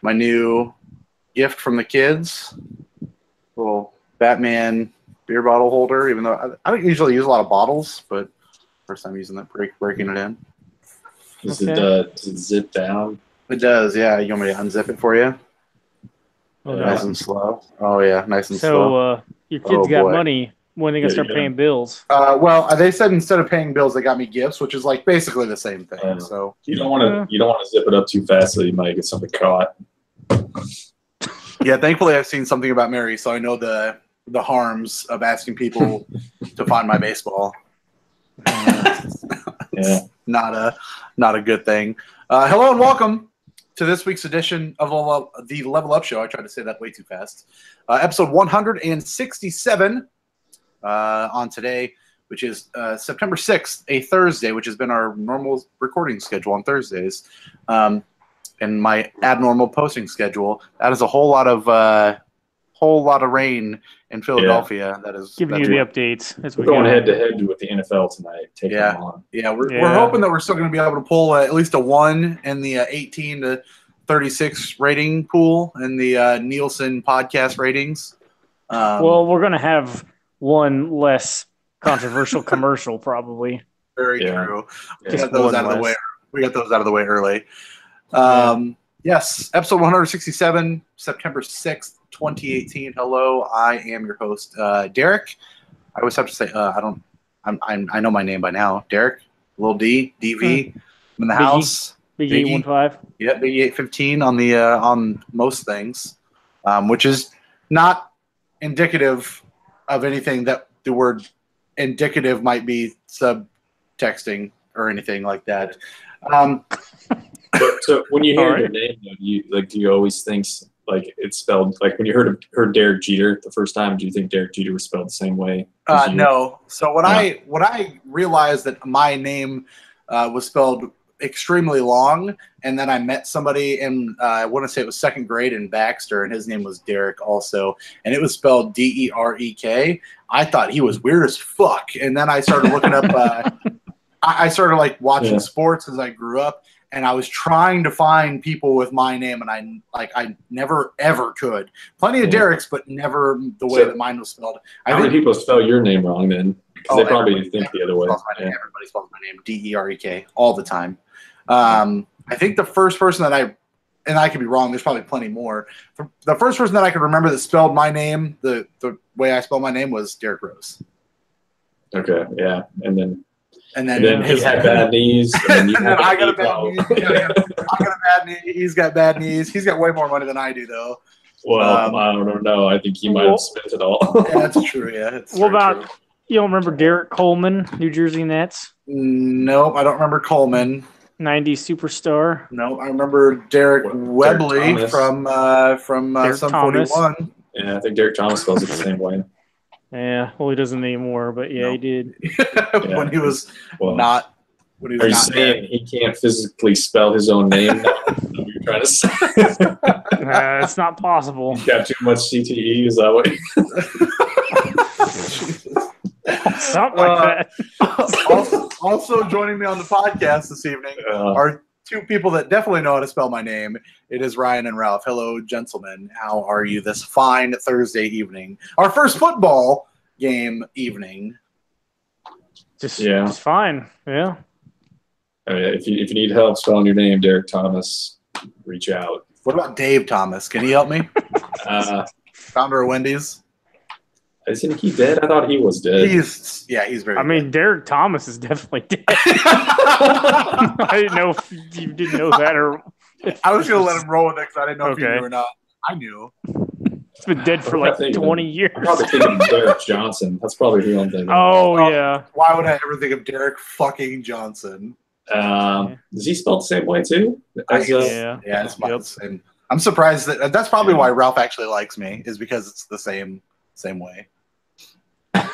my new gift from the kids. Little Batman beer bottle holder. Even though I don't usually use a lot of bottles, but first time using that, breaking it in. Does it zip down? It does. Yeah. You want me to unzip it for you? Oh, Nice and slow. Oh yeah, nice and slow. So your kids got money when they gonna start paying bills? Well, they said instead of paying bills, they got me gifts, which is like basically the same thing. So you don't want to zip it up too fast, so you might get something caught. Yeah, thankfully I've seen Something About Mary, so I know the harms of asking people to find my baseball. Yeah, not a good thing. Hello and welcome to this week's edition of the Level Up Show. I tried to say that way too fast. Episode 167 on today, which is September 6th, a Thursday, which has been our normal recording schedule on Thursdays. And my abnormal posting schedule. That is a whole lot of rain in Philadelphia. Yeah. That is giving you the updates. We're going head to head with the NFL tonight. We're hoping that we're still going to be able to pull at least a 1 in the 18 to 36 rating pool in the Nielsen podcast ratings. Well, we're going to have one less controversial commercial, probably. Very true. We got those out of the way. We got those out of the way early. Yes, episode 167, September 6th, 2018. Hello, I am your host, Derek. I always have to say, I know my name by now. Derek, little D, DV. I'm in the house. Big 815. Yeah, Big 815 on the on most things, which is not indicative of anything that the word indicative might be subtexting or anything like that. So when you hear your name, do you always think like it's spelled like when you heard Derek Jeter the first time? Do you think Derek Jeter was spelled the same way? No. So when I realized that my name was spelled extremely long, and then I met somebody in I want to say it was second grade in Baxter, and his name was Derek also, and it was spelled Derek. I thought he was weird as fuck, and then I started looking up. I started like watching sports as I grew up. And I was trying to find people with my name, and I never ever could. Plenty of Derek's, but never the way that mine was spelled. How many people spell your name wrong then? Because they probably think the other way. Everybody spells my name Derek all the time. I think the first person that and I could be wrong. There's probably plenty more. The first person that I could remember that spelled my name the way I spelled my name was Derek Rose. Okay, yeah, and then he had bad knees. And then I got a bad knee. I got a bad knee. He's got bad knees. He's got way more money than I do, though. Well, I don't know. I think he might have spent it all. Yeah, that's true. Yeah. What about you? Don't remember Derek Coleman, New Jersey Nets? Nope, I don't remember Coleman. 90s superstar. No, I remember Derek Webley from Sum 41. Yeah, I think Derek Thomas spells it the same way. Yeah, well, he doesn't anymore, but he did. When he was not. When he was are you saying he can't physically spell his own name? What you're trying to say? It's not possible. He's got too much CTE. Is that what? Something like that. Also joining me on the podcast this evening are two people that definitely know how to spell my name. It is Ryan and Ralph. Hello, gentlemen. How are you this fine Thursday evening? Our first football game evening. Just fine. Yeah. If you need help spelling your name, Derek Thomas, reach out. What about Dave Thomas? Can he help me? Founder of Wendy's. Isn't he dead? I thought he was dead. He's very I mean, Derek Thomas is definitely dead. I didn't know if you didn't know that or... I was going to let him roll with it because I didn't know if you knew or not. I knew. It's been dead for like 20 years. I'm probably thinking of Derek Johnson. That's probably who I'm thinking of. Oh, yeah. Why would I ever think of Derek fucking Johnson? Is he spelled the same way too? Yeah, it's the same. I'm surprised that's probably why Ralph actually likes me, is because it's the same way.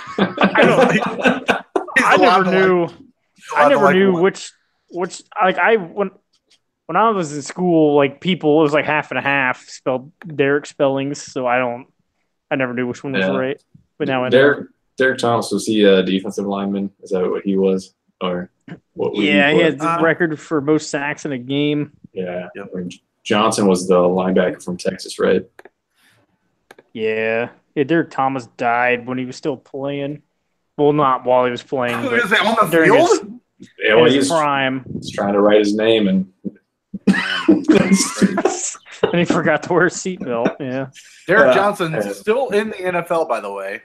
I never knew which like when I was in school, like people, it was like half and a half spelled Derek spellings, so I never knew which one was right. But now I know. Derek Thomas, was he a defensive lineman? Is that what he was? Or what? Yeah, he had the record for most sacks in a game. Yeah. Johnson was the linebacker from Texas, right? Yeah. Derek Thomas died when he was still playing. Well, not while he was playing, but Is it on the during his, field? Yeah, well, his he's prime. trying to write his name, and And he forgot to wear a seatbelt. Yeah. Derek Yeah. Johnson's still in the NFL, by the way.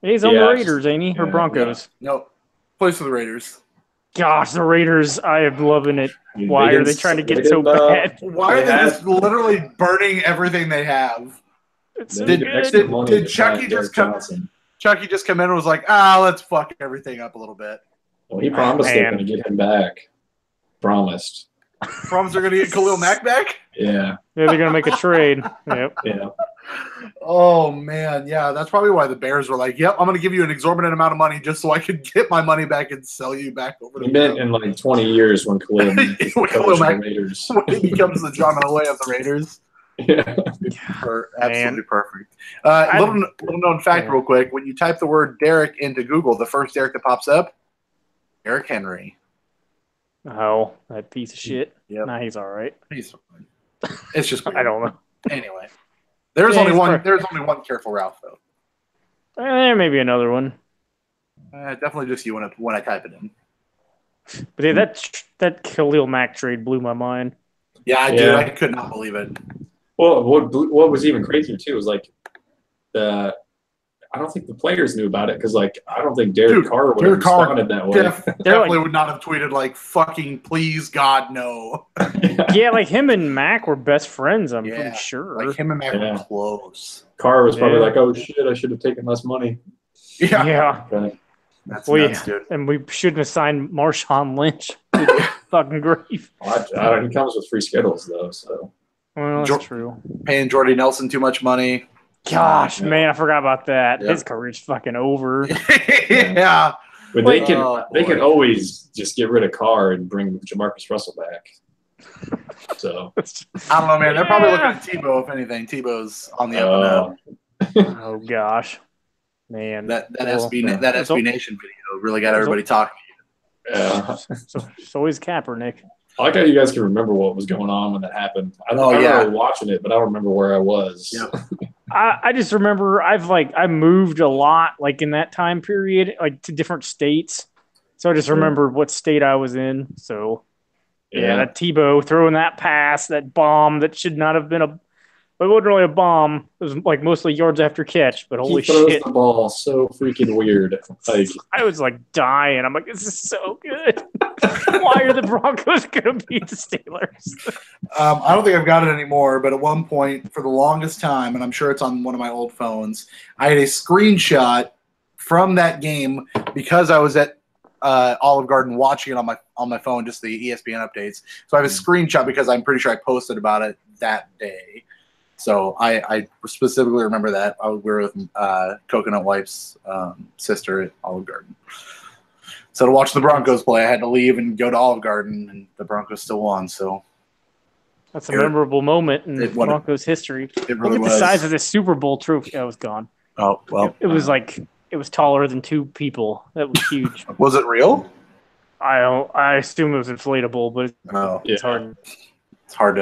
He's on the Yeah, Raiders, ain't he? Or yeah, Broncos? No, plays for the Raiders. Gosh, the Raiders, I am loving it. Why are they trying to get so didn't, bad? Why are They they have- just literally burning everything they have? It's They so need Did- extra good. money did to Chucky sign just Derek come- Johnson. Chucky just come in and was like, let's fuck everything up a little bit. Well, he promised they're Man. going to get him back. Promised. Promise they're going to get Khalil Mack back? Yeah, Yeah, they're gonna make a trade. Yep. yeah. Oh, man. Yeah, that's probably why the Bears were like, yep, I'm going to give you an exorbitant amount of money just so I could get my money back and sell you back over to He meant in like 20 years when Khalil Mack was the When coach Khalil of the Mack- Raiders. when he becomes the John Elway of the Raiders. Yeah. Absolutely perfect. Little known fact, real quick: when you type the word Derek into Google, the first Derek that pops up, Derek Henry. Oh, that piece of shit. Yep. Nah, he's all right. He's fine. It's just weird. I don't know. Anyway, there's Yeah, only he's one. perfect. There's only one careful Ralph though. Maybe another one. Definitely just you when I type it in. But yeah, that Khalil Mack trade blew my mind. Yeah, I Yeah. did. I could not believe it. Well, what was even crazier too was like I don't think the players knew about it because like I don't think Derek Dude, Carr would have Derek Carr responded that way. Definitely would not have tweeted like "fucking please God no." Yeah, like him and Mack were best friends. I'm Yeah, pretty sure. Like him and Mac Yeah. were close. Carr was probably Yeah. like, "Oh shit, I should have taken less money." Yeah, yeah, Okay. that's Well, nuts, dude. and we shouldn't have signed Marshawn Lynch. Good fucking grief. Well, he comes with free schedules though, so Well, that's Jor- true. Paying Jordy Nelson too much money. Gosh, Yeah. man, I forgot about that. Yeah. His career's fucking over. Yeah. but Wait. they can Oh, they boy. can always just get rid of Carr and bring Jamarcus Russell back. So I don't know, man. They're probably Yeah. looking at Tebow, if anything. Tebow's on the up and up. Oh gosh, man. That Well, SB yeah. that It's SB al- Nation video really got everybody talking. yeah. So it's always Kaepernick. I like how you guys can remember what was going on when that happened. I Oh, don't yeah. remember watching it, but I don't remember where I was. Yep. I just remember I moved a lot like in that time period, like to different states. So I just Sure. remember what state I was in. So yeah, Yeah. that Tebow throwing that pass, that bomb that should not have been it wasn't really a bomb. It was like mostly yards after catch, but holy He throws shit. the ball so freaking weird. Like I was like dying. I'm like, this is so good. Why are the Broncos going to beat the Steelers? I don't think I've got it anymore, but at one point, for the longest time, and I'm sure it's on one of my old phones, I had a screenshot from that game because I was at Olive Garden watching it on my phone, just the ESPN updates. So I have a screenshot because I'm pretty sure I posted about it that day. So I specifically remember that. We were with Coconut Wife's sister at Olive Garden. So to watch the Broncos play, I had to leave and go to Olive Garden, and the Broncos still won. So That's a memorable moment in It- what- Broncos history. it Look really at the was. size of this Super Bowl trophy. I was gone. Oh well, It was like it was taller than two people. That was huge. was it real? I assume it was inflatable, but Oh, it's Yeah. hard. it's hard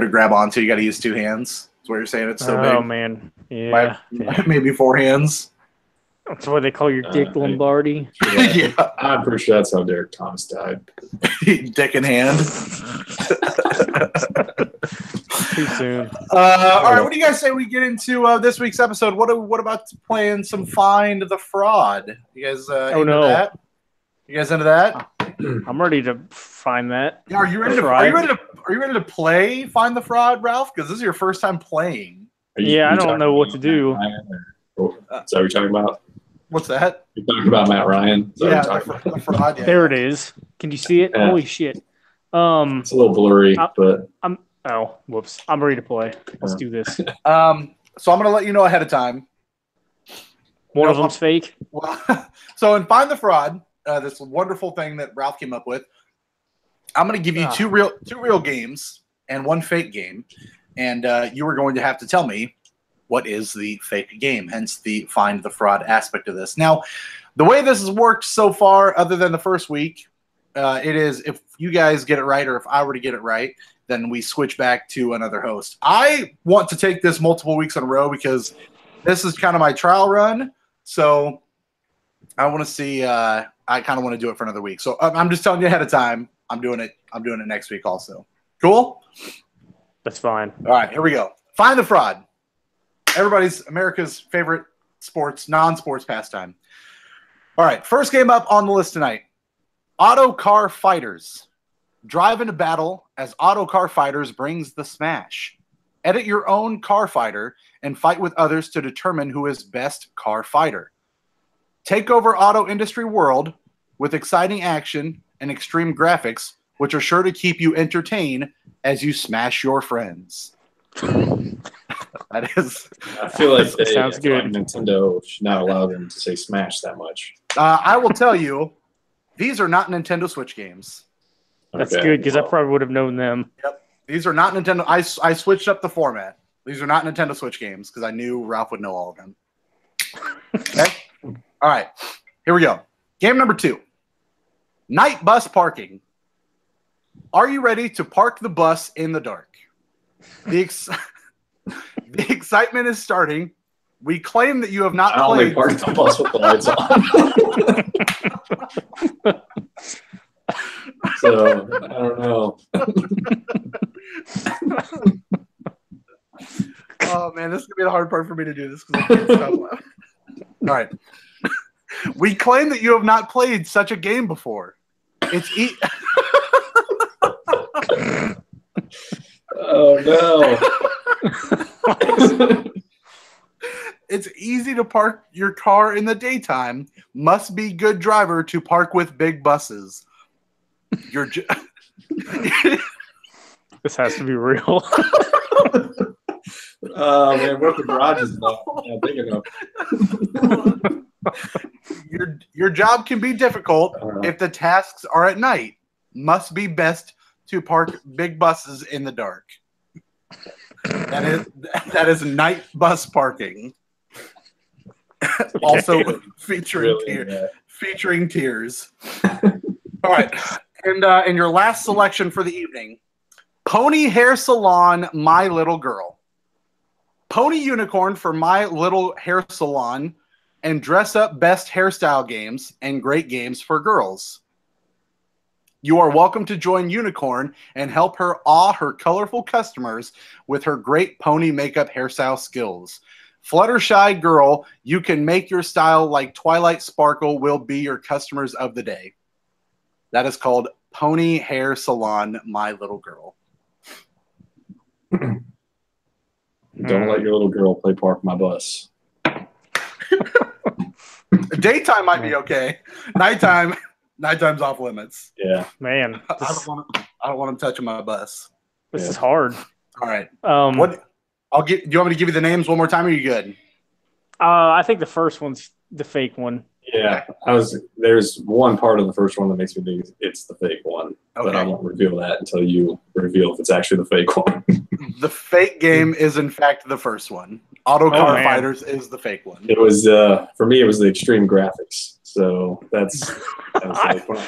to grab onto. You got to use two hands. That's what you're saying. It's so Oh big. man, yeah. Maybe four hands. That's why they call your Dick Lombardi. Yeah, I'm pretty sure that's how Derek Thomas died. dick in hand. Too soon. All right, what do you guys say we get into this week's episode? What about playing some Find the Fraud? You guys into no. that? You guys into that? I'm ready to find that. Yeah, are you ready to? Try. Are you ready to play Find the Fraud, Ralph? Because this is your first time playing. Yeah, I don't talking know what about to do. Matt Ryan or- is that what you're talking about? What's that? You're talking about Matt Ryan? Is that what Yeah, you're the, talking about? the fraud. Yeah. There it is. Can you see it? Yeah. Holy shit. It's a little blurry, but Oh, whoops. I'm ready to play. Let's do this. So I'm going to let you know ahead of time. One of No, them's fake. Well, so in Find the Fraud, this wonderful thing that Ralph came up with, I'm going to give you two real games and one fake game, and you are going to have to tell me what is the fake game, hence the Find the Fraud aspect of this. Now, the way this has worked so far, other than the first week, it is if you guys get it right or if I were to get it right, then we switch back to another host. I want to take this multiple weeks in a row because this is kind of my trial run. So I want to see. I kind of want to do it for another week. So I'm just telling you ahead of time. I'm doing it next week also. Cool. That's fine. All right, here we go. Find the fraud. America's favorite non-sports pastime. All right, first game up on the list tonight. Auto Car Fighters. Drive into battle as Auto Car Fighters brings the smash. Edit your own car fighter and fight with others to determine who is best car fighter. Take over auto industry world with exciting action and extreme graphics, which are sure to keep you entertained as you smash your friends. That is. I feel like sounds good. Nintendo should not allow them to say Smash that much. I will tell you, these are not Nintendo Switch games. That's good because I probably would have known them. Yep, these are not Nintendo. I switched up the format. These are not Nintendo Switch games because I knew Ralph would know all of them. Okay. All right, here we go. Game number 2. Night bus parking. Are you ready to park the bus in the dark? The excitement is starting. We claim that you have not I only played. parked the bus with the lights on. So I don't know. Oh man, this is gonna be the hard part for me to do this because I can't stop laughing. All right. We claim that you have not played such a game before. It's Oh no. It's easy to park your car in the daytime. Must be good driver to park with big buses. This has to be real. Man, what the garage is not big enough. Your job can be difficult if the tasks are at night. Must be best to park big buses in the dark. That is night bus parking. Also featuring featuring tears. All right, and your last selection for the evening: Pony Hair Salon, My Little Girl. Pony Unicorn for My Little Hair Salon, and dress up best hairstyle games and great games for girls. You are welcome to join Unicorn and help her awe her colorful customers with her great pony makeup hairstyle skills. Fluttershy girl, you can make your style like Twilight Sparkle will be your customers of the day. That is called Pony Hair Salon, My Little Girl. Don't let your little girl play Park My Bus. Daytime might be okay. Nightime's off limits. Yeah, Man, I don't want him touching my bus. this is hard. All right. What? Do you want me to give you the names one more time? Or are you good? I think the first one's the fake one. yeah. There's one part of the first one that makes me think it's the fake one, but I Okay. won't reveal that until you reveal if it's actually the fake one. The fake game is in fact the first one. Auto Car man. Fighters is the fake one. It was for me. It was the extreme graphics. So that was like when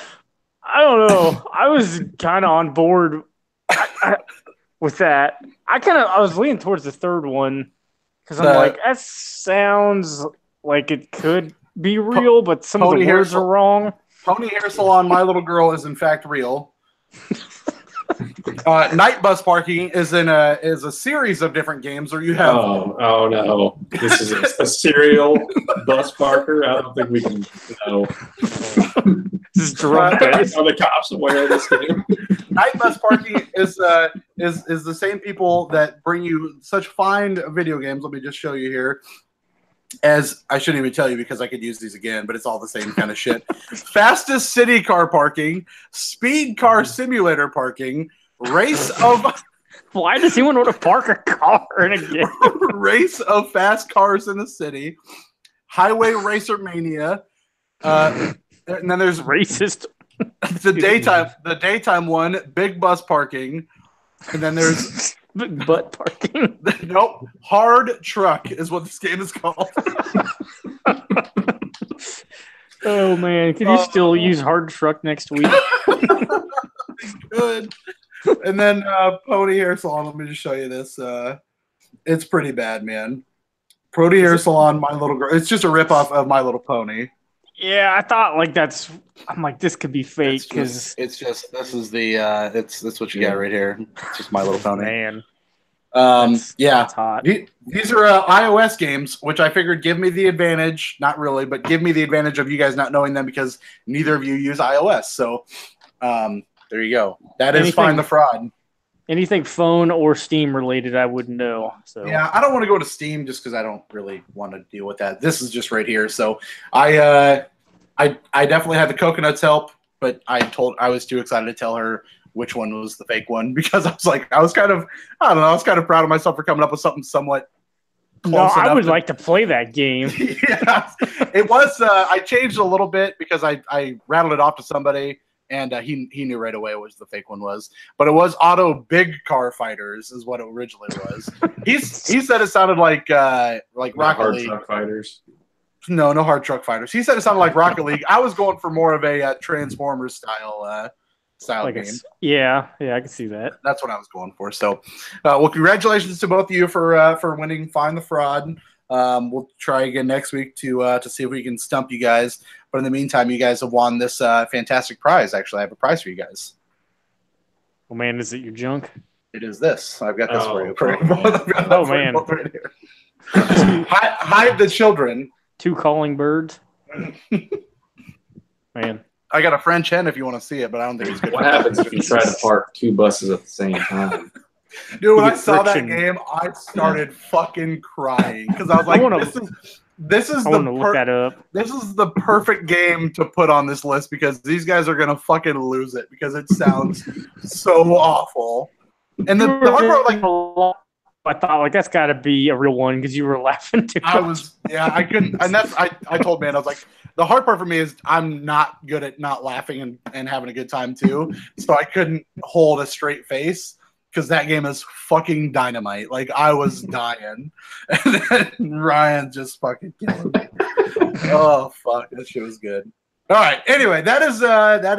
I don't know. I was kind of on board with that. I was leaning towards the third one because I'm like, that sounds like it could be real, but some of Pony the Hair words are wrong. Pony Hair Salon, My Little Girl is in fact real. Night Bus Parking is a series of different games where you have. Oh no! This is a serial bus parker. I don't think we can. No. This is drunk. Are the cops aware of this game? Night Bus Parking is the same people that bring you such fine video games. Let me just show you here. As I shouldn't even tell you because I could use these again, but it's all the same kind of shit. Fastest city car parking, speed car simulator parking, race of Why does anyone want to park a car in a game? race of fast cars in the city, highway racer mania, and then there's Racist. the daytime one, big bus parking, and then there's Butt parking. nope, hard truck is what this game is called. Oh man, can you still use hard truck next week? Good. And then Pony Hair Salon. Let me just show you this. It's pretty bad, man. Pony Hair Salon, My Little Girl. It's just a ripoff of My Little Pony. Yeah, I thought like I'm like, this could be fake because it's just this is the it's what you got right here. It's just My Little Pony. Man. That's hot. These are iOS games, which I figured give me the advantage. Not really, but give me the advantage of you guys not knowing them because neither of you use iOS. So there you go. That is Find the Fraud. Anything phone or Steam related, I wouldn't know. So yeah, I don't want to go to Steam just because I don't really want to deal with that. This is just right here. So I definitely had the coconuts help, but I was too excited to tell her which one was the fake one because I was kind of proud of myself for coming up with something somewhat close. I would like to play that game. Yeah, it was. I changed a little bit because I rattled it off to somebody. And he knew right away what the fake one was, but it was Auto Big Car Fighters is what it originally was. He said it sounded like Rocket League. Truck Fighters. No Hard Truck Fighters. He said it sounded like Rocket League. I was going for more of a Transformers style like game. Yeah, I can see that. That's what I was going for. So, well, congratulations to both of you for winning Find the Fraud. We'll try again next week to see if we can stump you guys. But in the meantime, you guys have won this fantastic prize. Actually, I have a prize for you guys. Oh, man, is it your junk? It is this. I've got this for you. Oh, man. Right here. Hide the children. 2 calling birds. Man. I got a French hen if you want to see it, but I don't think it's good. What happens if you try to park 2 buses at the same time? Dude, when I saw that game, I started fucking crying because I was like, this is the perfect game to put on this list because these guys are gonna fucking lose it because it sounds so awful. And the hard part, like, I thought like that's got to be a real one because you were laughing too. I couldn't, and that's I told man I was like, the hard part for me is I'm not good at not laughing and having a good time too, so I couldn't hold a straight face. Because that game is fucking dynamite. Like, I was dying. And then Ryan just fucking killed me. Oh, fuck. That shit was good. All right. Anyway, that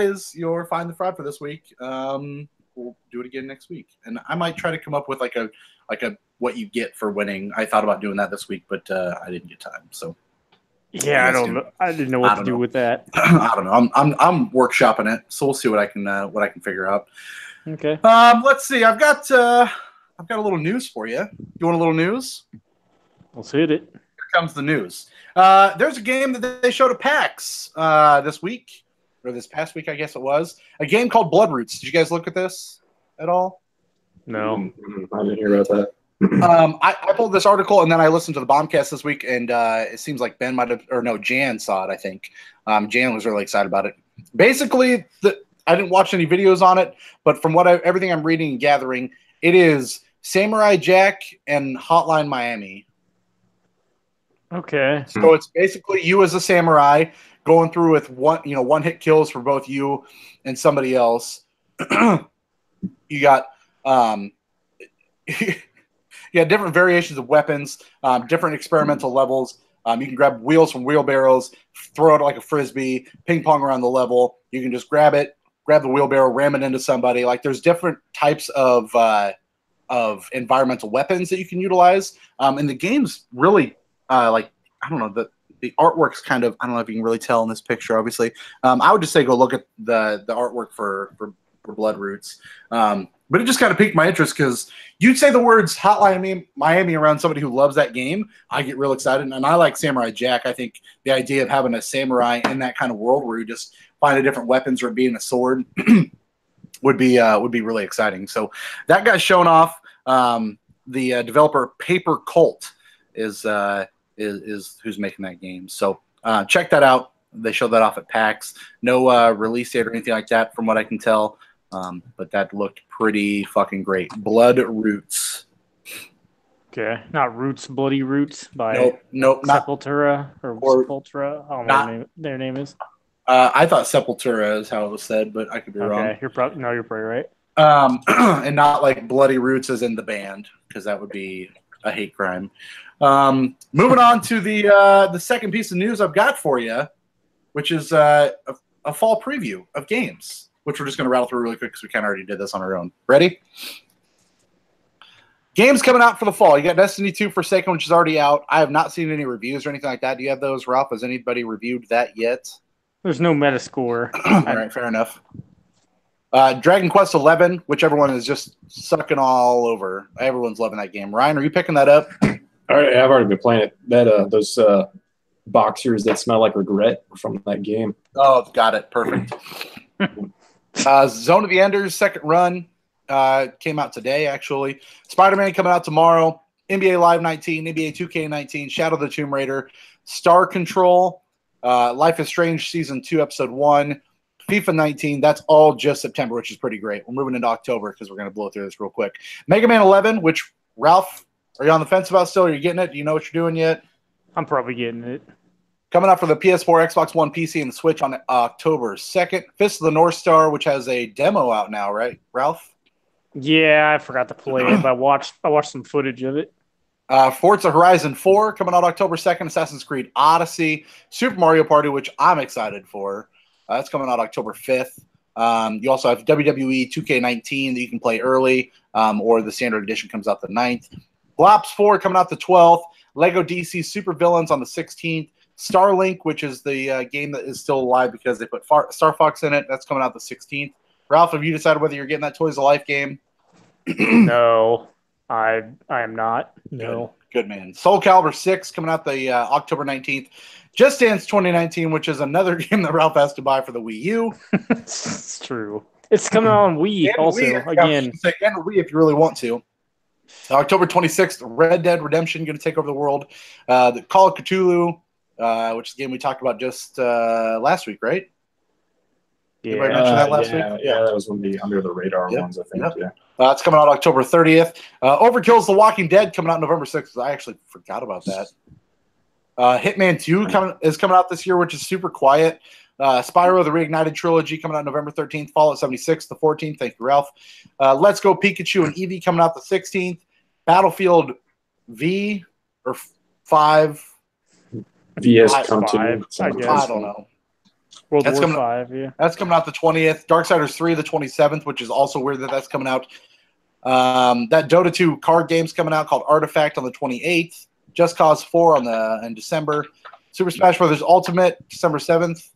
is your Find the Fraud for this week. We'll do it again next week. And I might try to come up with like a what you get for winning. I thought about doing that this week, but I didn't get time. So yeah, I don't know. I didn't know what to do with that. I don't know. I'm workshopping it. So we'll see what I can figure out. Okay. Let's see. I've got a little news for you. You want a little news? Let's hit it. Here comes the news. There's a game that they showed at PAX this week, or this past week, I guess it was. A game called Bloodroots. Did you guys look at this at all? No. I didn't hear about that. I pulled this article and then I listened to the Bombcast this week, and it seems like Ben might have, or no, Jan saw it. I think Jan was really excited about it. Basically, I didn't watch any videos on it, but from everything I'm reading and gathering, it is Samurai Jack and Hotline Miami. Okay. So it's basically you as a samurai going through with one hit kills for both you and somebody else. You got different variations of weapons, different experimental levels. You can grab wheels from wheelbarrows, throw it like a frisbee, ping pong around the level. You can just grab the wheelbarrow, ram it into somebody. Like, there's different types of environmental weapons that you can utilize. And the game's really I don't know, the artwork's kind of, I don't know if you can really tell in this picture, obviously. I would just say go look at the artwork for Bloodroots. But it just kind of piqued my interest because you'd say the words Hotline Miami around somebody who loves that game, I get real excited. And I like Samurai Jack. I think the idea of having a samurai in that kind of world where you just find a different weapons or being a sword would be really exciting. So that got shown off. The developer Paper Cult is who's making that game. So check that out. They showed that off at PAX. No release date or anything like that, from what I can tell. But that looked pretty fucking great. Bloodroots. Okay, not Roots, Bloody Roots by not Sepultura or Sepultura. I don't know what their name is. I thought Sepultura is how it was said, but I could be wrong. Okay, you're probably right. And not like Bloody Roots as in the band, because that would be a hate crime. Moving on to the second piece of news I've got for you, which is a fall preview of games. which we're just going to rattle through really quick because we kind of already did this on our own. Ready? Games coming out for the fall. You got Destiny 2 Forsaken, which is already out. I have not seen any reviews or anything like that. Do you have those, Ralph? Has anybody reviewed that yet? There's no Metascore. All right, fair enough. Dragon Quest 11, which everyone is just sucking all over. Everyone's loving that game. Ryan, are you picking that up? All right, I've already been playing it. That those boxers that smell like regret from that game. Oh, got it. Perfect. Zone of the Enders second run came out today, actually. Spider-Man coming out tomorrow. NBA Live 19, NBA 2K19, Shadow of the Tomb Raider, Star Control, Life is Strange Season 2, Episode 1, FIFA 19. That's all just September, which is pretty great. We're moving into October because we're going to blow through this real quick. Mega Man 11, which, Ralph, are you on the fence about still? Are you getting it? Do you know what you're doing yet? I'm probably getting it. Coming out for the PS4, Xbox One, PC, and the Switch on October 2nd. Fist of the North Star, which has a demo out now, right, Ralph? Yeah, I forgot to play it, but I watched some footage of it. Forza Horizon 4 coming out October 2nd. Assassin's Creed Odyssey. Super Mario Party, which I'm excited for. That's coming out October 5th. You also have WWE 2K19 that you can play early, or the standard edition comes out the 9th. Glops 4 coming out the 12th. Lego DC Super Villains on the 16th. Starlink, which is the game that is still alive because they put Star Fox in it. That's coming out the 16th. Ralph, have you decided whether you're getting that Toys of Life game? No, I am not. No. Good man. Soul Calibur 6 coming out the October 19th. Just Dance 2019, which is another game that Ralph has to buy for the Wii U. It's true. It's coming out on Wii and also, Wii, again. And Wii if you really want to. October 26th, Red Dead Redemption going to take over the world. The Call of Cthulhu, which is a game we talked about just last week, right? Yeah. Anybody mention that last week? Yeah, that was one of the under the radar ones, I think. Yep. Yeah. It's coming out October 30th. Overkill's The Walking Dead coming out November 6th. I actually forgot about that. Hitman 2 is coming out this year, which is super quiet. Spyro the Reignited Trilogy coming out November 13th. Fallout 76 the 14th. Thank you, Ralph. Let's Go Pikachu and Eevee coming out the 16th. Battlefield V or 5. V has come Five, to. I guess. I don't know. World That's War coming- 5, yeah. That's coming out the 20th. Darksiders 3 the 27th, which is also weird that that's coming out. That Dota 2 card game's coming out called Artifact on the 28th. Just Cause 4 in December. Super Smash Bros. Ultimate December 7th.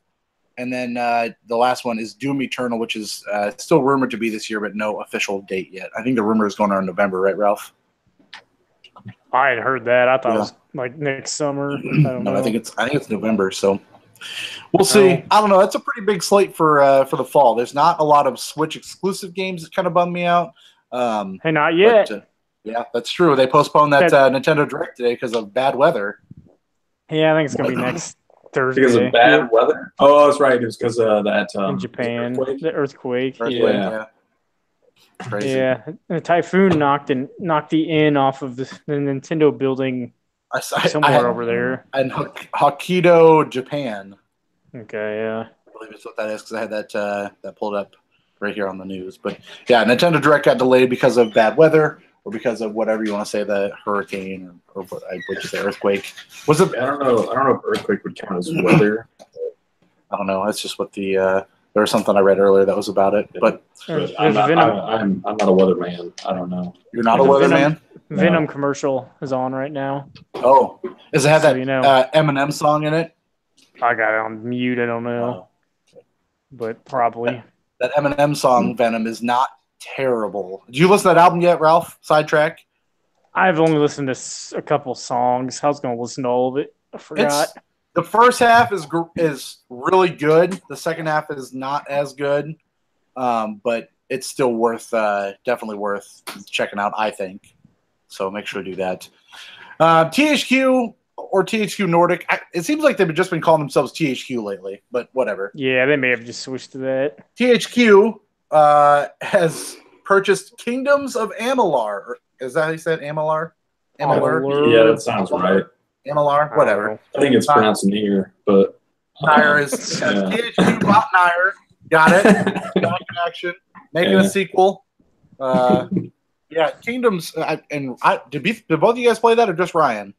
And then the last one is Doom Eternal, which is still rumored to be this year, but no official date yet. I think the rumor is going on in November, right, Ralph? I had heard that. I thought it was like next summer. I don't know. I think it's November, so we'll see. I don't know. That's a pretty big slate for the fall. There's not a lot of Switch exclusive games that kind of bum me out. Hey, not yet. But, yeah, that's true. They postponed that Nintendo Direct today because of bad weather. Yeah, I think it's gonna be next Thursday. Because of bad weather? Oh, that's right. It was because of that. In Japan, earthquake. the earthquake. Yeah. Crazy. Yeah, the typhoon knocked the inn off of the Nintendo building somewhere over there. And Hokkaido, Japan. Okay, yeah. I believe it's what that is because I had that pulled up right here on the news. But yeah, Nintendo Direct got delayed because of bad weather or because of whatever you want to say, the hurricane or what I would say, earthquake. Was it? I don't know if earthquake would count as weather. I don't know. That's just what there was something I read earlier that was about it. But I'm not a weatherman. I don't know. you're not a weatherman? Venom commercial is on right now. Oh, does it have So that you know. Eminem song in it? I got it on mute. I don't know, but probably. That Eminem song, Venom, is not terrible. Did you listen to that album yet, Ralph? Sidetrack? I've only listened to a couple songs. I was going to listen to all of it. I forgot. The first half is really good. The second half is not as good, but it's still definitely worth checking out, I think. So make sure to do that. THQ or THQ Nordic. It seems like they've just been calling themselves THQ lately, but whatever. Yeah, they may have just switched to that. THQ has purchased Kingdoms of Amalur. Is that how you said Amalur? Amalur? Yeah, that sounds right. Amalur? Whatever. I think it's pronounced Nier, but Nair is THQ bought Nair. Got it. Back in action. Making a sequel. Yeah, Kingdoms. Did both of you guys play that or just Ryan?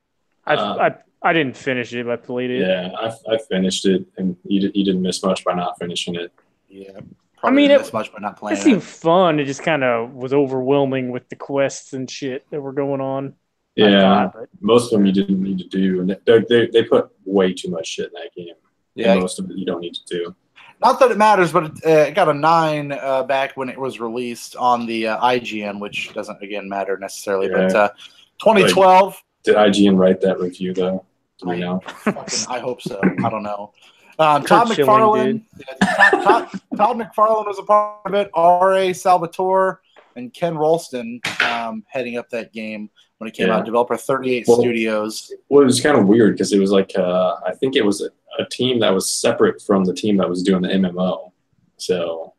I didn't finish it, but I played it. Yeah, I finished it, and you didn't miss much by not finishing it. Yeah. probably mean, this much by not playing it seemed fun. It just kind of was overwhelming with the quests and shit that were going on. Yeah, most of them you didn't need to do, and they put way too much shit in that game. Yeah, and most of it you don't need to do. Not that it matters, but it got a 9 back when it was released on the IGN, which doesn't again matter necessarily. Yeah. But 2012. Did IGN write that review though? Do we know? I hope so. I don't know. Todd McFarlane. Todd McFarlane was a part of it. R.A. Salvatore and Ken Rolston heading up that game when it came out. Developer 38 Studios. Well, it was kind of weird because it was like I think it was a team that was separate from the team that was doing the MMO. So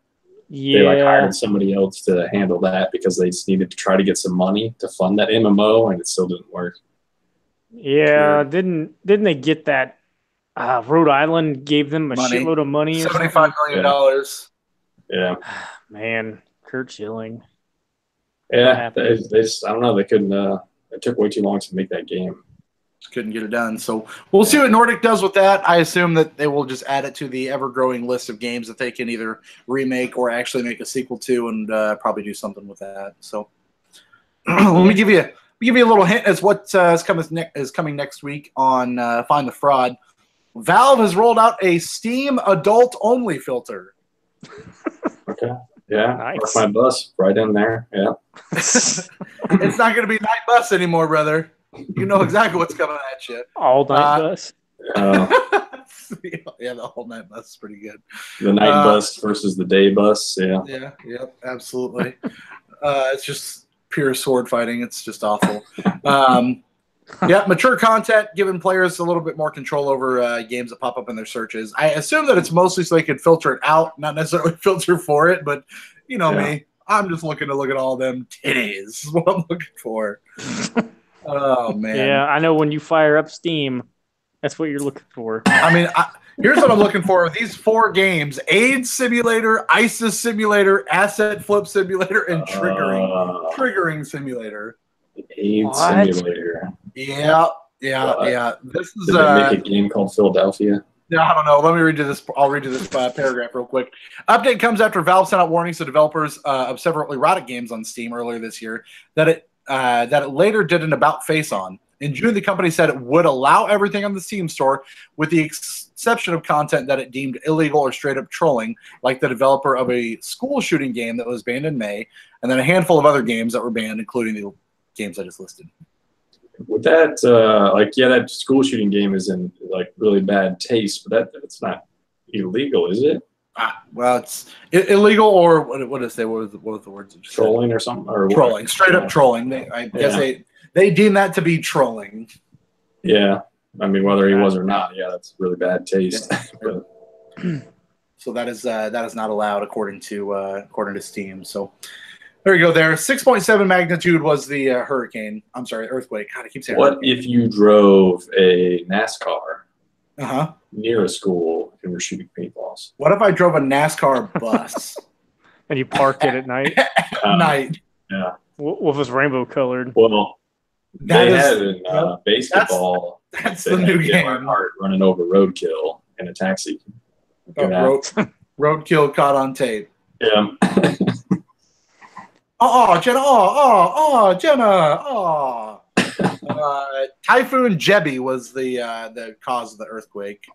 they like hired somebody else to handle that because they just needed to try to get some money to fund that MMO, and it still didn't work. Yeah, didn't they get that? Rhode Island gave them a shitload of money. $75 million. Yeah. Man, Kurt Schilling. Yeah, they just, I don't know. They couldn't. It took way too long to make that game. Couldn't get it done. So we'll see what Nordic does with that. I assume that they will just add it to the ever-growing list of games that they can either remake or actually make a sequel to, and probably do something with that. So let me give you a little hint as what is coming next week on Find the Fraud. Valve has rolled out a Steam adult-only filter. Okay. Yeah. Nice. Park my bus right in there. Yeah. It's not going to be Night Bus anymore, brother. You know exactly what's coming at you. All Night Bus. Yeah, the whole Night Bus is pretty good. The night bus versus the day bus. Yeah. Yeah. Yep. Absolutely. It's just pure sword fighting. It's just awful. Yeah, mature content, giving players a little bit more control over games that pop up in their searches. I assume that it's mostly so they could filter it out, not necessarily filter for it, but you know me. I'm just looking to look at all them titties is what I'm looking for. Oh, man. Yeah, I know when you fire up Steam, that's what you're looking for. I mean, here's what I'm looking for. These 4 games: AIDS Simulator, ISIS Simulator, Asset Flip Simulator, and Triggering Simulator. AIDS Simulator. Yeah. This is Did they make a game called Philadelphia? Yeah, I don't know. Let me read you this. I'll read you this paragraph real quick. Update comes after Valve sent out warnings to developers of several erotic games on Steam earlier this year that it later did an about face on. In June, the company said it would allow everything on the Steam store with the exception of content that it deemed illegal or straight up trolling, like the developer of a school shooting game that was banned in May, and then a handful of other games that were banned, including the games I just listed. With that, that school shooting game is in like really bad taste, but it's not illegal, is it? Well, it's illegal, or what did it say? What was the words? Trolling or something? Or trolling, straight up trolling. I guess they deem that to be trolling. Yeah, I mean whether he was or not, that's really bad taste. Yeah. So that is not allowed according to Steam. So. There you go. There, 6.7 magnitude was the earthquake. God, I keep saying. What if you drove a NASCAR near a school and were shooting paintballs? What if I drove a NASCAR bus and you parked it at night? At night. Yeah. What was rainbow colored? Well, they had in basketball. That's the new game. Earnhardt running over roadkill in a taxi. Roadkill caught on tape. Yeah. Jenna. Typhoon Jebi was the cause of the earthquake.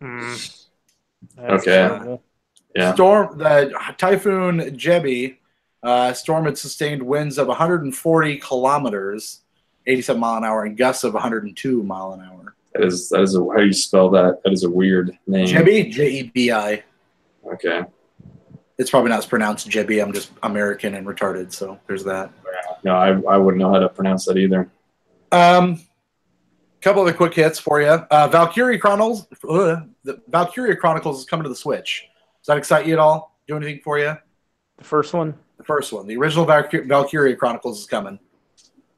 Okay. Terrible. Yeah. The Typhoon Jebi storm had sustained winds of 140 kilometers, 87 mile an hour, and gusts of 102 mile an hour. That is how do you spell that? That is a weird name. Jebi, Jebi. Okay. It's probably not pronounced Jebi. I'm just American and retarded, so there's that. No, I wouldn't know how to pronounce that either. Couple of the quick hits for you. Valkyria Chronicles. The Valkyria Chronicles is coming to the Switch. Does that excite you at all? Do anything for you? The first one? The first one. The original Valkyria Chronicles is coming.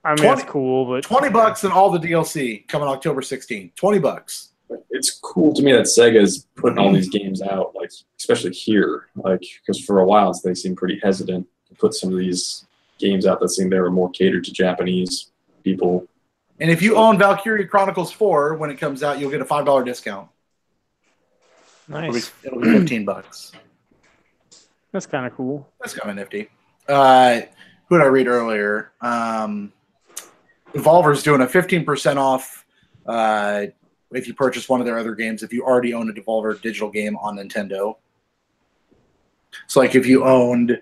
I mean, that's cool, but $20 and all the DLC coming October 16th. $20. It's cool to me that Sega is putting all these games out, like especially here, like because for a while they seemed pretty hesitant to put some of these games out that seemed they were more catered to Japanese people. And if you own Valkyria Chronicles 4 when it comes out, you'll get a $5 discount. Nice. It'll be $15. That's kind of cool. That's kind of nifty. Who did I read earlier? Devolver's doing a 15% off if you purchase one of their other games if you already own a Devolver digital game on Nintendo. So, like, if you owned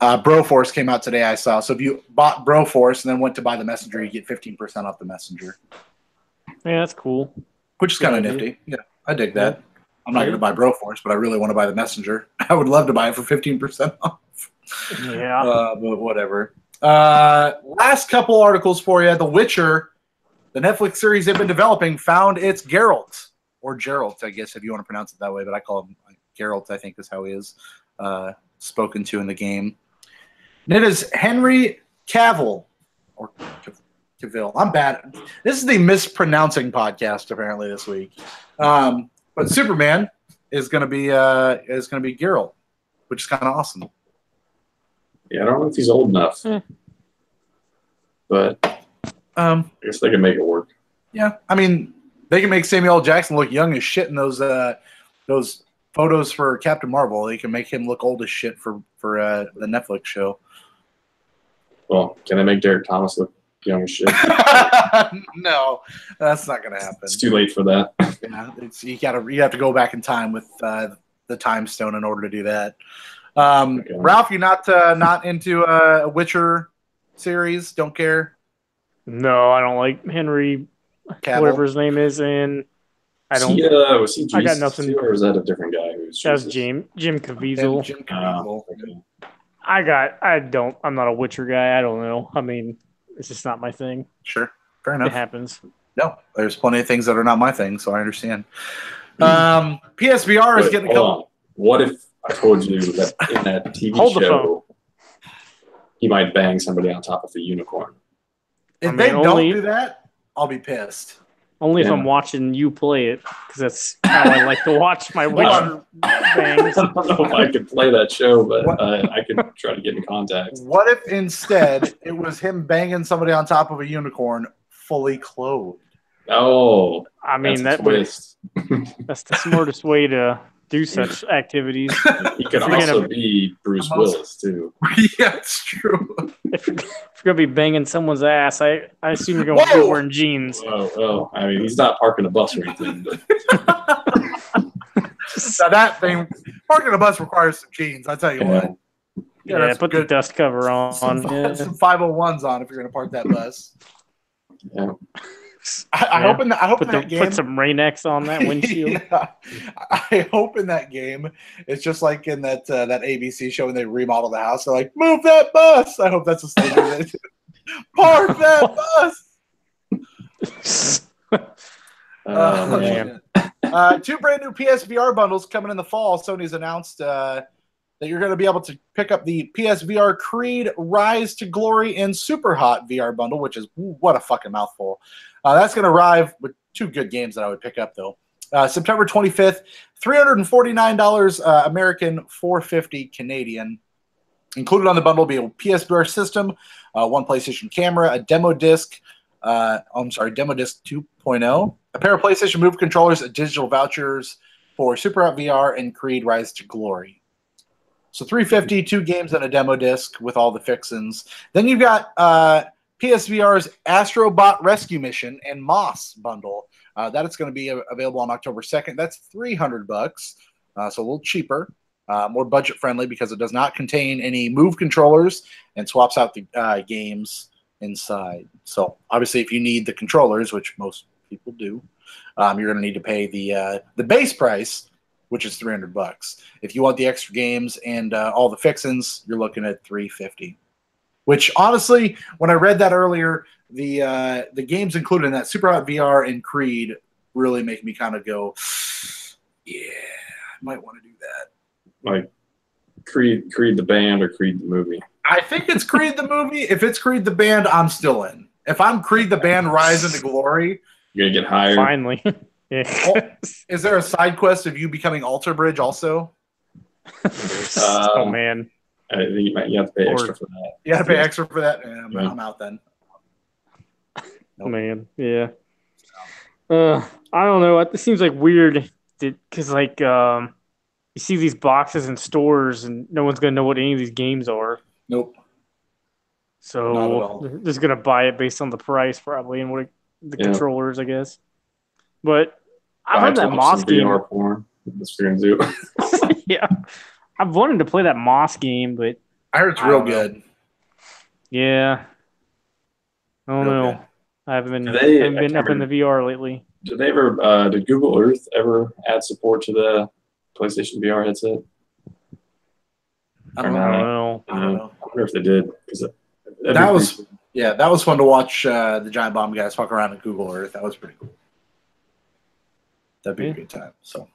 Broforce came out today, I saw. So if you bought Broforce and then went to buy the Messenger, you get 15% off the Messenger. Yeah, that's cool. Which is kind of nifty. Yeah, I dig that. I'm not going to buy Broforce, but I really want to buy the Messenger. I would love to buy it for 15% off. Yeah. But whatever. Last couple articles for you. The Witcher, the Netflix series they've been developing, found its Geralt, or Geralt, I guess, if you want to pronounce it that way, but I call him Geralt, I think is how he is spoken to in the game. And it is Henry Cavill, or Cavill. I'm bad. This is the mispronouncing podcast apparently this week. But Superman is going to be Geralt, which is kind of awesome. Yeah, I don't know if he's old enough, but I guess they can make it work. Yeah, I mean, they can make Samuel L. Jackson look young as shit in those photos for Captain Marvel. They can make him look old as shit for the Netflix show. Well, can they make Derek Thomas look young as shit? No, that's not going to happen. It's too late for that. Yeah, you have to go back in time with the Time Stone in order to do that. Okay. Ralph, you not into a Witcher series? Don't care? No, I don't like Henry, Cavill. Whatever his name is, and I don't. Was he I got nothing. Or is that a different guy? That was Jim Caviezel. Jim Caviezel. Okay. I'm not a Witcher guy. I don't know. I mean, it's just not my thing. Sure. Fair enough. It happens. No, there's plenty of things that are not my thing, so I understand. PSVR is getting a couple. What if I told you that in that TV show, he might bang somebody on top of a unicorn? If they don't do that, I'll be pissed. Only if I'm watching you play it, because that's how I like to watch my Witcher bangs. I don't know if I could play that show, but I could try to get in contact. What if instead it was him banging somebody on top of a unicorn fully clothed? Oh, I mean, that's the smartest way to do such activities. He could also be Bruce Willis, too. Yeah, it's true. If you're going to be banging someone's ass, I assume you're going to be wearing jeans. Well, I mean, he's not parking a bus or anything. But. Now that thing, parking a bus requires some jeans, I tell you what. Yeah, put the dust cover on. Some 501s on if you're going to park that bus. Yeah. I hope in that game. Put some Rain-X on that windshield. Yeah. I hope in that game it's just like in that ABC show when they remodel the house. They're like, move that bus. I hope that's a statement. Park that bus. Man. 2 brand new PSVR bundles coming in the fall. Sony's announced that you're going to be able to pick up the PSVR Creed Rise to Glory and Super Hot VR bundle, which is what a fucking mouthful. That's going to arrive with 2 good games that I would pick up, though. September 25th, $349 American, $450 Canadian. Included on the bundle will be a PSVR system, 1 PlayStation camera, a demo disc, demo disc 2.0, a pair of PlayStation Move controllers, digital vouchers for Super Hot VR and Creed Rise to Glory. So $350, 2 games and a demo disc with all the fixins. Then you've got PSVR's Astrobot Rescue Mission and Moss bundle. That is going to be available on October 2nd. That's $300, so a little cheaper, more budget friendly because it does not contain any Move controllers and swaps out the games inside. So obviously, if you need the controllers, which most people do, you're going to need to pay the base price, which is $300. If you want the extra games and all the fixins, you're looking at $350. Which honestly, when I read that earlier, the games included in that Super Hot VR and Creed really make me kind of go, yeah, I might want to do that. Like Creed the band or Creed the movie? I think it's Creed the movie. If it's Creed the band, I'm still in. If I'm Creed the band Rise into Glory, you're gonna get hired. Finally. Is there a side quest of you becoming Alter Bridge also? Oh man. I think you have to pay extra for that. You have to pay extra for that? Yeah, I'm out then. Nope. Man, yeah. I don't know. It seems like weird because, like, you see these boxes in stores, and no one's gonna know what any of these games are. Nope. Not at So all. they're just gonna buy it based on the price, probably, and what the controllers, I guess. But I've heard that Moss game. VR porn. That's what you're gonna do. Yeah, I've wanted to play that Moss game, but I heard it's real good. Yeah, I don't know. Good. I haven't been up in the VR lately. Did they ever? Did Google Earth ever add support to the PlayStation VR headset? I don't know. I wonder if they did, because that was fun to watch the Giant Bomb guys walk around in Google Earth. That was pretty cool. That'd be a good time. So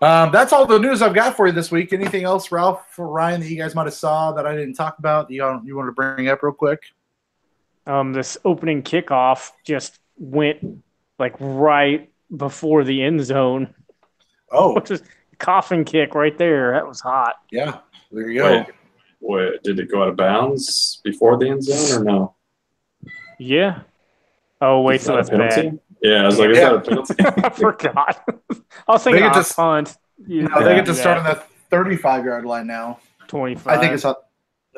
that's all the news I've got for you this week. Anything else, Ralph, for Ryan, that you guys might have saw that I didn't talk about that you want to bring up real quick? This opening kickoff just went like right before the end zone. Oh, just coffin kick right there. That was hot. Yeah, there you go. Wait, did it go out of bounds before the end zone or no? Yeah. Oh wait, so that's bad. Yeah, I was like, is that a penalty? I forgot. I was thinking punt. They get to start on the 35-yard line now. 25. I think it's not.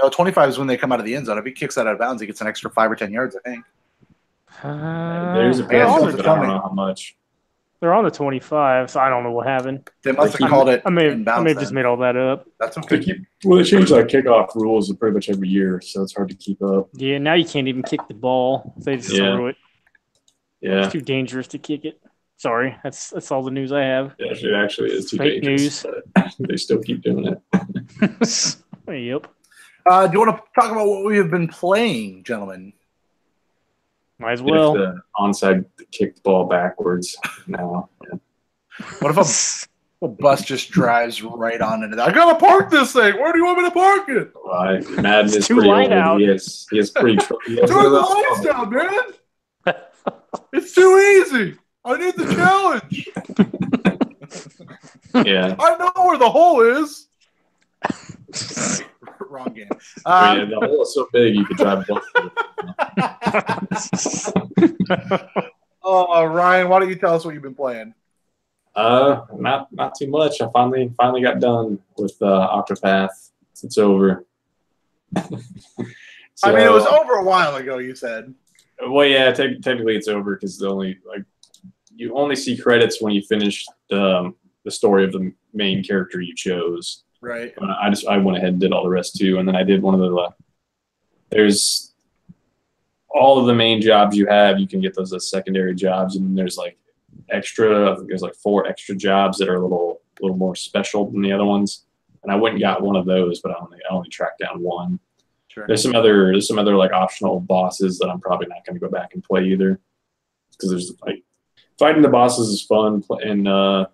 No, 25 is when they come out of the end zone. If he kicks that out of bounds, he gets an extra 5 or 10 yards, I think. There's a penalty, but I don't know how much. They're on the 25, so I don't know what happened. They must have called it. I may have just made all that up. That's okay. They change like kickoff rules pretty much every year, so it's hard to keep up. Yeah, now you can't even kick the ball. They just throw it. Yeah, it's too dangerous to kick it. Sorry, that's all the news I have. Yeah, it actually is too Fake dangerous. News. They still keep doing it. Yep. Do you want to talk about what we have been playing, gentlemen? Might as well. If the onside kicked the ball backwards now. Yeah. What if a bus just drives right on into that? I gotta park this thing. Where do you want me to park it? Well, Madden is too light out. He has pretty. Turn the lights down, man. It's too easy. I need the challenge. Yeah. I know where the hole is. Wrong game. The hole is so big you could drive both. Ryan, why don't you tell us what you've been playing? Not too much. I finally got done with Octopath. It's over. So, I mean, it was over a while ago. You said. Well, yeah. Technically, it's over because you only see credits when you finish the story of the main character you chose. Right. I went ahead and did all the rest too, and then I did one of the. There's all of the main jobs you have. You can get those as secondary jobs, and then there's like extra. I think there's like 4 extra jobs that are a little more special than the other ones. And I went and got one of those, but I only tracked down one. Sure. There's some other like optional bosses that I'm probably not going to go back and play either, because there's like fighting the bosses is fun and the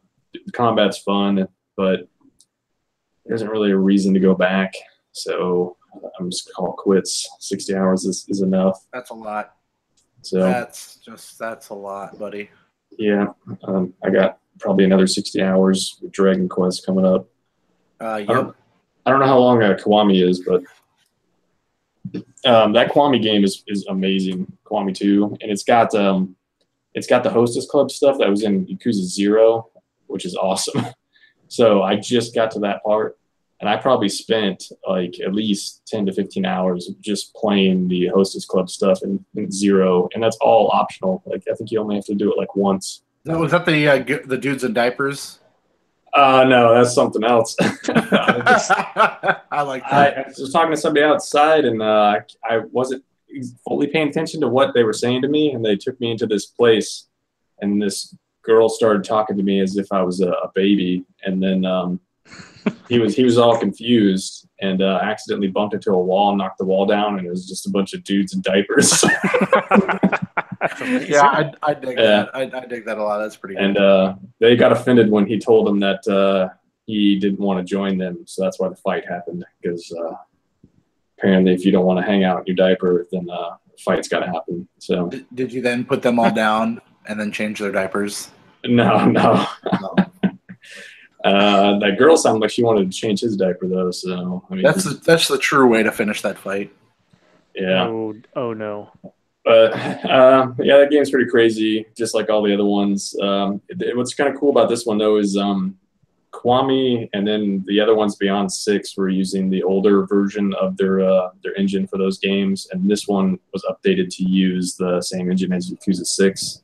combat's fun, but there isn't really a reason to go back. So I'm just gonna call it quits. 60 hours is enough. That's a lot. So that's a lot, buddy. Yeah, I got probably another 60 hours with Dragon Quest coming up. Yep. I don't know how long Kiwami is, but that Kiwami game is amazing. Kiwami 2, and it's got the Hostess Club stuff that was in Yakuza 0, which is awesome. So I just got to that part, and I probably spent like at least 10 to 15 hours just playing the Hostess Club stuff in 0, and that's all optional. Like I think you only have to do it like once. Was that the dudes in diapers? No, that's something else. I like that. I was talking to somebody outside, and I wasn't fully paying attention to what they were saying to me, and they took me into this place, and this girl started talking to me as if I was a baby, and then he was all confused and accidentally bumped into a wall and knocked the wall down, and it was just a bunch of dudes in diapers. Yeah, I dig that. I dig that a lot. That's pretty good. And they got offended when he told them that he didn't want to join them, so that's why the fight happened, because apparently if you don't want to hang out in your diaper, then the fight's got to happen. So did you then put them all down and then change their diapers? No. That girl sounded like she wanted to change his diaper though. So I mean, that's the true way to finish that fight. Yeah. Oh no. But yeah, that game's pretty crazy, just like all the other ones. What's kind of cool about this one though is Kiwami, and then the other ones beyond 6 were using the older version of their engine for those games, and this one was updated to use the same engine as Yakuza 6,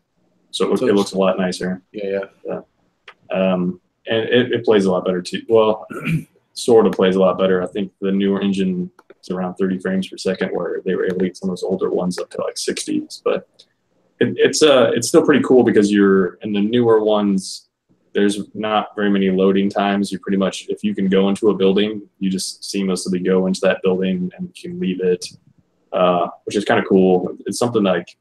so it looks a lot nicer. Yeah. And it plays a lot better too. Well, sort of plays a lot better. I think the newer engine is around 30 frames per second, where they were able to get some of those older ones up to like 60s. But it's still pretty cool because you're in the newer ones. There's not very many loading times. You pretty much, if you can go into a building, you just seamlessly go into that building and you can leave it, which is kind of cool. It's something like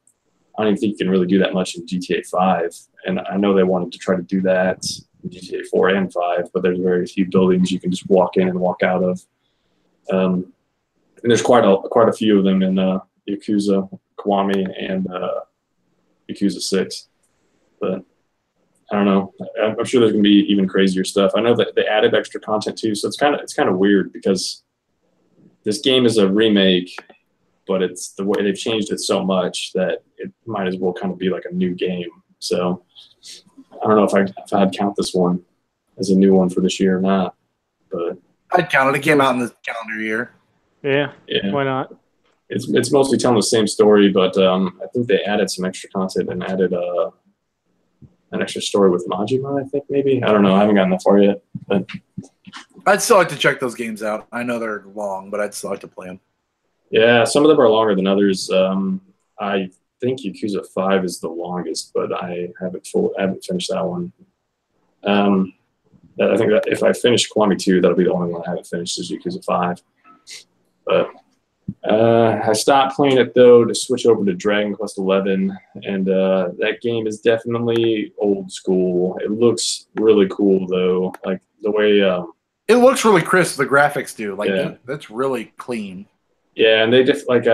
I don't even think you can really do that much in GTA 5, and I know they wanted to try to do that in GTA 4 and 5, but there's very few buildings you can just walk in and walk out of. And there's quite a few of them in Yakuza, Kiwami, and Yakuza 6, but I don't know. I'm sure there's going to be even crazier stuff. I know that they added extra content too, so it's kind of weird because this game is a remake, but it's the way they've changed it so much that it might as well kind of be like a new game. So I don't know if I'd count this one as a new one for this year or not, but I'd count it. It came out in the calendar year. Yeah. Why not? It's mostly telling the same story, but I think they added some extra content and added an extra story with Majima, I think, maybe. I don't know. I haven't gotten that far yet. But I'd still like to check those games out. I know they're long, but I'd still like to play them. Yeah, some of them are longer than others. I think Yakuza 5 is the longest, but I haven't finished that one. I think that if I finish Kiwami 2, that'll be the only one I haven't finished is Yakuza 5. But I stopped playing it, though, to switch over to Dragon Quest 11, and that game is definitely old school. It looks really cool, though. Like, the way... it looks really crisp, the graphics do. Like, that's really clean. Yeah, and they just, like,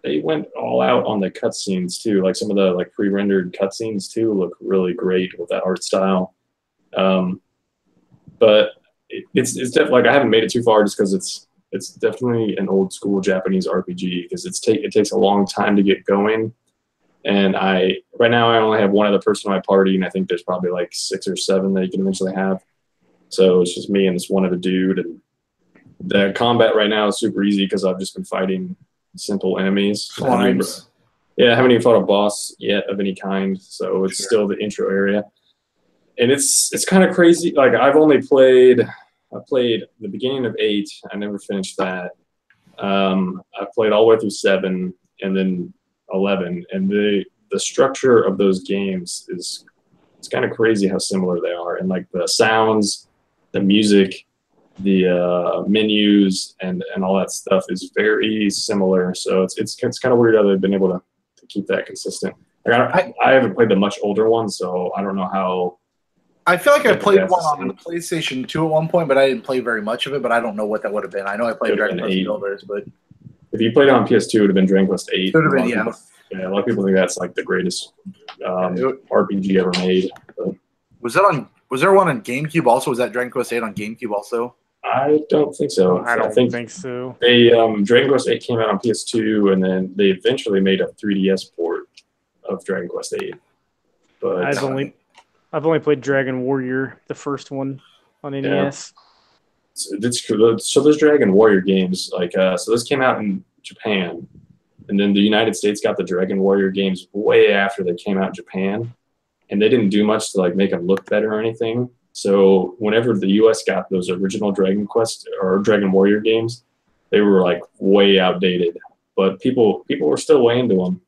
they went all out on the cutscenes, too. Like, some of the, like, pre-rendered cutscenes, too, look really great with that art style. But it's definitely... Like, I haven't made it too far just because it's definitely an old school Japanese RPG because it takes a long time to get going. And right now I only have one other person in my party, and I think there's probably like 6 or 7 that you can eventually have. So it's just me and this one other dude. And the combat right now is super easy because I've just been fighting simple enemies. I haven't even fought a boss yet of any kind. So it's still the intro area. And it's kind of crazy. Like I played the beginning of 8. I never finished that. I played all the way through 7 and then 11. And the structure of those games it's kind of crazy how similar they are. And like the sounds, the music, the menus, and all that stuff is very similar. So it's kind of weird how they've been able to keep that consistent. Like I haven't played the much older one, so I don't know how. I feel like I played one on the PlayStation 2 at one point, but I didn't play very much of it, but I don't know what that would have been. I know I played Dragon Quest Builders, but... If you played it on PS2, it would have been Dragon Quest 8. Could have been, yeah. A lot of people think that's like the greatest RPG ever made. But was there one on GameCube also? Was that Dragon Quest 8 on GameCube also? I don't think so. I don't think so. Dragon Quest 8 came out on PS2, and then they eventually made a 3DS port of Dragon Quest 8. But I've only played Dragon Warrior, the first one on NES. So those Dragon Warrior games, so this came out in Japan, and then the United States got the Dragon Warrior games way after they came out in Japan, and they didn't do much to like make them look better or anything. So whenever the US got those original Dragon Quest or Dragon Warrior games, they were like way outdated, but people were still way into them,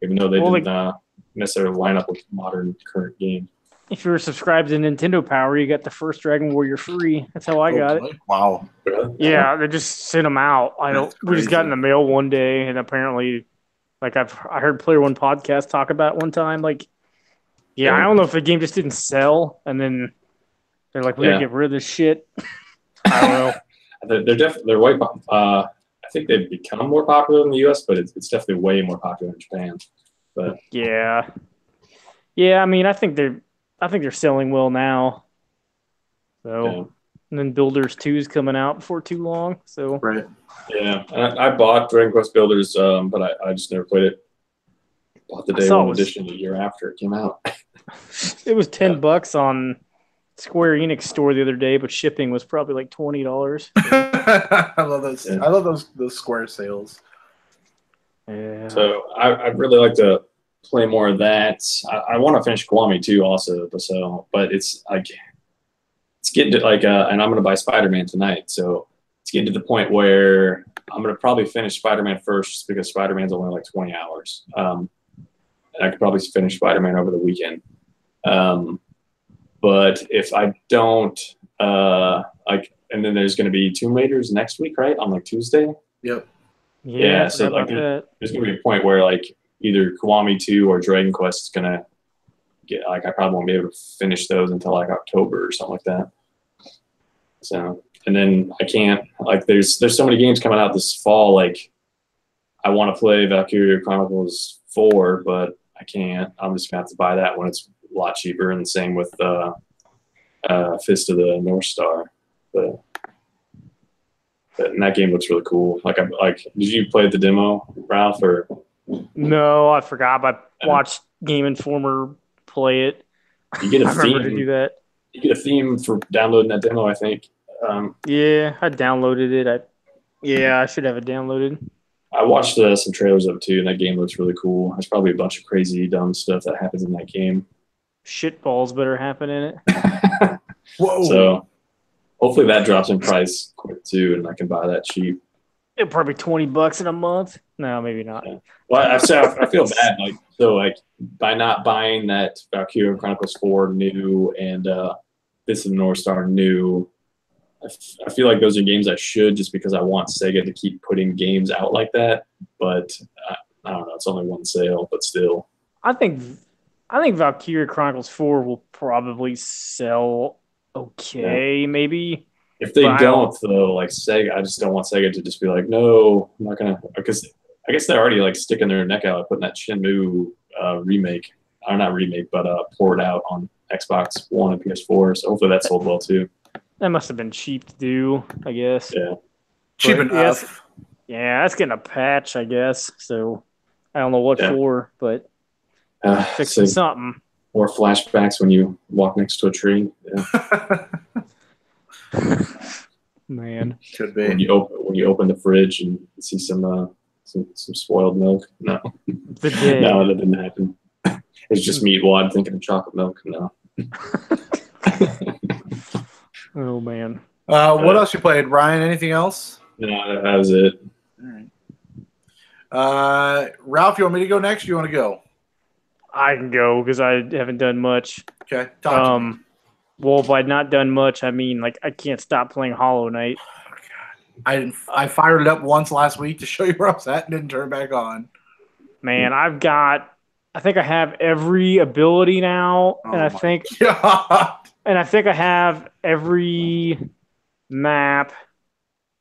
even though they didn't necessarily line up with modern current games. If you were subscribed to Nintendo Power, you got the first Dragon Warrior free. That's how I got it. Wow. Yeah, they just sent them out. We just got in the mail one day, and apparently, like I heard Player One podcast talk about it one time. Like, I don't know if the game just didn't sell, and then they're like, "We gotta get rid of this shit." I don't know. They're way. I think they've become more popular in the U.S., but it's definitely way more popular in Japan. But yeah. I mean, I think they're selling well now. So, and then Builders 2 is coming out before too long. So right. Yeah, I bought Dragon Quest Builders, but I just never played it. Bought the day one edition a year after it came out. It was $10 on Square Enix store the other day, but shipping was probably like $20. I love those. Yeah. I love those Square sales. Yeah. So I'd really like to play more of that. I want to finish Kiwami too, also. But it's like it's getting to like, and I'm going to buy Spider-Man tonight. So it's getting to the point where I'm going to probably finish Spider-Man first, just because Spider-Man's only like 20 hours. And I could probably finish Spider-Man over the weekend. But if I don't, and then there's going to be Tomb Raiders next week, right? On like Tuesday. Yep. Yeah. So like, there's going to be a point where like either Kiwami 2 or Dragon Quest is going to get, like, I probably won't be able to finish those until like October or something like that. So, and then I can't, like, there's so many games coming out this fall. Like, I want to play Valkyria Chronicles 4, but I can't. I'm just going to have to buy that when it's a lot cheaper. And the same with Fist of the North Star. But and that game looks really cool. Like, did you play the demo, Ralph? Or no, I forgot. But I watched Game Informer play it. You get a I remember to do that. You get a theme for downloading that demo, I think. Yeah, I downloaded it. I should have it downloaded. I watched some trailers of it too, and that game looks really cool. There's probably a bunch of crazy, dumb stuff that happens in that game. Shitballs better happen in it. Whoa! So hopefully that drops in price quick too, and I can buy that cheap. It'll probably $20 in a month. No, maybe not. Yeah. Well, I feel bad. Like by not buying that Valkyria Chronicles 4 new and Fist of the North Star new. I feel like those are games I should, just because I want Sega to keep putting games out like that. But I don't know. It's only one sale, but still. I think Valkyria Chronicles 4 will probably sell okay, maybe. If they don't, though, like Sega, I just don't want Sega to just be like, no, I'm not gonna. Because I guess they're already like sticking their neck out, putting that Shenmue remake, or not remake, but port out on Xbox One and PS4. So hopefully that sold well too. That must have been cheap to do, I guess. Yeah. Cheap enough. Yeah, that's getting a patch, I guess. So I don't know what for, but fixing something. Or flashbacks when you walk next to a tree. Yeah. Man. Could be. When you open the fridge and see some spoiled milk. No. No, that didn't happen. It's just Meatwad thinking of chocolate milk. No. Oh man. What else you played, Ryan? Anything else? No, that was it. All right. Ralph, you want me to go next? Or you want to go? I can go because I haven't done much. Okay. Talk to me. Well, by not done much, I mean like I can't stop playing Hollow Knight. I fired it up once last week to show you where I was at and didn't turn it back on. Man, I think I have every ability now, and I think I have every map.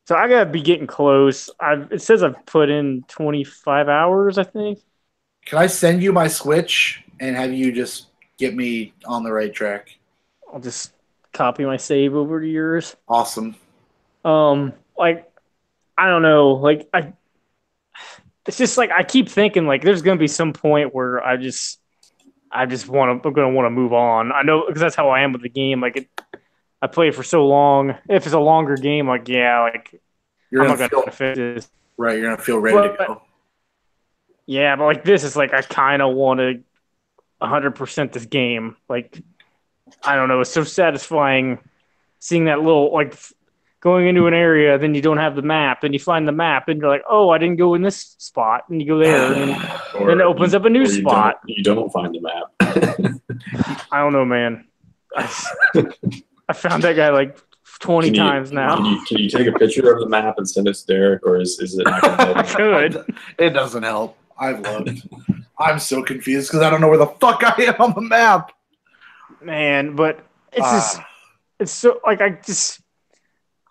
So I gotta be getting close. It says I've put in 25 hours, I think. Can I send you my Switch and have you just get me on the right track? I'll just copy my save over to yours. Awesome. Like, I don't know. It's just like I keep thinking like there's gonna be some point where I'm gonna want to move on. I know because that's how I am with the game. Like I play it for so long. If it's a longer game, like I'm not gonna finish this. Right, you're gonna feel ready to go. Yeah, but like this is like I kind of want to 100% this game. Like I don't know, it's so satisfying seeing that little like going into an area, then you don't have the map, then you find the map, and you're like, oh, I didn't go in this spot, and you go there, and then it opens up a new spot. You don't find the map. I don't know, man. I found that guy like 20 times now. Can you take a picture of the map and send it to Derek, or is it not going to help? I could. It doesn't help. I've looked. I'm so confused because I don't know where the fuck I am on the map. Man, but it's just, it's so, like, I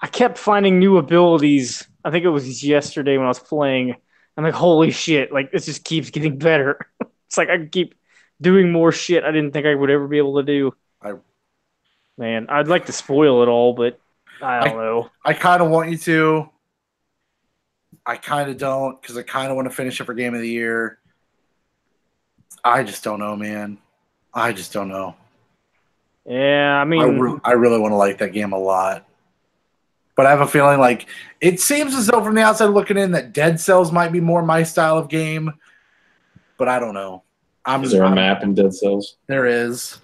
kept finding new abilities. I think it was yesterday when I was playing. I'm like, holy shit, like, this just keeps getting better. It's like I keep doing more shit I didn't think I would ever be able to do. Man, I'd like to spoil it all, but I don't know. I kind of want you to. I kind of don't, because I kind of want to finish it for Game of the Year. I just don't know, man. I just don't know. Yeah, I mean, I really want to like that game a lot. But I have a feeling like it seems as though from the outside looking in that Dead Cells might be more my style of game, but I don't know. Is there a map in Dead Cells? There is.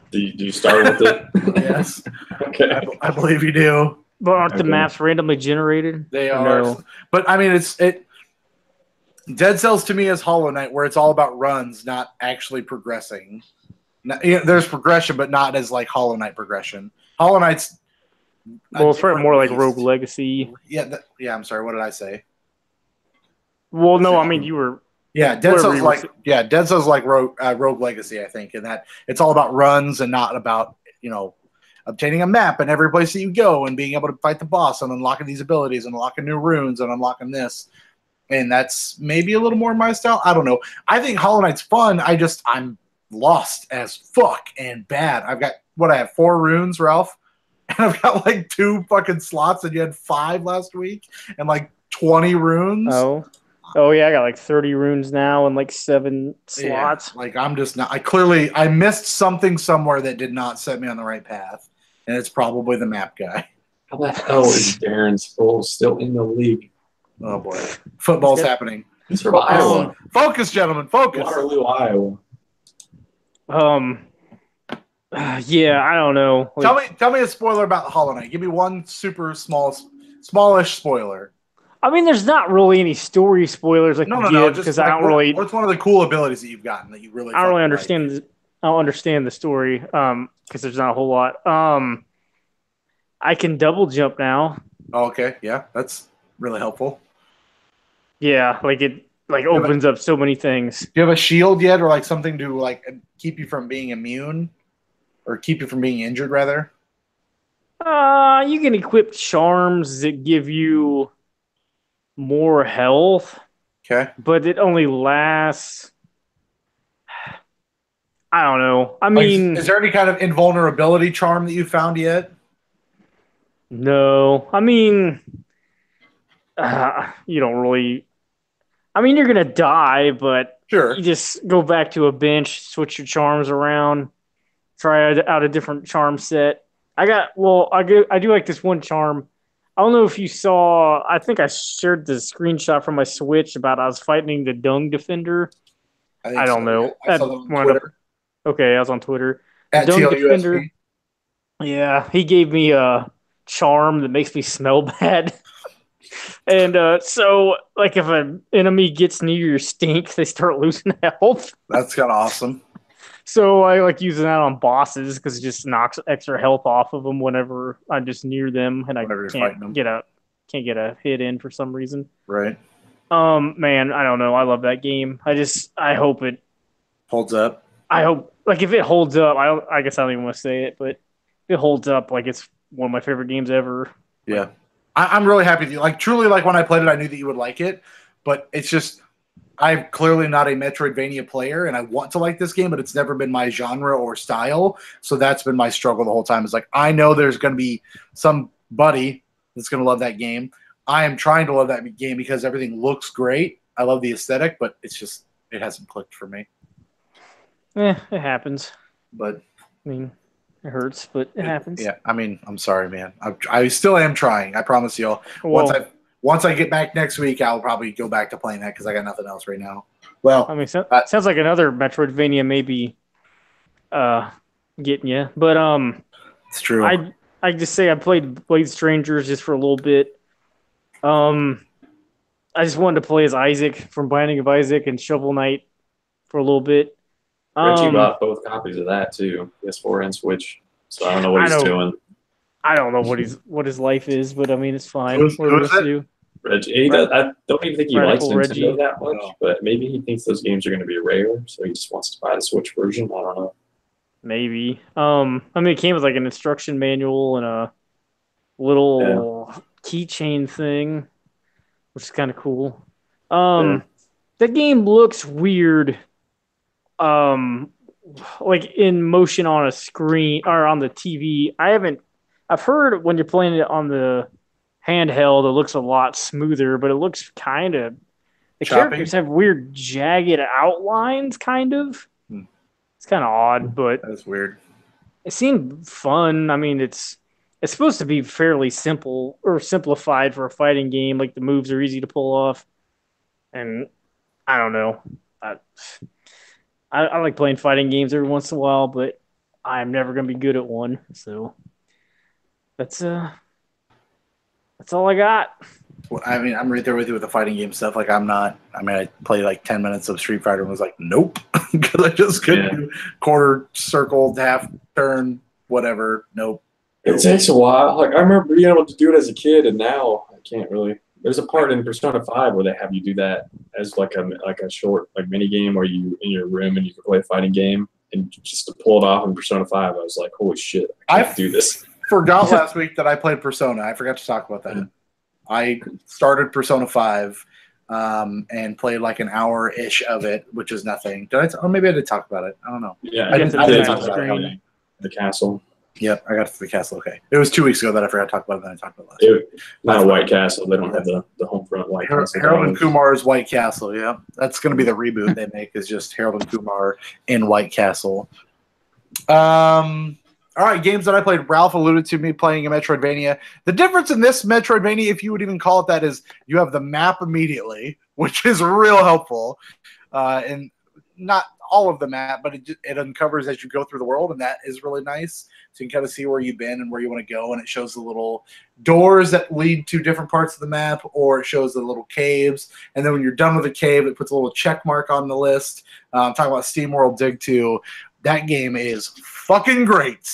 Do you start with it? Yes. Okay. I believe you do. but aren't the maps randomly generated? They are. No? But I mean, Dead Cells to me is Hollow Knight, where it's all about runs, not actually progressing. There's progression, but not as like Hollow Knight progression. Hollow Knight's it's more like Rogue Legacy. Yeah, I'm sorry. What did I say? Well, no, I mean you were. Yeah, Dead Cells like Rogue Legacy, I think, in that it's all about runs and not about obtaining a map in every place that you go and being able to fight the boss and unlocking these abilities and unlocking new runes and unlocking this. And that's maybe a little more my style. I don't know. I think Hollow Knight's fun. I'm lost as fuck and bad. I have 4 runes, Ralph, and I've got like 2 fucking slots, and you had 5 last week, and like 20 runes. Oh yeah, I got like 30 runes now and like 7 slots. Yeah, like I'm just not. I missed something somewhere that did not set me on the right path, and it's probably the map guy. How the hell is Darren Sproles still in the league? Oh boy, football's happening. He's from Iowa. Focus, gentlemen, focus. Waterloo, Iowa. Yeah, I don't know. Tell me a spoiler about Hollow Knight. Give me one super smallish spoiler. I mean, there's not really any story spoilers I can give because I don't really. What's one of the cool abilities that you've gotten that you really? I don't really understand. I don't understand the story because there's not a whole lot. I can double jump now. Oh, okay, yeah, that's really helpful. Yeah, like it opens up so many things. Do you have a shield yet, or like something to like keep you from being immune, or keep you from being injured, rather? You can equip charms that give you more health. Okay. But it only lasts. I don't know. I mean, is there any kind of invulnerability charm that you found yet? No. I mean, you don't really. I mean, you're gonna die, but sure. You just go back to a bench, switch your charms around, try out a different charm set. I do like this one charm. I don't know if you saw. I think I shared the screenshot from my Switch about I was fighting the Dung Defender. I don't know. I saw that on Twitter. Okay, I was on Twitter. At Dung TLUSP. Defender. Yeah, he gave me a charm that makes me smell bad. And so, like, if an enemy gets near your stink, they start losing health. That's kind of awesome. So I like using that on bosses because it just knocks extra health off of them whenever I'm just near them, and I can't get a hit in for some reason. Right. Man, I don't know. I love that game. I hope it holds up. I hope, like, if it holds up, I guess I don't even want to say it, but if it holds up, like, it's one of my favorite games ever. Yeah. I'm really happy with you. Like, truly, like, when I played it, I knew that you would like it, but it's just, I'm clearly not a Metroidvania player, and I want to like this game, but it's never been my genre or style, so that's been my struggle the whole time. It's like, I know there's going to be somebody that's going to love that game. I am trying to love that game because everything looks great. I love the aesthetic, but it's just, it hasn't clicked for me. It happens. But I mean, it hurts, but it happens. Yeah, I mean, I'm sorry, man. I still am trying. I promise you. Once I get back next week, I'll probably go back to playing that because I got nothing else right now. Well, I mean, sounds like another Metroidvania maybe getting you, but it's true. I just say I played Blade Strangers just for a little bit. I just wanted to play as Isaac from Binding of Isaac and Shovel Knight for a little bit. Reggie bought both copies of that too, PS4 and Switch. So I don't know what he's doing. I don't know what his life is, but I mean it's fine. Reggie, I don't even think he likes Nintendo that much, but maybe he thinks those games are going to be rare, so he just wants to buy the Switch version. I don't know. Maybe. I mean, it came with like an instruction manual and a little keychain thing, which is kind of cool. The game looks weird. Like in motion on a screen or on the TV. I've heard when you're playing it on the handheld, it looks a lot smoother, but it looks kind of the characters have weird jagged outlines, kind of. It's kind of odd, but that's weird. It seemed fun. I mean, it's supposed to be fairly simple or simplified for a fighting game. Like the moves are easy to pull off, and I don't know. I, I like playing fighting games every once in a while, but I'm never gonna be good at one. So that's that's all I got. Well, I mean, I'm right there with you with the fighting game stuff. Like, I'm not. I mean, I played like 10 minutes of Street Fighter and was like, nope, because I just couldn't do quarter, circle, half turn, whatever. Nope. It takes a while. Like I remember being able to do it as a kid, and now I can't really. There's a part in Persona 5 where they have you do that as like a short like mini game where you in your room and you can play a fighting game, and just to pull it off in Persona 5, I was like, holy shit, I can't do this. Forgot last week that I played Persona. I forgot to talk about that. I started Persona 5 and played like an hour-ish of it, which is nothing. Or maybe I did talk about it. I don't know. Yeah, I did talk about it. The castle. Yep, I got to the castle. Okay. It was 2 weeks ago that I forgot to talk about it, then I talked about it last week. Not a White Castle. They don't have the home front White Castle. Harold and Kumar's White Castle, yeah. That's going to be the reboot they make, is just Harold and Kumar in White Castle. All right, games that I played. Ralph alluded to me playing a Metroidvania. The difference in this Metroidvania, if you would even call it that, is you have the map immediately, which is real helpful. And not all of the map, but it uncovers as you go through the world, and that is really nice. So you can kind of see where you've been and where you want to go, and it shows the little doors that lead to different parts of the map, or it shows the little caves. And then when you're done with the cave, it puts a little check mark on the list. I'm talking about SteamWorld Dig 2. That game is fucking great.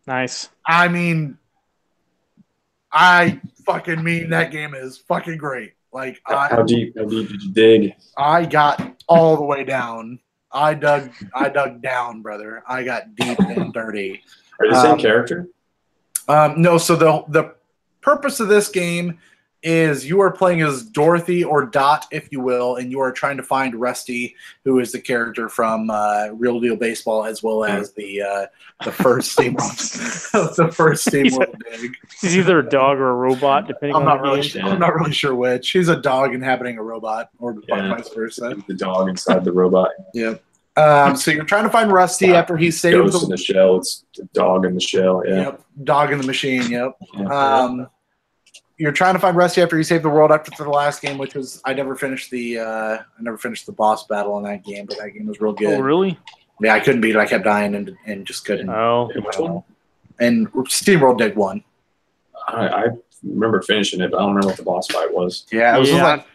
Nice. I mean, I fucking mean that game is fucking great. Like, how deep did you dig? I got all the way down. I dug down, brother. I got deep and dirty. Are you the same character? No. So the purpose of this game is you are playing as Dorothy or Dot, if you will, and you are trying to find Rusty, who is the character from Real Deal Baseball, as well as the first SteamWorld, the first SteamWorld Dig. He's either a dog or a robot, depending on the game. I'm not really sure which. He's a dog inhabiting a robot, or vice versa. The dog inside the robot. Yep. So you're trying to find Rusty after he saves Ghost in the shell. It's the dog in the shell. Yeah. Yep. Dog in the machine. Yep. You're trying to find Rusty after you saved the world after the last game, which was I never finished the boss battle in that game, but that game was real good. Oh, really? Yeah, I couldn't beat it. I kept dying and just couldn't. Oh. And SteamWorld Dig 1. I remember finishing it, but I don't remember what the boss fight was. Yeah, it was like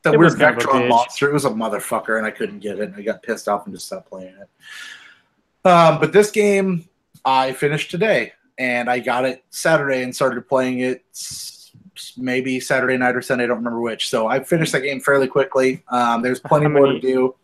that weird Vectron monster. It was a motherfucker, and I couldn't get it. And I got pissed off and just stopped playing it. But this game I finished today, and I got it Saturday and started playing it maybe Saturday night or Sunday. I don't remember which. So I finished that game fairly quickly. There's plenty more to do.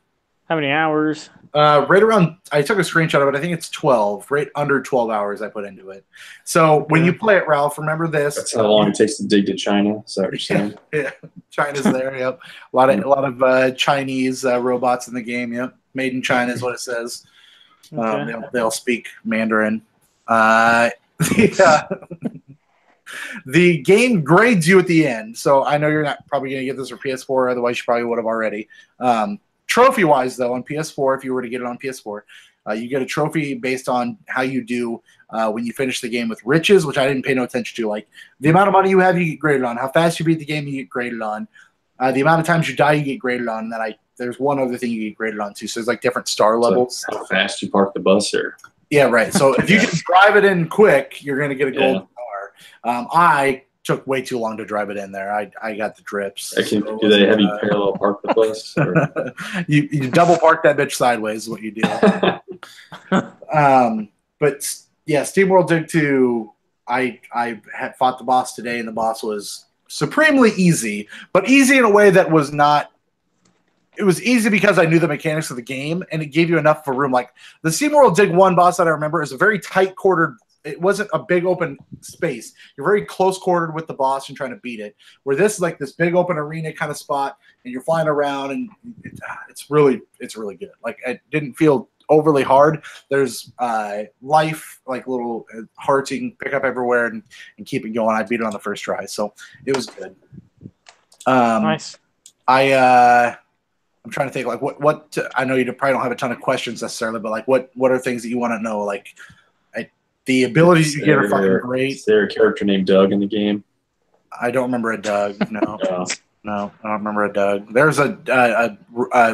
How many hours? Right around, I took a screenshot of it. I think it's 12, right under 12 hours I put into it. So when you play it, Ralph, remember this. That's how long it takes to dig to China. Is that what you're saying? Yeah, China's there. Yep, a lot of Chinese robots in the game. Yep, made in China is what it says. Okay. They'll speak Mandarin. Yeah. The game grades you at the end, so I know you're not probably going to get this for PS4. Otherwise, you probably would have already. Trophy-wise, though, on PS4, if you were to get it on PS4, you get a trophy based on how you do when you finish the game with riches, which I didn't pay no attention to. Like the amount of money you have, you get graded on. How fast you beat the game, you get graded on. The amount of times you die, you get graded on. And then there's one other thing you get graded on too. So there's like different star levels. How fast you park the bus, or yeah, right. So if you can drive it in quick, you're going to get a golden star. I took way too long to drive it in there. I got the drips. Do they have you parallel park the bus? you double park that bitch sideways is what you do. But yeah, SteamWorld Dig 2, I had fought the boss today, and the boss was supremely easy, but easy in a way that was not. It was easy because I knew the mechanics of the game, and it gave you enough for room. Like the SteamWorld Dig 1 boss that I remember is a very tight quartered. It wasn't a big open space. You're very close quartered with the boss and trying to beat it. Where this is like this big open arena kind of spot, and you're flying around, and it's really good. Like it didn't feel overly hard. There's life, like little hearts you can pick up everywhere and keep it going. I beat it on the first try, so it was good. Nice. I'm I'm trying to think like what I know you probably don't have a ton of questions necessarily, but like what are things that you want to know? Like the abilities you get are fucking great. Is there a character named Doug in the game? I don't remember a Doug. No, no, I don't remember a Doug. There's a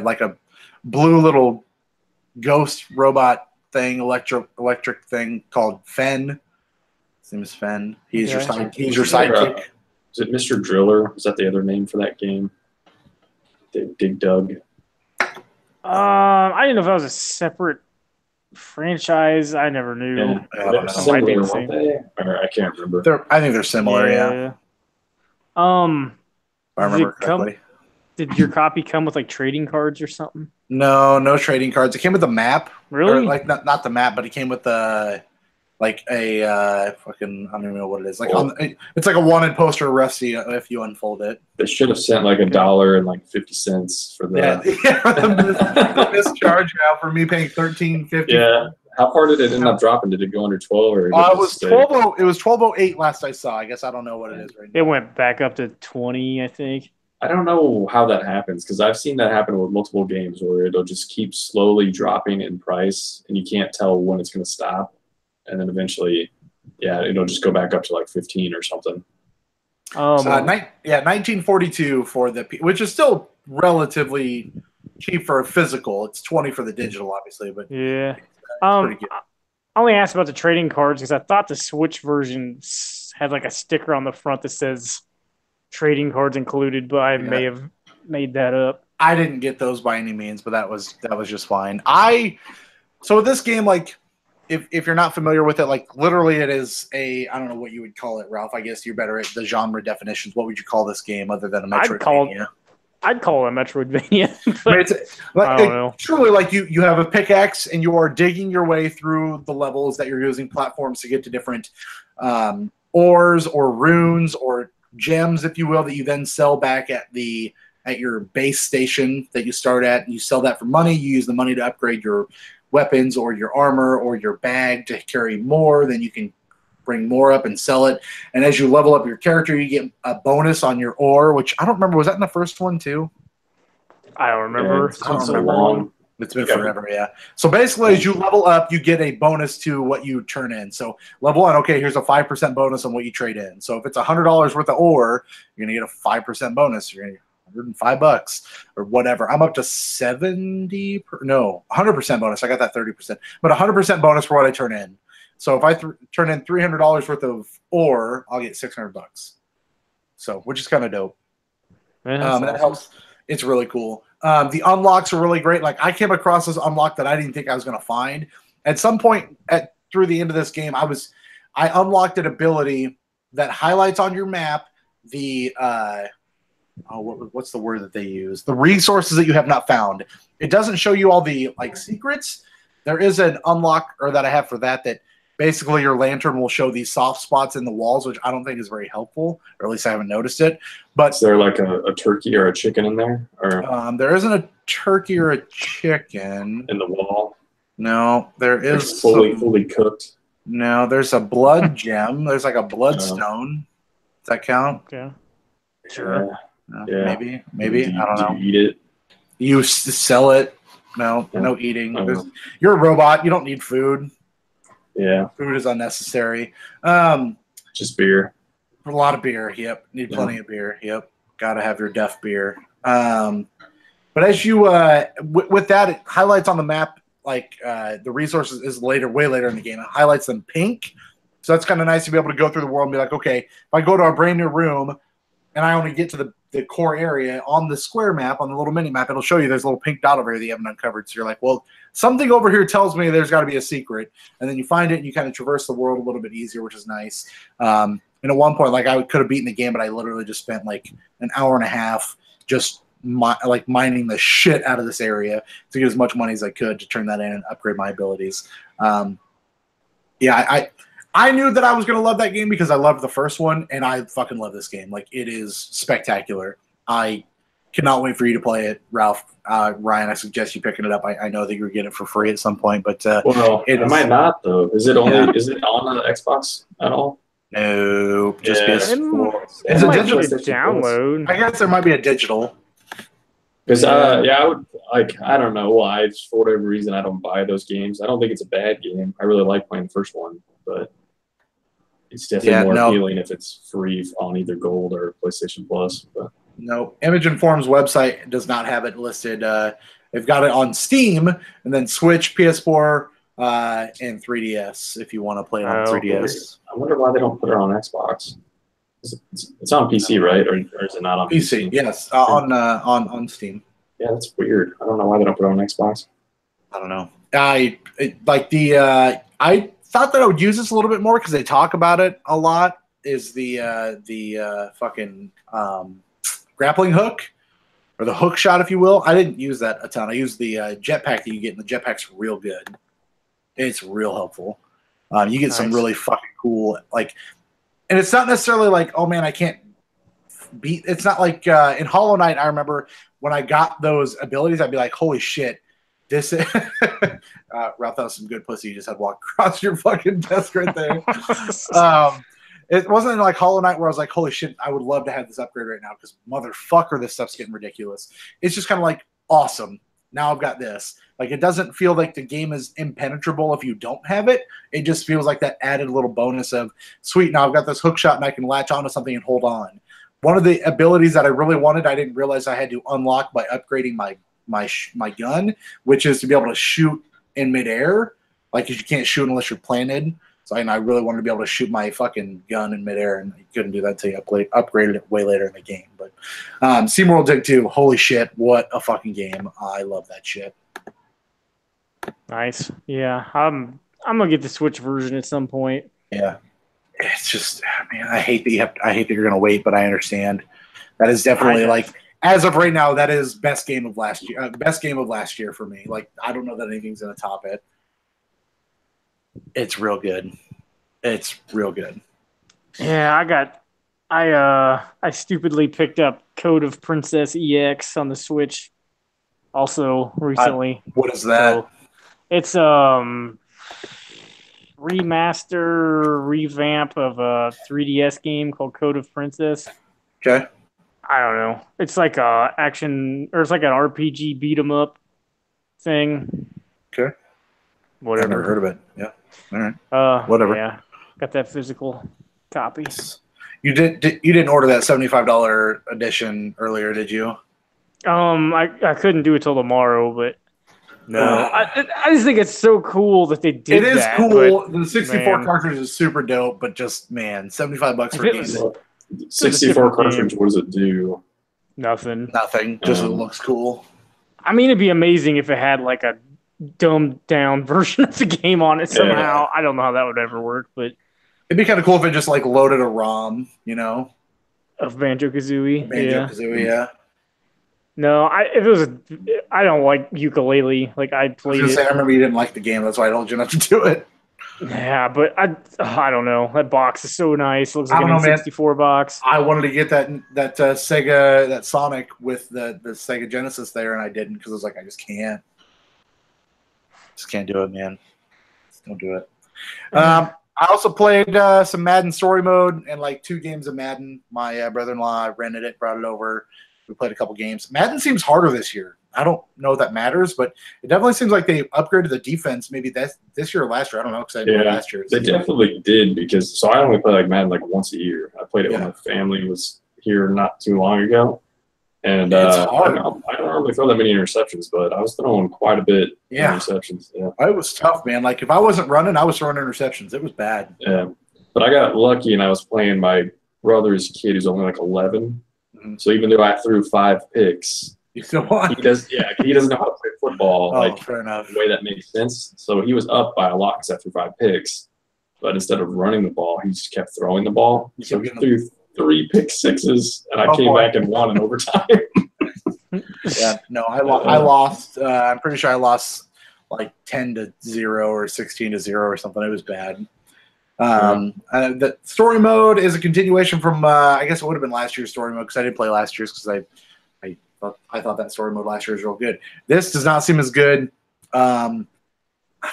like a blue little ghost robot thing, electric thing called Fen. His name is Fen. He's your sidekick. Is it Mr. Driller? Is that the other name for that game? Dig Dug. I didn't know if that was a separate franchise. I never knew. Yeah. They're similar, weren't they? Or I can't remember. I think they're similar. Yeah. If I remember correctly. Did your copy come with like trading cards or something? No trading cards. It came with the map. Really? Or, like not the map, but it came with like a fucking, I don't even know what it is. Like it's like a wanted poster of Rusty if you unfold it. They should have sent like $1 and like 50 cents for that. The mischarge out for me paying $13.50. Yeah. How far did it end up dropping? Did it go under 12 or? It was 12. It was 12.08 last I saw. I guess I don't know what it is right now. It went back up to 20, I think. I don't know how that happens because I've seen that happen with multiple games where it'll just keep slowly dropping in price and you can't tell when it's going to stop. And then eventually, it'll just go back up to like 15 or something. 1942 for which is still relatively cheap for a physical. It's 20 for the digital, obviously, but yeah. I only asked about the trading cards because I thought the Switch version had like a sticker on the front that says trading cards included, but I may have made that up. I didn't get those by any means, but that was just fine. So with this game, like, if you're not familiar with it, like literally it is I don't know what you would call it, Ralph. I guess you're better at the genre definitions. What would you call this game other than a Metroidvania? I'd call it a Metroidvania. I don't know. Truly, like you have a pickaxe and you are digging your way through the levels that you're using platforms to get to different ores or runes or gems, if you will, that you then sell back at your base station that you start at. And you sell that for money. You use the money to upgrade your weapons or your armor or your bag to carry more. Then you can bring more up and sell it. And as you level up your character, you get a bonus on your ore, which I don't remember. Was that in the first one too? I don't remember. It's been so long. It's been forever, yeah. So basically, as you level up, you get a bonus to what you turn in. So level 1, okay, here's a 5% bonus on what you trade in. So if it's $100 worth of ore, you're gonna get a 5% bonus. You're gonna get $105 or whatever. I'm up to 100% bonus. I got that 30%, but 100% bonus for what I turn in. So if I turn in $300 worth of ore, I'll get $600. So, which is kind of dope. That helps. It's really cool. The unlocks are really great. Like I came across this unlock that I didn't think I was going to find. At some point through the end of this game, I unlocked an ability that highlights on your map the what's the word that they use? The resources that you have not found. It doesn't show you all the like secrets. There is an unlock that I have for that basically your lantern will show these soft spots in the walls, which I don't think is very helpful, or at least I haven't noticed it. But is there like a turkey or a chicken in there? Or there isn't a turkey or a chicken in the wall. No, there is fully cooked. No, there's a blood gem. There's like a bloodstone. Does that count? Yeah. Sure. Yeah. Maybe. I don't know. Do you eat it? You sell it. No eating. You're a robot. You don't need food. Yeah. Food is unnecessary. Just beer. A lot of beer. Yep. Need plenty of beer. Yep. Got to have your Duff beer. But as you with that, it highlights on the map like the resources is way later in the game. It highlights them pink. So that's kind of nice to be able to go through the world and be like, okay, if I go to a brand new room and I only get to the core area on the square map, on the little mini map, it'll show you there's a little pink dot over here that you haven't uncovered. So you're like, well, something over here tells me there's got to be a secret. And then you find it and you kind of traverse the world a little bit easier, which is nice. And at one point, like I could have beaten the game, but I literally just spent like an hour and a half just mining the shit out of this area to get as much money as I could to turn that in and upgrade my abilities. I knew that I was going to love that game because I loved the first one, and I fucking love this game. Like, it is spectacular. I cannot wait for you to play it, Ralph. Ryan, I suggest you picking it up. I know that you're getting it for free at some point, but it might not though. Is it on the Xbox at all? No, just PS4. It's a digital download. I guess there might be a digital. Because I would like. I don't know why. Just for whatever reason, I don't buy those games. I don't think it's a bad game. I really like playing the first one, but it's definitely more appealing if it's free on either Gold or PlayStation Plus. But. No, Image and Form's website does not have it listed. They've got it on Steam, and then Switch, PS4, and 3DS if you want to play it on 3DS. I wonder why they don't put it on Xbox. It's on PC, right? Or is it not on PC? Yes, on Steam. Yeah, that's weird. I don't know why they don't put it on Xbox. I don't know. I thought that I would use this a little bit more because they talk about it a lot. Is the fucking grappling hook or the hook shot, if you will. I didn't use that a ton. I used the jetpack that you get, and the jetpack's real good. It's real helpful. You get some really fucking cool and it's not necessarily like, oh man, I can't beat. It's not like in Hollow Knight. I remember when I got those abilities, I'd be like, holy shit, this is Ralph, that was some good pussy. You just had to walk across your fucking desk right there. It wasn't like Hollow Knight where I was like, holy shit, I would love to have this upgrade right now because motherfucker, this stuff's getting ridiculous. It's just kind of like, awesome. Now I've got this. Like, it doesn't feel like the game is impenetrable if you don't have it. It just feels like that added little bonus of, sweet, now I've got this hook shot and I can latch onto something and hold on. One of the abilities that I really wanted, I didn't realize I had to unlock by upgrading my gun, which is to be able to shoot in midair. Like, you can't shoot unless you're planted. So I really wanted to be able to shoot my fucking gun in midair, and you couldn't do that until you upgraded it way later in the game. But SteamWorld Dig 2, holy shit, what a fucking game. I love that shit. Nice. Yeah, I'm gonna get the Switch version at some point. Yeah. It's just, man, I hate that you're gonna wait, but I understand. That is definitely as of right now, that is best game of last year for me. Like, I don't know that anything's gonna top it. It's real good. It's real good. Yeah, I stupidly picked up Code of Princess EX on the Switch also recently. What is that? So it's revamp of a 3DS game called Code of Princess. Okay. I don't know. It's like a action, or it's like an RPG beat 'em up thing. Okay. Whatever. I've never heard of it. Yeah. All right. Whatever. Yeah. Got that physical copy. You didn't order that $75 edition earlier, did you? I couldn't do it till tomorrow, but no. I just think it's so cool that they did that. It is cool. The 64 cartridge is super dope, but just, man, $75 for a game. 64 cartridge, what does it do? Nothing. Just it looks cool. I mean, it'd be amazing if it had like a dumbed down version of the game on it somehow. Yeah. I don't know how that would ever work, but it'd be kind of cool if it just like loaded a ROM, of Banjo-Kazooie. Banjo-Kazooie, yeah. No, I don't like ukulele. Like, I played it. I remember you didn't like the game. That's why I told you not to do it. Yeah, but I don't know. That box is so nice. It looks like an N64 box. I wanted to get that Sega, that Sonic with the Sega Genesis there, and I didn't because I was like, I just can't. Just can't do it, man. Just don't do it. I also played some Madden story mode and like 2 games of Madden. My brother-in-law rented it, brought it over. We played a couple games. Madden seems harder this year. I don't know if that matters, but it definitely seems like they upgraded the defense. Maybe that's this year or last year. I don't know because I did last year. They definitely did because I only play like Madden like once a year. I played it when my family was here not too long ago. And it's hard. I don't normally throw that many interceptions, but I was throwing quite a bit of interceptions. Yeah. It was tough, man. Like, if I wasn't running, I was throwing interceptions. It was bad. Yeah. But I got lucky, and I was playing my brother's kid who's only like 11. Mm-hmm. So even though I threw 5 picks, you still won. He doesn't know how to play football fair enough. The way that makes sense. So he was up by a lot because I threw 5 picks. But instead of running the ball, he just kept throwing the ball. So he threw 3 pick sixes, and I came back and won in overtime. Yeah, no, I lost. I'm pretty sure I lost like 10-0 or 16-0 or something. It was bad. The story mode is a continuation from I guess it would have been last year's story mode because I didn't play last year's because I thought that story mode last year was real good. This does not seem as good. I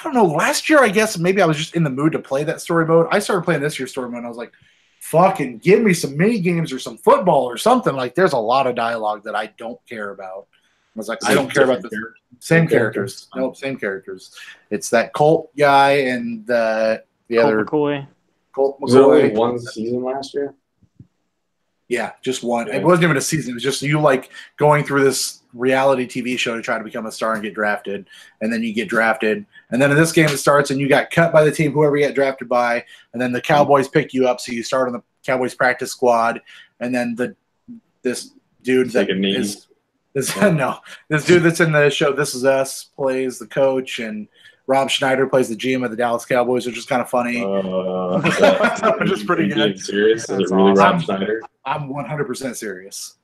don't know. Last year, I guess maybe I was just in the mood to play that story mode. I started playing this year's story mode, and I was like, fucking give me some mini games or some football or something. Like, there's a lot of dialogue that I don't care about. was like, I don't care about this. Same characters. Nope, same characters. It's that Colt guy and the other McCoy. Colt Was there only McCoy. one season last year? Yeah, just one. Yeah. It wasn't even a season. It was just you like going through this reality TV show to try to become a star and get drafted, and then you get drafted. And then in this game it starts and you got cut by the team, whoever you got drafted by, and then the Cowboys pick you up, so you start on the Cowboys practice squad, and then this dude that is this dude that's in the show This Is Us plays the coach, and Rob Schneider plays the GM of the Dallas Cowboys, which is kind of funny. Which is pretty good. Serious? Is it really Rob Schneider? I'm 100% serious.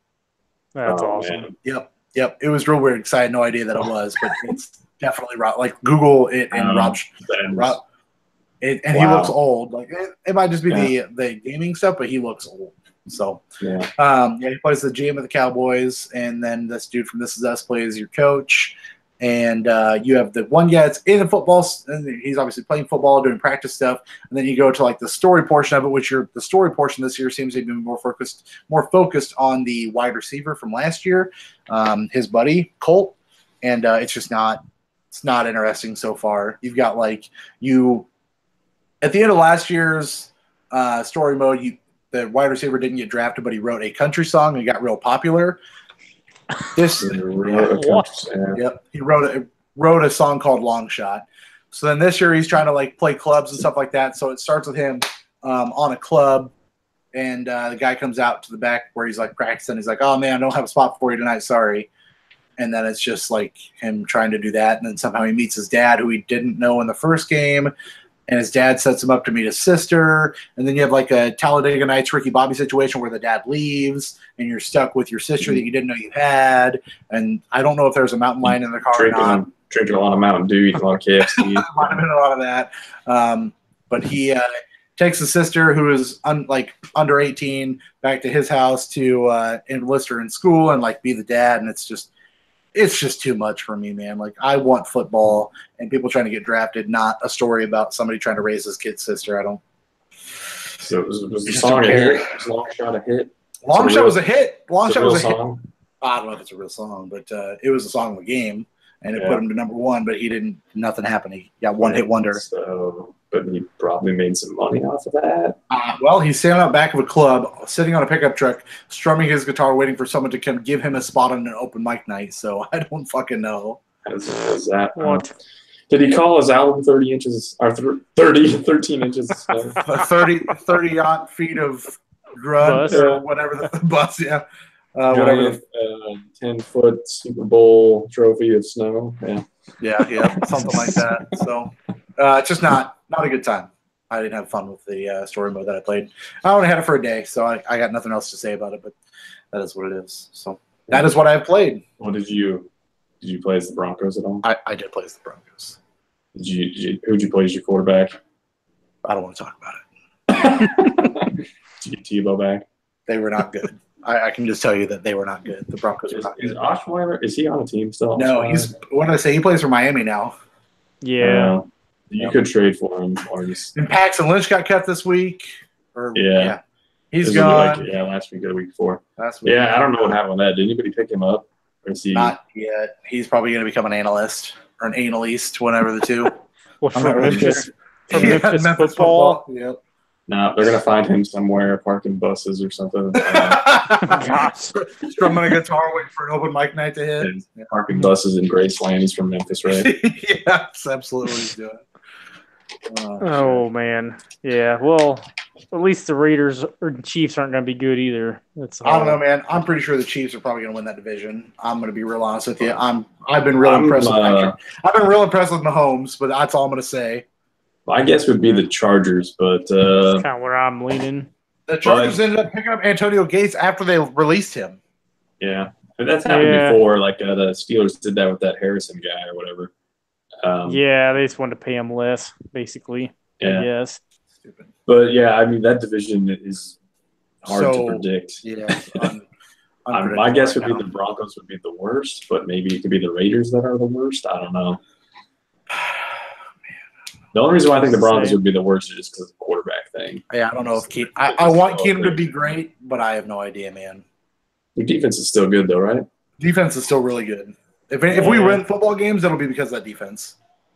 That's awesome. Man. Yep. It was real weird because I had no idea that it was, but it's definitely Rob. Like Google it and Rob. And he looks old. Like it might just be the gaming stuff, but he looks old. So he plays the GM of the Cowboys, and then this dude from This Is Us plays your coach. And you have the one guy that's in the football, and he's obviously playing football, doing practice stuff. And then you go to like the story portion of it, which the story portion this year seems to be more focused on the wide receiver from last year, his buddy Colt. And it's not interesting so far. You've got like at the end of last year's story mode, the wide receiver didn't get drafted, but he wrote a country song and got real popular. He wrote a song called Long Shot. So then this year he's trying to like play clubs and stuff like that. So it starts with him on a club, and the guy comes out to the back where he's like practicing. He's like, "Oh man, I don't have a spot for you tonight. Sorry." And then it's just like him trying to do that, and then somehow he meets his dad, who he didn't know in the first game. And his dad sets him up to meet his sister. And then you have like a Talladega Nights Ricky Bobby situation where the dad leaves and you're stuck with your sister that you didn't know you had. And I don't know if there's a mountain lion in the car or not. Drinking a lot of Mountain Dew, eating a lot of KFC. Might have been a lot of that. But he takes the sister, who is under 18, back to his house to enlist her in school and like be the dad. And it's just too much for me, man. Like, I want football and people trying to get drafted, not a story about somebody trying to raise his kid's sister. I don't. So was the song a hit? Was Long Shot a hit? Long Shot was a hit. Long Shot was a hit. I don't know if it's a real song, but it was a song of the game, and it put him to number one. But he didn't. Nothing happened. He got one hit wonder. So, but he probably made some money off of that. Well, he's standing out back of a club, sitting on a pickup truck, strumming his guitar, waiting for someone to come give him a spot on an open mic night. So I don't fucking know. Is that what? Did he call his album 30 inches or 13 inches? 30 odd feet of grunt or whatever the bus, whatever. 10-foot Super Bowl trophy of snow. Yeah, something like that. So it's just not a good time. I didn't have fun with the story mode that I played. I only had it for a day, so I got nothing else to say about it. But that is what it is. So that is what I've played. Well, did you play as the Broncos at all? I did play as the Broncos. Who'd you play as your quarterback? I don't want to talk about it. Did you get Tebow back? They were not good. I can just tell you that they were not good. The Broncos were not good. Is Osweiler, is he on a team still? No, what did I say? He plays for Miami now. Yeah. You could trade for him. And Paxton Lynch got cut this week. He's gone. Last week or the week before. Last week. Yeah, I don't know what happened with that. Did anybody pick him up? Or is he... Not yet. He's probably going to become an analyst or an analyst, whatever the two. Well, from Memphis football. Yep. No, they're going to find him somewhere parking buses or something. Strumming a guitar, waiting for an open mic night to hit. Parking buses in Graceland. He's from Memphis, right? Yeah, that's absolutely what he's doing. Oh, man. Yeah, well, at least the Raiders or Chiefs aren't going to be good either. I don't know, man. I'm pretty sure the Chiefs are probably going to win that division. I'm going to be real honest with you. I've been real impressed with Mahomes, but that's all I'm going to say. My guess would be the Chargers, but that's kind of where I'm leaning. The Chargers ended up picking up Antonio Gates after they released him. Yeah, that's happened before. Like the Steelers did that with that Harrison guy or whatever. They just wanted to pay him less, basically. Yeah. Yes. Stupid. But yeah, I mean that division is hard to predict. Yeah. My guess would be the Broncos would be the worst, but maybe it could be the Raiders that are the worst. I don't know. The only reason why I think the Broncos would be the worst is just because of the quarterback thing. Yeah, I don't know if Keenum. I want Keenum to be great, but I have no idea, man. Your defense is still good, though, right? Defense is still really good. If we win football games, it'll be because of that defense.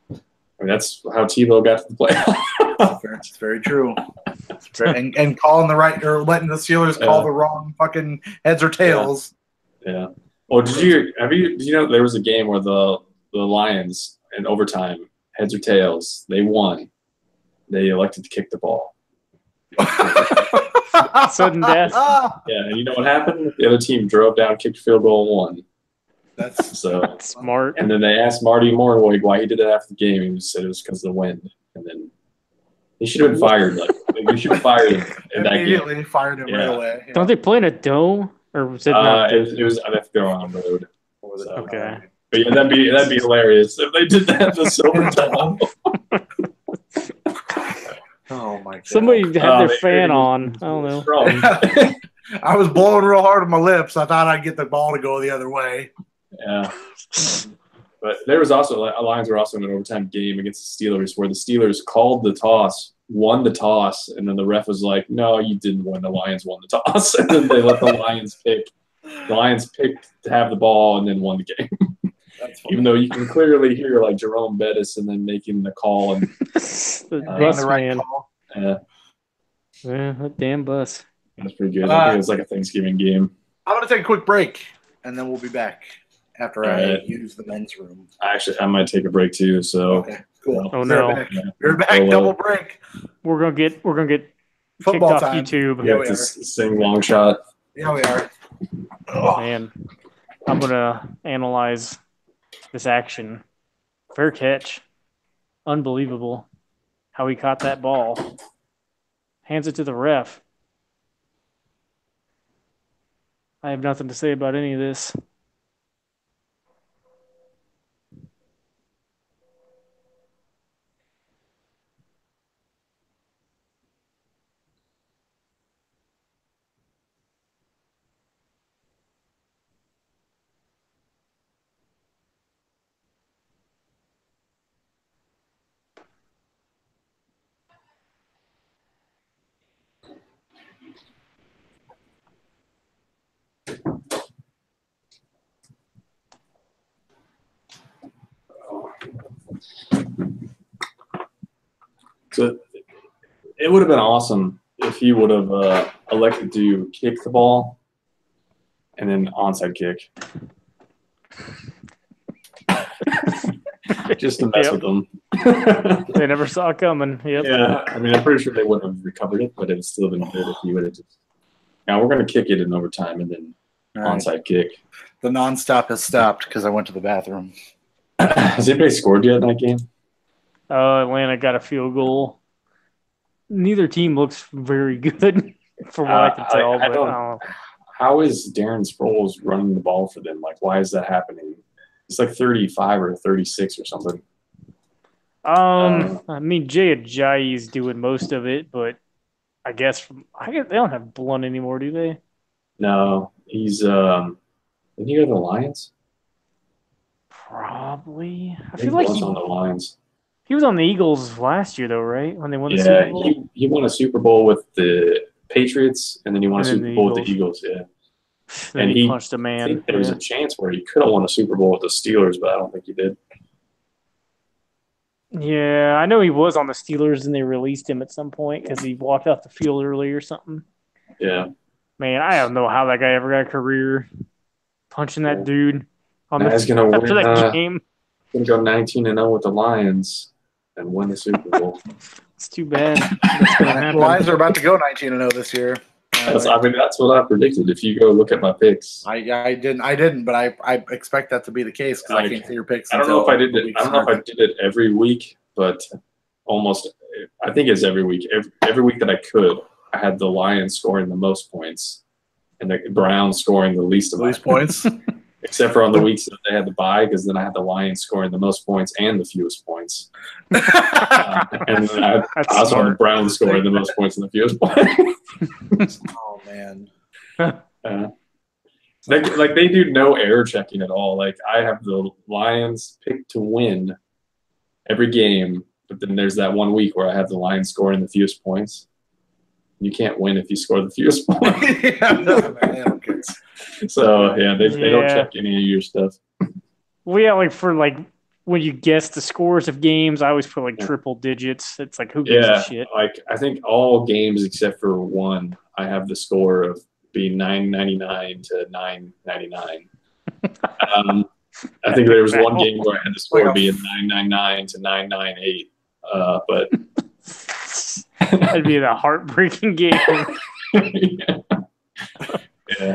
I mean, that's how Tebow got to the playoffs. It's very true. And calling the right or letting the Steelers call the wrong fucking heads or tails. Yeah. Well, did you know there was a game where the Lions in overtime, heads or tails, they won. They elected to kick the ball. Sudden death. Yeah, and you know what happened? The other team drove down, kicked a field goal, and won. That's smart. And then they asked Marty Mornhinweg why he did it after the game. He said it was because of the wind. And then he should have been fired. We should have fired him in that Immediately game. fired him right away. Don't they play in a dome? Or was it not? It was I have to go on the road. Okay. But yeah, that'd be hilarious if they did that in the Silverdome. Oh my god! Somebody had their fan on. I don't know. I was blowing real hard on my lips. I thought I'd get the ball to go the other way. Yeah. But there was also Lions were also in an overtime game against the Steelers where the Steelers called the toss, won the toss, and then the ref was like, "No, you didn't win. The Lions won the toss." And then they let the Lions pick. The Lions picked to have the ball and then won the game. Even though you can clearly hear like Jerome Bettis and then making the call and the bus man. Call. Yeah, that damn bus. That's pretty good. I think it was like a Thanksgiving game. I'm gonna take a quick break and then we'll be back after I use the men's room. I might take a break too. So okay, cool. Oh no, you're back. Double break. We're gonna get football kicked time. off YouTube. Yeah, we have to sing long shot. Yeah, we are. Oh man, I'm gonna analyze this action. Fair catch. Unbelievable how he caught that ball. Hands it to the ref. I have nothing to say about any of this. So it would have been awesome if he would have elected to kick the ball and then onside kick. Just to mess with them. They never saw it coming. Yep. Yeah, I mean, I'm pretty sure they wouldn't have recovered it, but it'd still been good if he would have just. Now we're going to kick it in overtime and then onside kick. The nonstop has stopped because I went to the bathroom. Has anybody scored yet in that game? Atlanta got a field goal. Neither team looks very good from what I can tell. How is Darren Sproles running the ball for them? Like, why is that happening? It's like 35 or 36 or something. I mean, Jay Ajayi is doing most of it, but I guess they don't have Blunt anymore, do they? No, he's didn't he go to the Lions? Probably. I feel like he was on the Lions. He was on the Eagles last year, though, right? When they won the Super Bowl. He won a Super Bowl with the Patriots, and then he won a Super Bowl with the Eagles. Yeah, and he punched a man. I think there was a chance where he could have won a Super Bowl with the Steelers, but I don't think he did. Yeah, I know he was on the Steelers, and they released him at some point because he walked off the field early or something. Yeah. Man, I don't know how that guy ever got a career punching that dude on after that game. He's going to go 19-0 with the Lions and win the Super Bowl. It's too bad. The Lions are about to go 19-0 this year. That's what I predicted. If you go look at my picks, I didn't, but I expect that to be the case because I can't see your picks. I don't know if I did it. I don't know if I did it every week, but almost. I think it's every week. Every week that I could, I had the Lions scoring the most points, and the Browns scoring the least points. Except for on the weeks that they had to bye, because then I had the Lions scoring the most points and the fewest points. And then I also had the Browns scoring the most points and the fewest points. Oh, man. They do no error checking at all. Like, I have the Lions picked to win every game, but then there's that one week where I have the Lions scoring the fewest points. you can't win if you score the fewest points. Yeah, no, man, I don't care. So yeah, they don't check any of your stuff. Well, yeah, like for like when you guess the scores of games, I always put like triple digits. It's like who gives a shit? Like I think all games except for one, I have the score of being 999 to 999. I think there was one game where I had the score being 999 to 998. But that'd be a heartbreaking game. Yeah.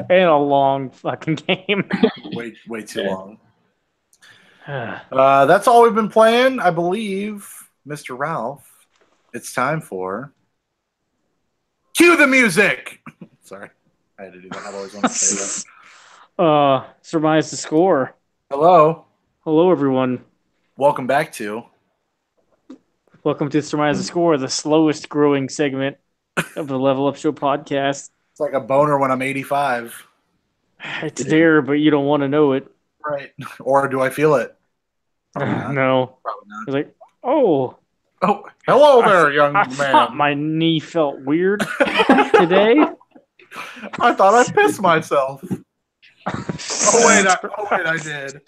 And a long fucking game. Way too long. That's all we've been playing, I believe, Mr. Ralph. It's time for cue the music. Sorry, I had to do that. I've always wanted to say that. Surmise the score. Hello, everyone. welcome back to. Welcome to Surmise the Score, the slowest growing segment of the Level Up Show podcast. It's like a boner when I'm 85. It's there, but you don't want to know it. Right. Or do I feel it? No. Probably not. It's like, oh, hello there, young I man. thought my knee felt weird today. I thought I pissed myself. Oh wait, I did.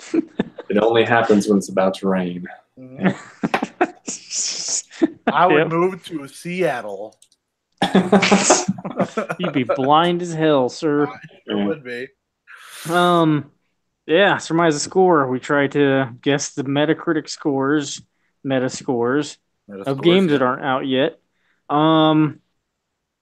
It only happens when it's about to rain. I would move to Seattle. You'd be blind as hell, sir. It would be. Yeah, surmise the score. We try to guess the Metacritic scores, meta scores of games that aren't out yet.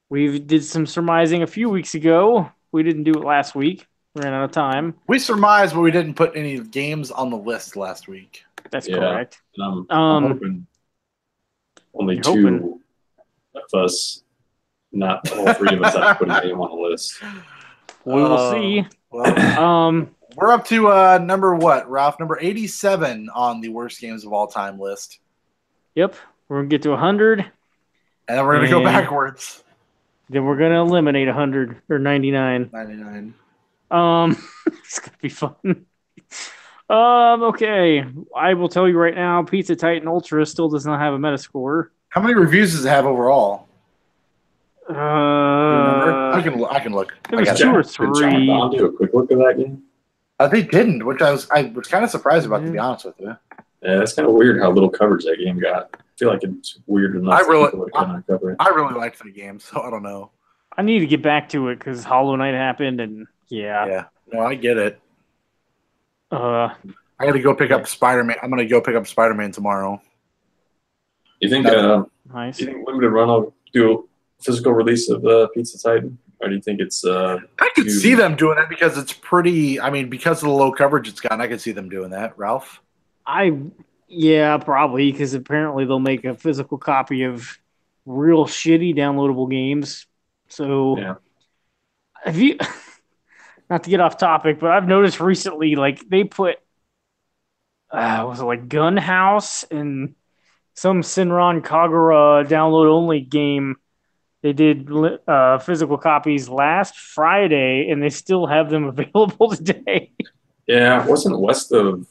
We did some surmising a few weeks ago. We didn't do it last week. We ran out of time. We surmised, but we didn't put any games on the list last week. That's correct. I'm hoping only two of us, not all three of us, have put a name on the list. We will see. Well, we're up to number what, Ralph? Number 87 on the worst games of all time list. Yep. We're going to get to 100. And then we're going to go backwards. Then we're going to eliminate 100 or 99. 99. It's going to be fun. Okay. I will tell you right now, Pizza Titan Ultra still does not have a Metascore. How many reviews does it have overall? I can look. It was 2 or 3. Did John do a quick look at that game? They didn't, which I was kind of surprised about, to be honest with you. Yeah, it's kind of weird how little coverage that game got. I feel like it's weird enough. I really liked the game, so I don't know. I need to get back to it because Hollow Knight happened, and yeah. No, I get it. I got to go pick up Spider-Man. I'm going to go pick up Spider-Man tomorrow. You think? Nice. You think Limited Run will do a physical release of Pizza Titan, or do you think it's? I could see them doing that because it's pretty. I mean, because of the low coverage it's gotten, I could see them doing that. Ralph? Yeah, probably because apparently they'll make a physical copy of real shitty downloadable games. So, have you? Not to get off topic, but I've noticed recently, like they put, was it like Gun House and some Senran Kagura download only game? They did physical copies last Friday, and they still have them available today. Yeah, wasn't West of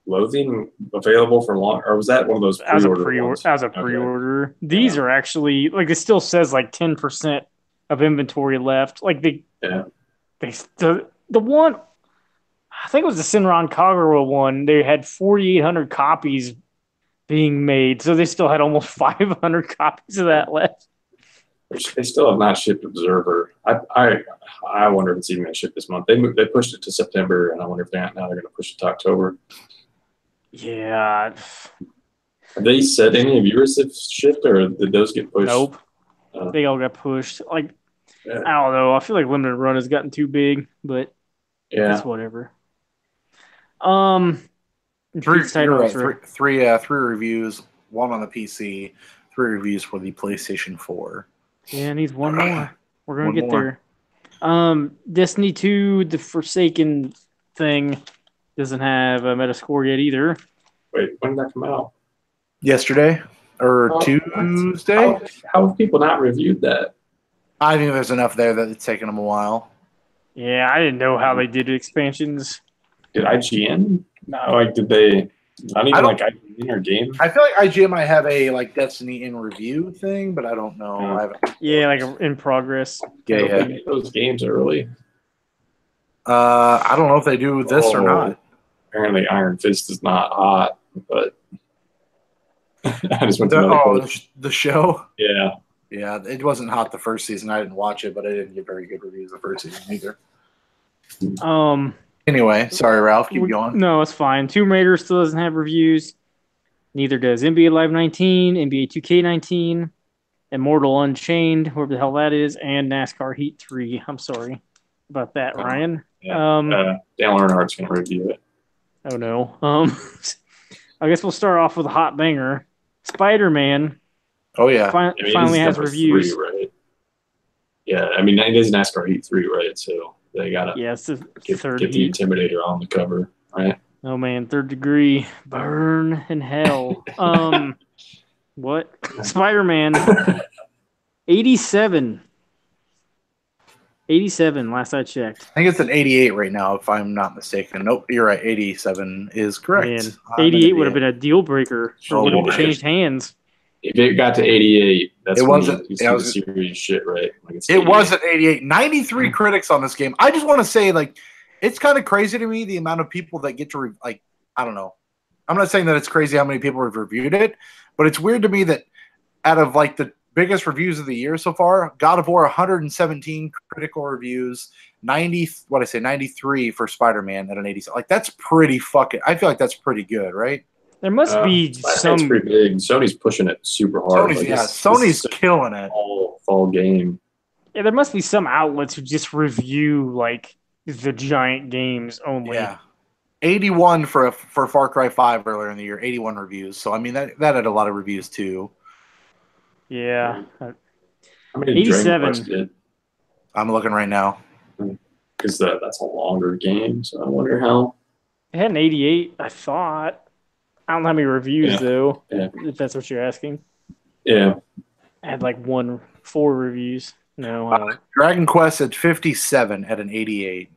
Loathing available for long, or was that one of those pre-order? As a pre-order, okay. These are actually like it still says like 10% of inventory left. Like the one, I think it was the Senran Kagura one. They had 4,800 copies being made, so they still had almost 500 copies of that left. They still have not shipped Observer. I wonder if it's even going to ship this month. They pushed it to September, and I wonder if now they're going to push it to October. Yeah. Have they said any of yours have shipped, or did those get pushed? Nope. They all got pushed. Like, I don't know. I feel like Limited Run has gotten too big, but it's whatever. Three reviews, one on the PC, 3 reviews for the PlayStation 4. Yeah, it needs one more. We're going to get there. Destiny 2, the Forsaken thing, doesn't have a Metascore yet either. Wait, when did that come out? Yesterday or Tuesday? How have people not reviewed that? I think there's enough there that it's taken them a while. Yeah, I didn't know how they did expansions. Did IGN? No, like did they? Not even like in our game. I feel like IGN might have a like Destiny in review thing, but I don't know. I haven't. Yeah, like in progress. Yeah. Those games early. I don't know if they do this or not. Apparently, Iron Fist is not hot, but I just went to the show. Yeah. Yeah, it wasn't hot the first season. I didn't watch it, but I didn't get very good reviews the first season either. Anyway, sorry, Ralph. Keep going. No, it's fine. Tomb Raider still doesn't have reviews. Neither does NBA Live 19, NBA 2K19, Immortal Unchained, whoever the hell that is, and NASCAR Heat 3. I'm sorry about that, Ryan. Yeah. Dale Earnhardt's going to review it. Oh, no. I guess we'll start off with a hot banger. Spider-Man. Oh, yeah. Finally has reviews. 3, right? Yeah, I mean, it is NASCAR Heat 3, right? So they got to it's the third get the Intimidator on the cover, right? Oh, man. Third degree. Burn in hell. What? Spider-Man. 87. 87, last I checked. I think it's an 88 right now, if I'm not mistaken. Nope, you're right. 87 is correct. Man, 88 would have been a deal breaker. It would have changed hands. If it got to 88, that's it wasn't. You see the serious shit, right? Like it wasn't 88. 93 critics on this game. I just want to say, like, it's kind of crazy to me the amount of people that get to I don't know. I'm not saying that it's crazy how many people have reviewed it, but it's weird to me that out of like the biggest reviews of the year so far, God of War 117 critical reviews, 93 for Spider-Man at an 80. Like that's pretty fucking. I feel like that's pretty good, right? There must be some. It's pretty big. Sony's pushing it super hard. Sony's killing it. Fall game. Yeah, there must be some outlets who just review like the giant games only. Yeah. 81 for Far Cry 5 earlier in the year, 81 reviews. So I mean that had a lot of reviews too. Yeah. How many 87. I'm looking right now. Because that's a longer game, so I wonder how. It had an 88, I thought. I don't know how many reviews though. Yeah. If that's what you're asking. Yeah. I had like 4 reviews. No. Dragon Quest at 57 at an 88.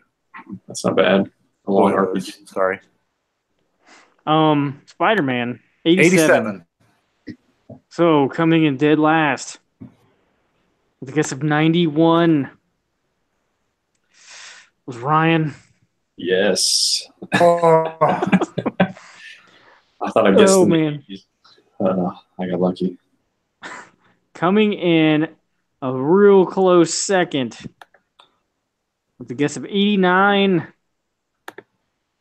That's not bad. A long RPG. Sorry. Spider-Man 87. So coming in dead last with a guess of 91 was Ryan. Yes. I thought I guessed. Oh man. I got lucky. Coming in a real close second with a guess of 89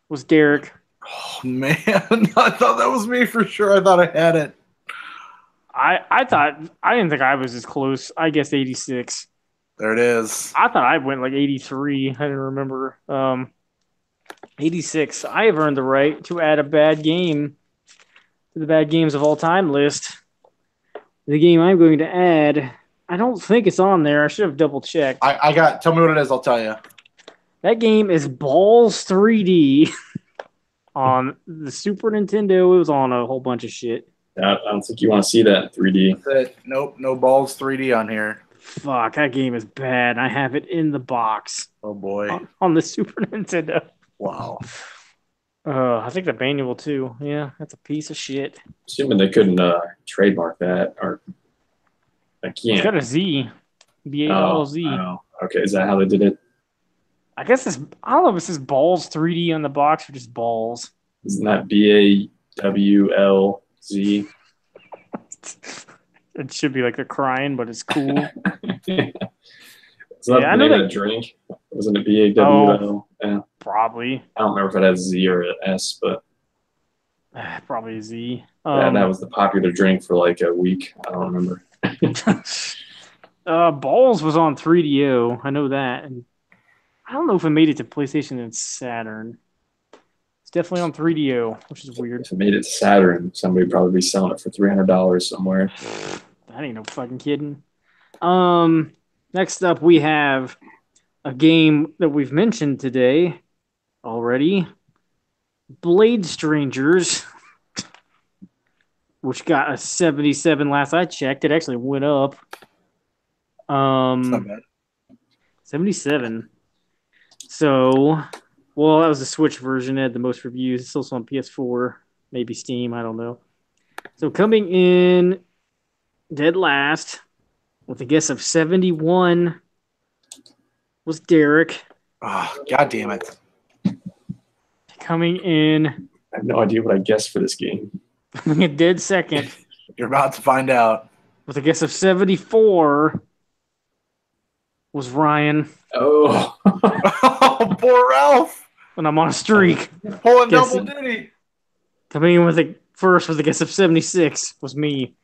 was Derek. Oh man, I thought that was me for sure. I thought I had it. I didn't think I was as close. I guessed 86. There it is. I thought I went like 83. I didn't remember. 86. I have earned the right to add a bad game to the bad games of all time list. The game I'm going to add, I don't think it's on there. I should have double checked. Tell me what it is. I'll tell you. That game is Balls 3D on the Super Nintendo. It was on a whole bunch of shit. I don't think you want to see that in 3D. Nope, no Balls 3D on here. Fuck, that game is bad. I have it in the box. Oh boy. On the Super Nintendo. Wow. I think the manual too. Yeah, that's a piece of shit. Assuming they couldn't trademark that, or I can't. It's got a Z. B-A-L-Z. Oh, okay, is that how they did it? I guess I don't know if it says Balls 3D on the box or just Balls. Isn't that B-A-W-L-Z? It should be like they're crying, but it's cool. Is that the name of the drink? Wasn't it B-A-W-L? Yeah. Probably. I don't remember if it has Z or an S, but probably a Z. Yeah, that was the popular drink for like a week. I don't remember. Balls was on 3DO. I know that. And I don't know if it made it to PlayStation and Saturn. It's definitely on 3DO, which is weird. If it made it to Saturn, somebody would probably be selling it for $300 somewhere. That ain't no fucking kidding. Next up, we have a game that we've mentioned today already. Blade Strangers, which got a 77 last I checked. It actually went up. Not bad. 77. So, well, that was the Switch version. It had the most reviews. It's also on PS4, maybe Steam. I don't know. So coming in dead last with a guess of 71 was Derek. Oh, God damn it. Coming in I have no idea what I guessed for this game. a dead second You're about to find out. with a guess of 74 was Ryan. Oh. Oh, poor Ralph. And I'm on a streak. Pulling Guessing. double duty. Coming in with a first with a guess of 76 was me.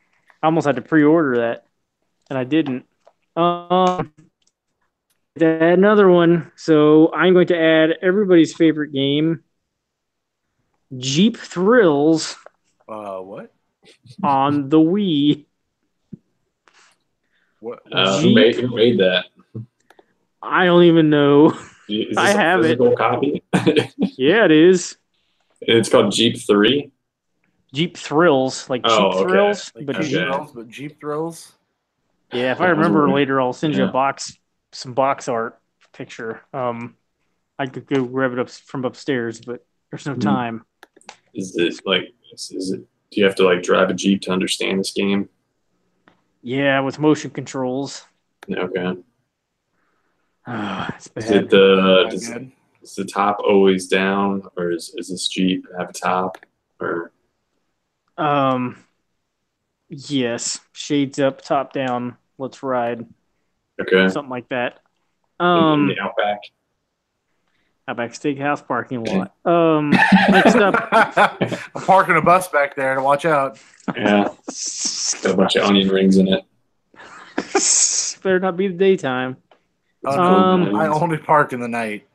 I almost had to pre-order that, and I didn't. Add another one. So I'm going to add everybody's favorite game, Jeep Thrills, What? on the Wii. What? Who made that? I don't even know. Is this I have a physical copy? Yeah, it is. It's called Jeep 3. Jeep Thrills, like Jeep Oh, okay. Thrills, Like but Jeep Jeep. Thrills, but Jeep Thrills? Yeah, if I remember later, I'll send you Yeah. some box art picture. I could go grab it up from upstairs, but there's no time. Is it do you have to like drive a Jeep to understand this game? Yeah, with motion controls. Okay. It's Is bad. it Not does, good. is the top always down, or is this Jeep have a top? Or Yes, shades up, top down. Let's ride, okay. something like that. In the Outback. Outback Steakhouse parking lot. Next up, I'm parking a bus back there to watch out. Yeah. Got a bunch of onion rings in it. better not be the daytime. I only park in the night.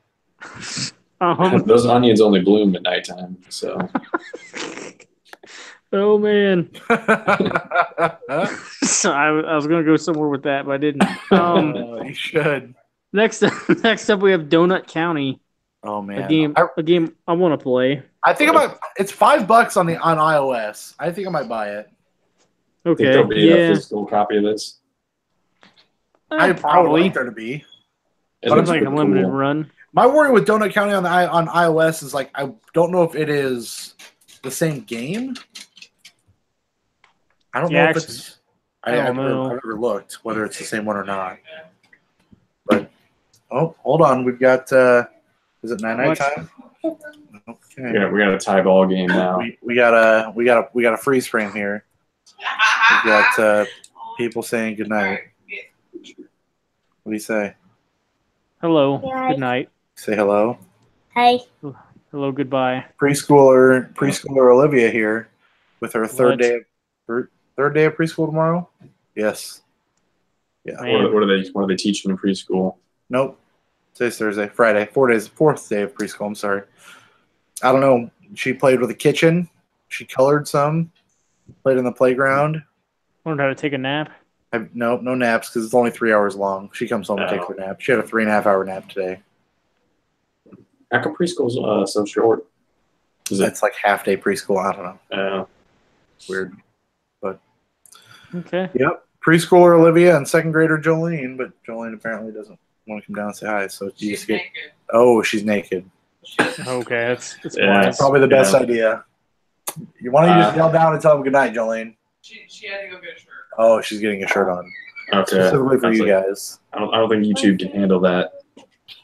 Those onions only bloom at nighttime. So Oh man, so I was gonna go somewhere with that, but I didn't. You should. Next up, we have Donut County, Oh man, a game I want to play. I think I might. It's $5 on iOS. I think I might buy it. think Okay, there'll be a yeah, physical copy of this. I would probably. like there to be. It Sounds looks like a pretty limited cool. run. My worry with Donut County on iOS is like I don't know if it is the same game. I don't know Yeah, if actually, it's. I don't I've know. never looked whether it's the same one or not. But hold on, we've got. Is it night What? time? Okay. Yeah, we got a tie ball game now. We got a freeze frame here. We got people saying good night. What do you say? Hello, Yeah. good night. Say hello. Hey. Hello, goodbye. Preschooler Olivia here with her third What? day of preschool tomorrow. Yes. Yeah. Man. What are they teaching in preschool? Nope. Today's Thursday, Friday. 4 days. Fourth day of preschool. I'm sorry. I don't know. She played with the kitchen. She colored some. Played in the playground. Learned how to take a nap. No naps because it's only 3 hours long. She comes home and takes her nap. She had a 3.5-hour nap today. How come preschool's so short? Is it? It's like half-day preschool. I don't know. Weird. Okay. Yep. Preschooler Olivia and second grader Jolene, but Jolene apparently doesn't want to come down and say hi. So you just get. Oh, she's naked. Okay, that's Yeah. wise. Probably the best Yeah. idea. You want to just yell down and tell them good night, Jolene? She had to go get a shirt. Oh, she's getting a shirt on. Okay. Specifically for That's you like- guys. I don't think YouTube can handle that.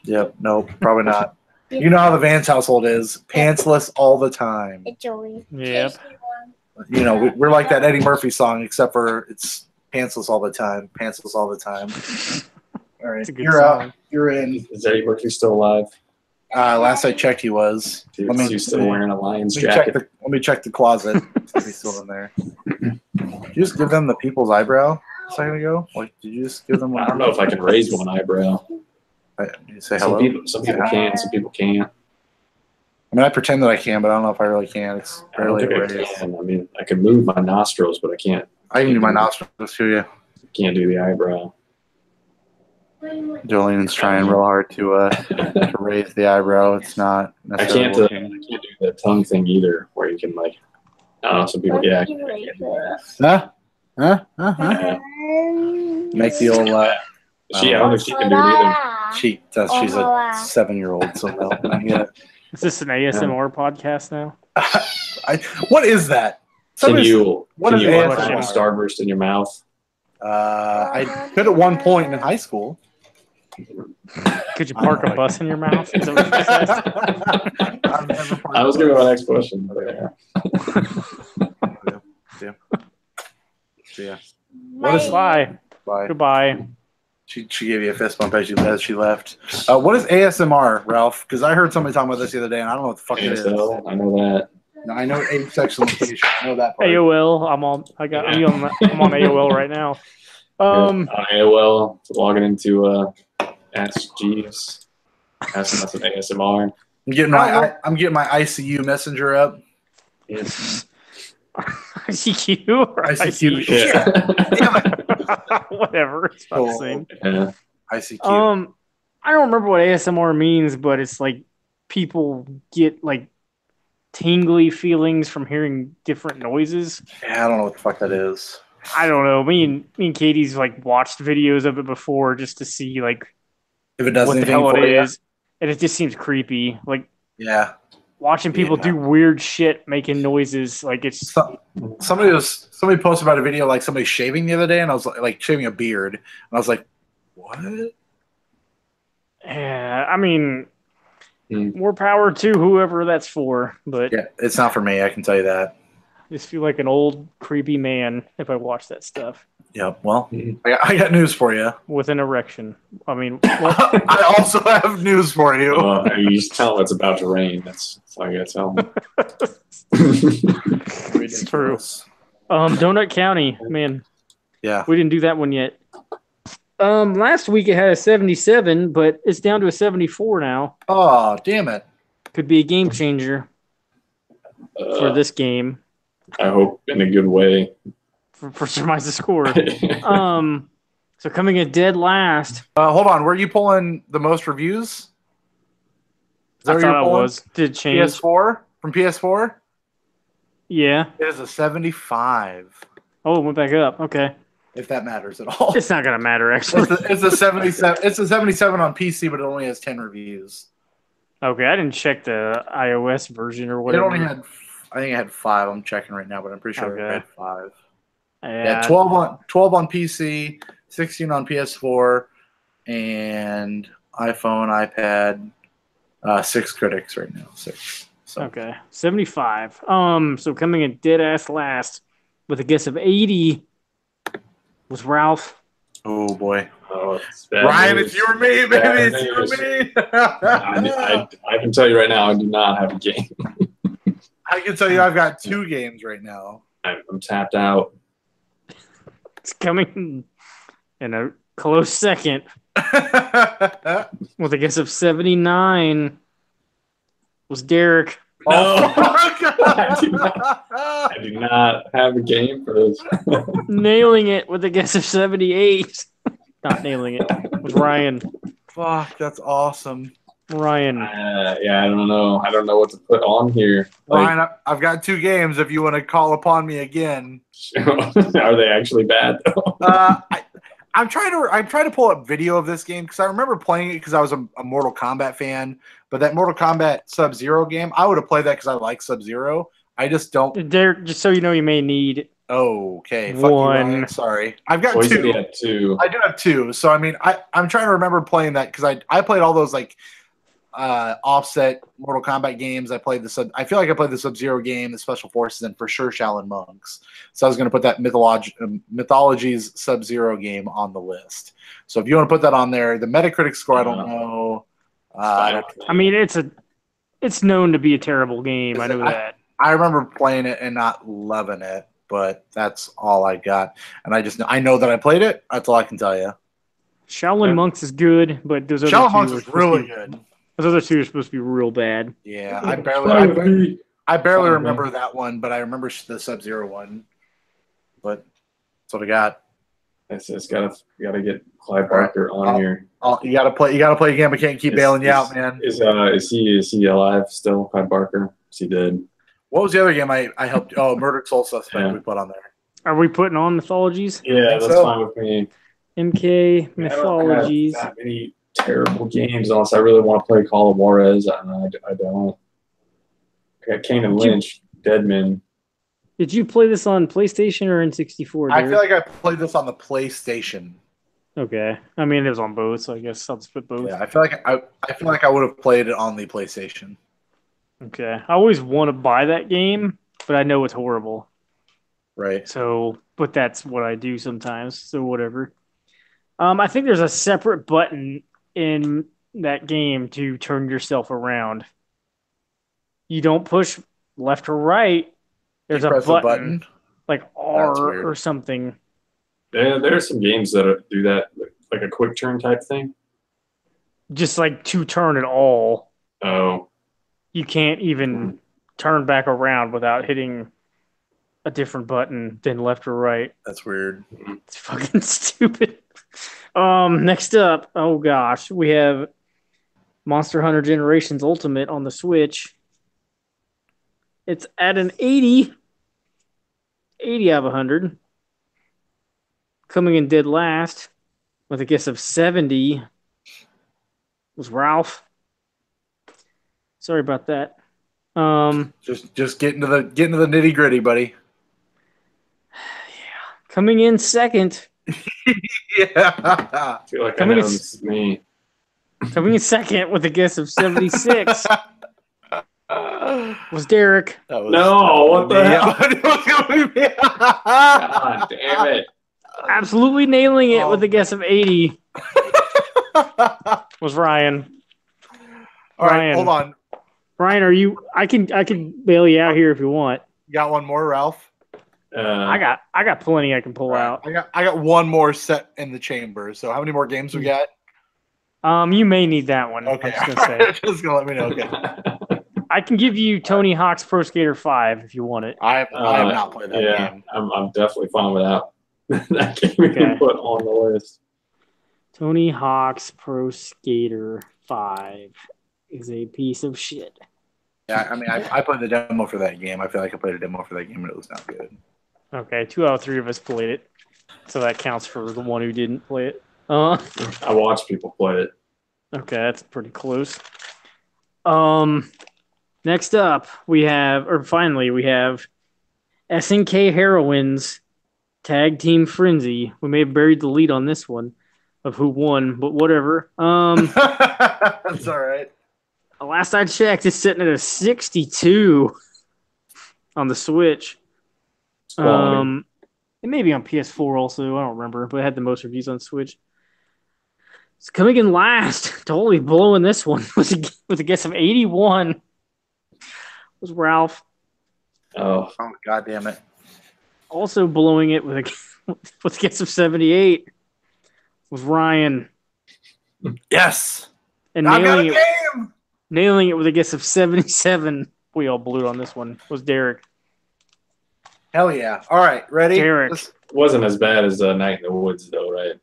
Yep. Nope. Probably not. You know how the Vance household is. Pantsless all the time. It's Joey. Yep. You know, we're like that Eddie Murphy song, except for it's pantsless all the time. Pantsless all the time. All right. It's a good You're song. out. You're in. Is Eddie Murphy still alive? Last I checked, he was. Is he still wearing a Lions jacket? Let me check the closet. If he's still in there. Did you just give them the people's eyebrow a second ago? Like, did you just give them? I don't know if I can raise one eyebrow. Did you say hello? Some people can, some people can't. I mean, I pretend that I can, but I don't know if I really can. It's I don't barely think I raised. can. I mean, I can move my nostrils, but I can't I can do my nostrils to you. do the eyebrow. Jolene's trying real hard to raise the eyebrow. It's not I necessarily can't working. do the tongue thing either, where you can like. I don't know. Some people, yeah. Huh? Make the old. I don't think she can do it either. She's a 7-year-old, so no, not yet. Is this an ASMR podcast now? What is that? Can you what can is you ASMR? have Starburst in your mouth? I could at one point in high school. Could you park a bus in your mouth? Is that what you said? I've never parked I was a going to bus. my next question. Yeah. What is Bye. Bye. Goodbye. She gave you a fist bump as she left. What is ASMR, Ralph? Because I heard somebody talking about this the other day, and I don't know what the fuck it is. ASL, I know that. No, I know asexual location. I know that part. AOL. I'm on AOL right now. On AOL, logging into Ask Jeeves, asking us an ASMR. I'm getting my ICU messenger up. Yes. ICQ or ICQ. Yeah. Whatever. It's about the same. Yeah. ICQ. I don't remember what ASMR means, but it's like people get like tingly feelings from hearing different noises. Yeah, I don't know what the fuck that is. I don't know. Me and Katie's like watched videos of it before just to see like If it does what the anything hell for it you. is, and it just seems creepy. Like Yeah. watching people do weird shit, making noises. Like it's Somebody posted about a video like somebody shaving the other day, and I was like shaving a beard, and I was like, what? yeah. I mean, more power to whoever that's for, but Yeah, it's not for me. I can tell you that. I just feel like an old creepy man if I watch that stuff Yeah. Well, I got news for you. with an erection. I mean, what? I also have news for you. You just tell them it's about to rain. That's all I got to tell them. It's true. Donut County, man. Yeah. We didn't do that one yet. Last week it had a 77, but it's down to a 74 now. Oh, damn it. Could be a game changer for this game. I hope in a good way. For Surmise the Score. So coming in dead last. Hold on. Were you pulling the most reviews? Is that I what you're thought it pulling? was. Did it change? PS4? From PS4? Yeah. It is a 75, Oh, it went back up. Okay. if that matters at all. It's not gonna matter actually. It's a 77. It's a 77 on PC, but it only has 10 reviews. Okay, I didn't check the iOS version or It whatever. only had, I think it had 5. I'm checking right now, but I'm pretty sure it Okay. had 5. Yeah. Yeah, 12 on PC, 16 on PS4, and iPhone, iPad. 6 critics right now. 6. So. Okay. 75. So coming in dead ass last with a guess of 80 was Ralph. Oh boy, Oh, it's bad Ryan, news. it's you or me, baby. Bad It's you or me. I can tell you right now, I do not have a game. I can tell you, I've got 2 games right now. I'm tapped out. It's coming in a close second with a guess of 79 was Derek. No. I I do not have a game for this. Nailing it with a guess of 78. Not nailing it. Was Ryan. Fuck, that's awesome. Ryan. Yeah, I don't know. I don't know what to put on here. Like, Ryan, I've got 2 games if you want to call upon me again. are they actually bad though? I'm trying to pull up video of this game because I remember playing it because I was a Mortal Kombat fan. But that Mortal Kombat Sub-Zero game, I would have played that because I like Sub-Zero. I just don't. Derek, just so you know, you may need Okay, fuck you, one. Ryan. Sorry, I've got Well, he said 2. he had 2. I do have 2. So I mean, I'm trying to remember playing that because I played all those like offset Mortal Kombat games. I feel like I played the Sub-Zero game, the Special Forces, and for sure Shaolin Monks. So I was going to put that Mythologies Sub-Zero game on the list. So if you want to put that on there, the Metacritic score, I don't know. I mean, it's known to be a terrible game. I know that. I remember playing it and not loving it, but that's all I got. And I know that I played it. That's all I can tell you. Shaolin Monks is good, but those other Shaolin two Monks are is supposed to really be- good. Those other 2 are supposed to be real bad. Yeah, I barely remember that one, but I remember the Sub-Zero one. But that's what I got. It's gotta get Clyde Barker on here. Oh, you gotta play again, but can't keep bailing you out, man. Is he alive still, Clyde Barker? Is he dead? What was the other game I helped? Oh, Murdered Soul Suspect Yeah. we put on there. Are we putting on Mythologies? Yeah, think that's so. fine with me. MK Mythologies. I don't have that many terrible games unless I really want to play Call of Juarez. I don't. I got Kane and Lynch, Deadman. Did you play this on PlayStation or N64? I feel like I played this on the PlayStation. Okay. I mean, it was on both, so I guess I'll just put both. Yeah, I feel like I would have played it on the PlayStation. Okay. I always want to buy that game, but I know it's horrible. Right. So, but that's what I do sometimes. So whatever. I think there's a separate button in that game to turn yourself around. You don't push left or right. There's a button, like R or something. Yeah, there are some games that do that, like a quick turn type thing. Just like to turn at all. Oh. You can't even turn back around without hitting a different button than left or right. That's weird. It's fucking stupid. Next up, oh gosh, we have Monster Hunter Generations Ultimate on the Switch. It's at an 80 out of 100. Coming in dead last with a guess of 70 was Ralph. Sorry about that. Just get into the nitty gritty, buddy. Yeah. Coming in second. Yeah. I feel like I know this is me. Coming in second with a guess of 76 was Derek. No, what the hell? God damn it. Absolutely nailing it with a guess of 80 was Ryan. All right, hold on. Ryan, are you? I can bail you out here if you want. You got one more, Ralph? I got plenty I can pull out. I got one more set in the chamber. So how many more games we got? You may need that one. Okay, I'm just gonna say. Just gonna let me know. Okay. I can give you Tony Hawk's Pro Skater 5 if you want it. I have not played that game. I'm definitely fine without that game being put on the list. Tony Hawk's Pro Skater 5 is a piece of shit. Yeah, I mean, I played the demo for that game. I feel like I played a demo for that game and it was not good. Okay, 2 out of 3 of us played it, so that counts for the one who didn't play it. I watched people play it. Okay, that's pretty close. Next up, we have SNK Heroines Tag Team Frenzy. We may have buried the lead on this one of who won, but whatever. That's all right. Last I checked, it's sitting at a 62 on the Switch. It may be on PS4 also. I don't remember, but it had the most reviews on Switch. It's coming in last, totally blowing this one with a guess of 81. Was Ralph. Oh, God damn it. Also blowing it with a guess of 78 was Ryan. Yes. And nailing it with a guess of 77. We all blew on this one. Was Derek. Hell yeah. All right, ready? Derek. It wasn't as bad as Night in the Woods, though, right?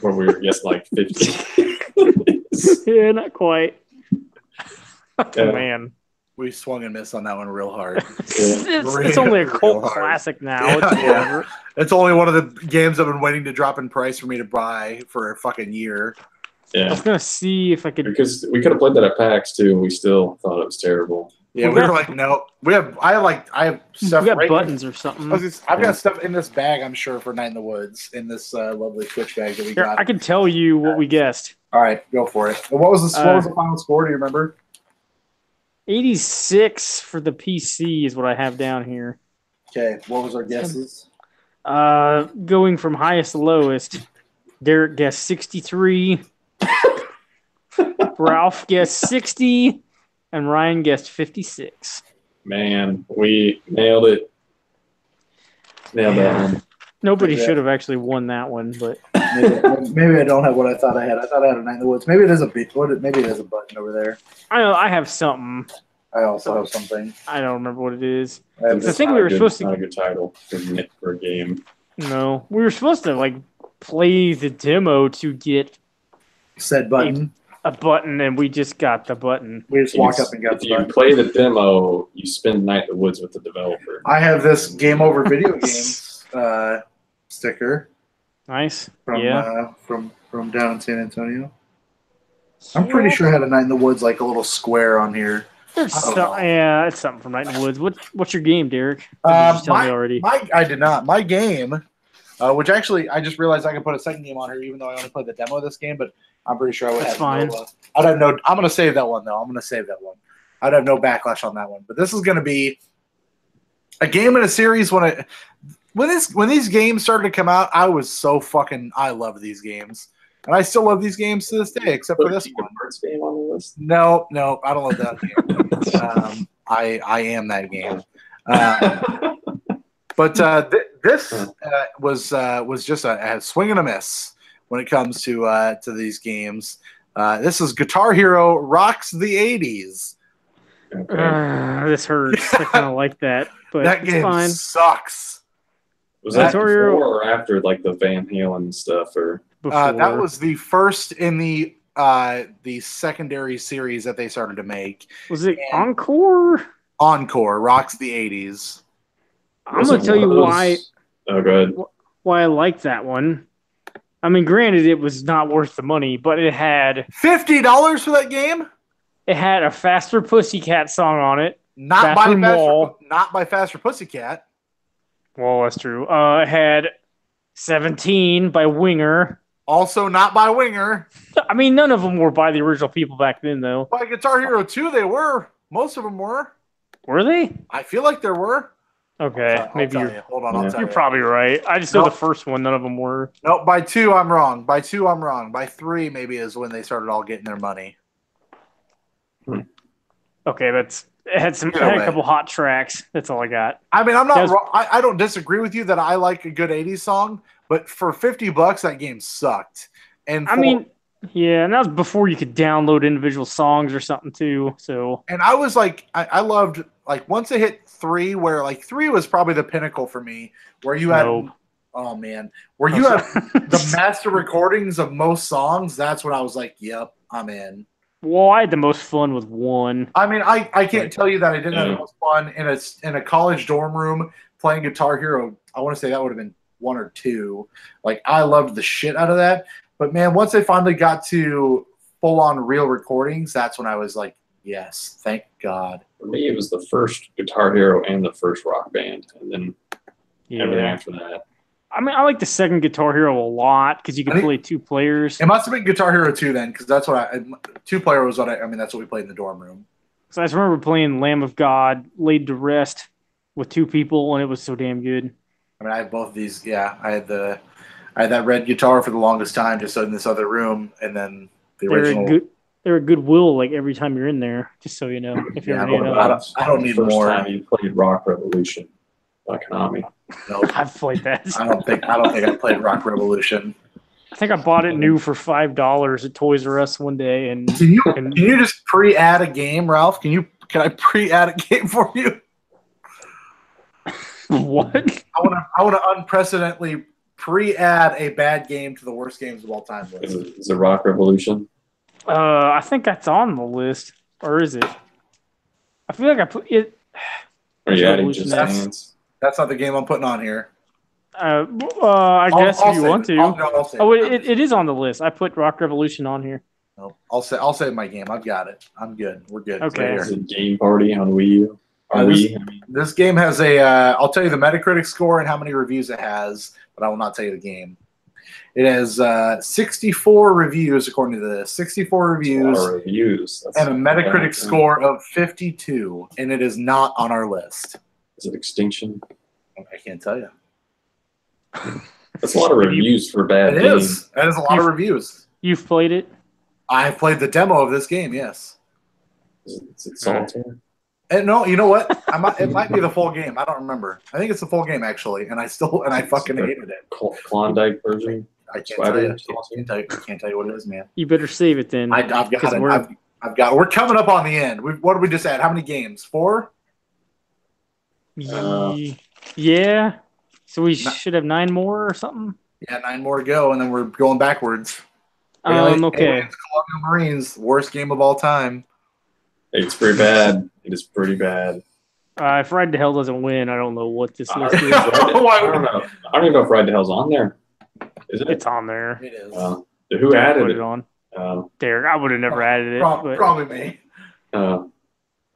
Where we were guessing like 50. Yeah, not quite. Oh, man. We swung and missed on that one real hard. It's only a cult classic now. Yeah. It's only one of the games I've been waiting to drop in price for me to buy for a fucking year. Yeah. I was going to see if I could... Because we could have played that at PAX, too, and we still thought it was terrible. Yeah, we were like, no. I have stuff. We got buttons or something. I've got stuff in this bag, I'm sure, for Night in the Woods, in this lovely Switch bag that we got. I can tell you what we guessed. All right, go for it. What was the final score? Do you remember? 86 for the PC is what I have down here. Okay, what was our guesses? Going from highest to lowest, Derek guessed 63. Ralph guessed 60. And Ryan guessed 56. Man, we nailed it. Nailed that one. Nobody should have actually won that one, but maybe I don't have what I thought I had. I thought I had a Night in the Woods. Maybe it is a maybe it is a button over there. I have something. I also have something. I don't remember what it is. I think we were supposed to. Not a good title for a game. No, we were supposed to play the demo to get said button. A button, and we just got the button. We just walked up and got the button. If you play the demo, you spend Night in the Woods with the developer. I have this Game Over Video Games sticker. Nice. From down in San Antonio. I'm pretty sure I had a Night in the Woods, like a little square on here. There's I don't some, know. yeah, it's something from Night in the Woods. What's your game, Derek? Or did you just tell me already? I did not. My game, which actually I just realized I can put a second game on here, even though I only played the demo of this game. But I'm pretty sure I would That's have fine. no. I'd have no. I'm gonna save that one though. I'm gonna save that one. I'd have no backlash on that one. But this is gonna be a game in a series. When these games started to come out, I was so fucking. I love these games, and I still love these games to this day, except for this Kingdom one. Hearts game on the list. No, I don't love that game. I am that game. But this was just a swing and a miss when it comes to these games. This is Guitar Hero Rocks the 80s. Okay. This hurts. I kind of like that, but That it's game fine. sucks. Was that Guitar before Hero- or after like the Van Halen stuff? Or Before. That was the first in the secondary series that they started to make. Was it Encore? Encore Rocks the 80s. I'm gonna tell you why Oh, good. I like that one. I mean, granted, it was not worth the money, but it had $50 for that game? a Faster Pussycat song on it. Not Bathroom Wall. by Faster Pussycat. Well, that's true. It had 17 by Winger. Also not by Winger. I mean, none of them were by the original people back then, though. By Guitar Hero 2, they were. Most of them were. Were they? I feel like there were. Okay, I'll maybe tell you're you. Hold on, I'll Yeah. tell you're you. probably right. I just know Nope. the first one. None of them were. Nope, by 2, I'm wrong. By 2, I'm wrong. By 3, maybe is when they started all getting their money. Okay, it had Either a way. couple hot tracks. That's all I got. I mean, I'm That not was- wrong. I don't disagree with you that I like a good 80s song, but for $50, that game sucked. And I mean, yeah, and that was before you could download individual songs or something too. So and I was like, I loved, like, once it hit 3, where, like, 3 was probably the pinnacle for me, where you had, Nope. oh, man, where you had the master recordings of most songs. That's when I was like, yep, I'm in. well, I had the most fun with one. I mean, I can't Right. tell you that I didn't have Yeah. the most fun in a college dorm room playing Guitar Hero. I want to say that would have been 1 or 2. Like, I loved the shit out of that. But man, once they finally got to full on real recordings, that's when I was like, yes, thank God. For me, it was the first Guitar Hero and the first Rock Band, and then everything Yeah, after that. I mean, I like the second Guitar Hero a lot because you I can think- play 2 players. It must have been Guitar Hero 2 then, because that's what 2-player was what I mean, that's what we played in the dorm room. So I just remember playing Lamb of God laid to rest with 2 people, and it was so damn good. I mean, I have both of these. Yeah, I had that red guitar for the longest time, just in this other room, and then the original. They're a Goodwill like every time you're in there. Just so you know, if you Yeah, ever need but another. I don't need the first more. time you played Rock Revolution by Konami. No, I've played that. I don't think I played Rock Revolution. I think I bought it new for $5 at Toys R Us one day, and Can you just pre-add a game, Ralph? Can I pre-add a game for you? what? I want to unprecedentedly pre-add a bad game to the worst games of all time Is list. it Rock Revolution? I think that's on the list, or is it? I feel like I put it. Or are you adding Revolution, Just that's- Dance? That's not the game I'm putting on here. I guess I'll if you save want it. to. I'll save Oh, it. it is on the list. I put Rock Revolution on here. No, I'll save my game. I've got it. I'm good. We're good. It's Okay. right Is here. it Game Party on Wii U? On this- Wii? I mean, This game has I'll tell you the Metacritic score and how many reviews it has, but I will not tell you the game. It has 64 reviews according to this. 64 a lot reviews of reviews. That's and a Metacritic bad. score of 52, and it is not on our list. Is it Extinction? I can't tell you. That's a lot of reviews for a bad It game. is. That is a lot of reviews. You've played it? I have played the demo of this game. Yes. Is it Solitaire? And no, you know what? It might be the full game. I don't remember. I think it's the full game actually, and I fucking hated it. Klondike version? I can't Swagger tell you. Solitaire? I can't tell you what it is, man. You better save it then. I've got Because it. we're- I've got it. We're coming up on the end. What did we just add? How many games? 4? Yeah. So we should have 9 more or something. Yeah, 9 more to go, and then we're going backwards. Okay. Aliens, Colonial Marines, worst game of all time. It's pretty bad. It is pretty bad. If Ride to Hell doesn't win, I don't know what this list is. I don't know. I don't even know if Ride to Hell's on there. Is it? It's on there. It is. Who added Put it? it on. Uh, Derek, I would have never added it. But Probably me.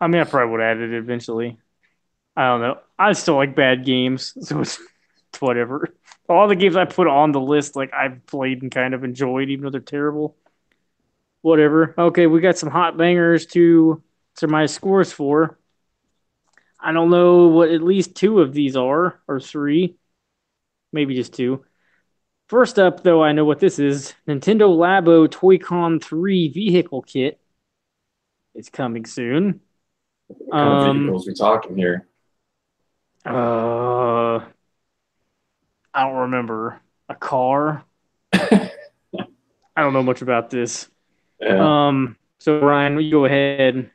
I mean, I probably would add it eventually. I don't know. I still like bad games, so it's whatever. All the games I put on the list, like I've played and kind of enjoyed, even though they're terrible. Whatever. Okay, we got some hot bangers to surmise scores for. I don't know what at least two of these are, or three. Maybe just two. First up, though, I know what this is. Nintendo Labo Toy-Con 3 vehicle kit. It's coming soon. What kind of vehicles we talking here? I don't remember. A car? I don't know much about this. Yeah. So Ryan, you go ahead.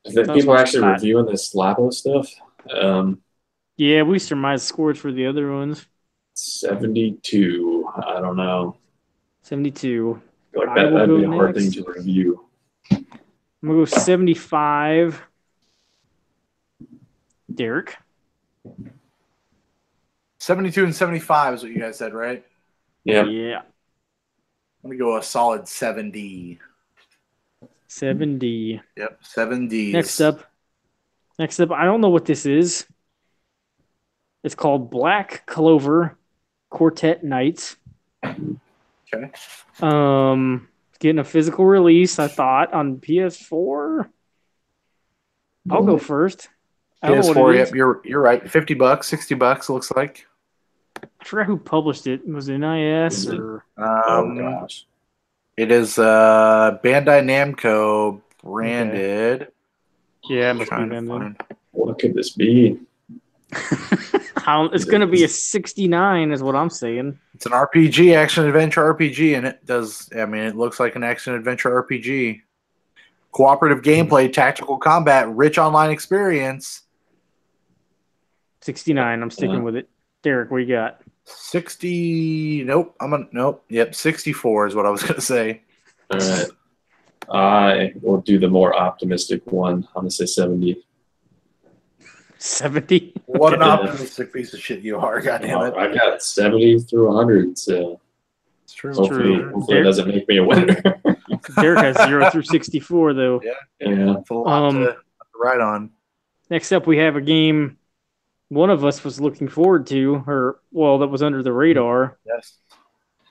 Is that people are actually reviewing this Labo stuff? Yeah, we surmised scores for the other ones. 72. I don't know. 72. I feel like that'd be a hard thing to review. I'm gonna go 75. Derek. 72 and 75 is what you guys said, right? Yeah. Yeah. I'm gonna go a solid 70. 70. Yep, 70. Next up, I don't know what this is. It's called Black Clover Quartet Nights. Okay. Getting a physical release, I thought, on PS4. I'll go first. PS4, yep, you're right. $50, $60 looks like. I forgot who published it. Was it NIS or? Oh gosh. It is Bandai Namco branded. Okay. Yeah, it must be them then. What could this be? It's going to be a 69 is what I'm saying. It's an RPG, action-adventure RPG, and it looks like an action-adventure RPG. Cooperative gameplay, tactical combat, rich online experience. 69, I'm sticking with it. Derek, what you got? 60, nope, yep, 64 is what I was going to say. All right. I will do the more optimistic one. I'm going to say 70. 70? What an optimistic piece of shit you are, goddammit. I got 70 through 100, so it's true. Hopefully it doesn't make me a winner. Derek has 0 through 64, though. Yeah. It's a lot to ride on. Next up, we have a game one of us was looking forward to, that was under the radar. Yes.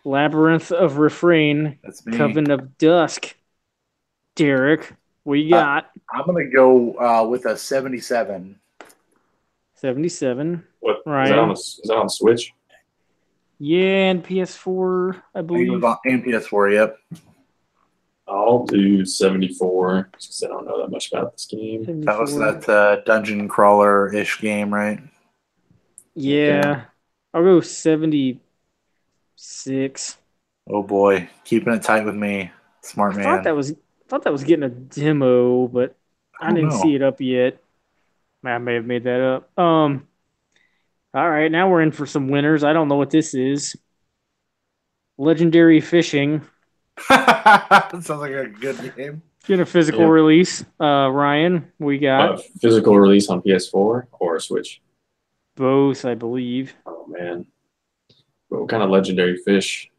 Labyrinth of Refrain. That's me. Coven of Dusk. Derek, what you got? I'm going to go with a 77. 77. What? Ryan? Is that on Switch? Yeah, and PS4, I believe. And PS4, yep. I'll do 74 because I don't know that much about this game. 74. That was that dungeon crawler-ish game, right? Yeah. I'll go 76. Oh boy, keeping it tight with me. Smart man. I thought that was getting a demo, but I didn't see it up yet. I may have made that up. All right, now we're in for some winners. I don't know what this is. Legendary Fishing. Sounds like a good game. Get a physical release. Ryan, we got physical release on PS4 or Switch? Both, I believe. Oh man. What kind of legendary fish?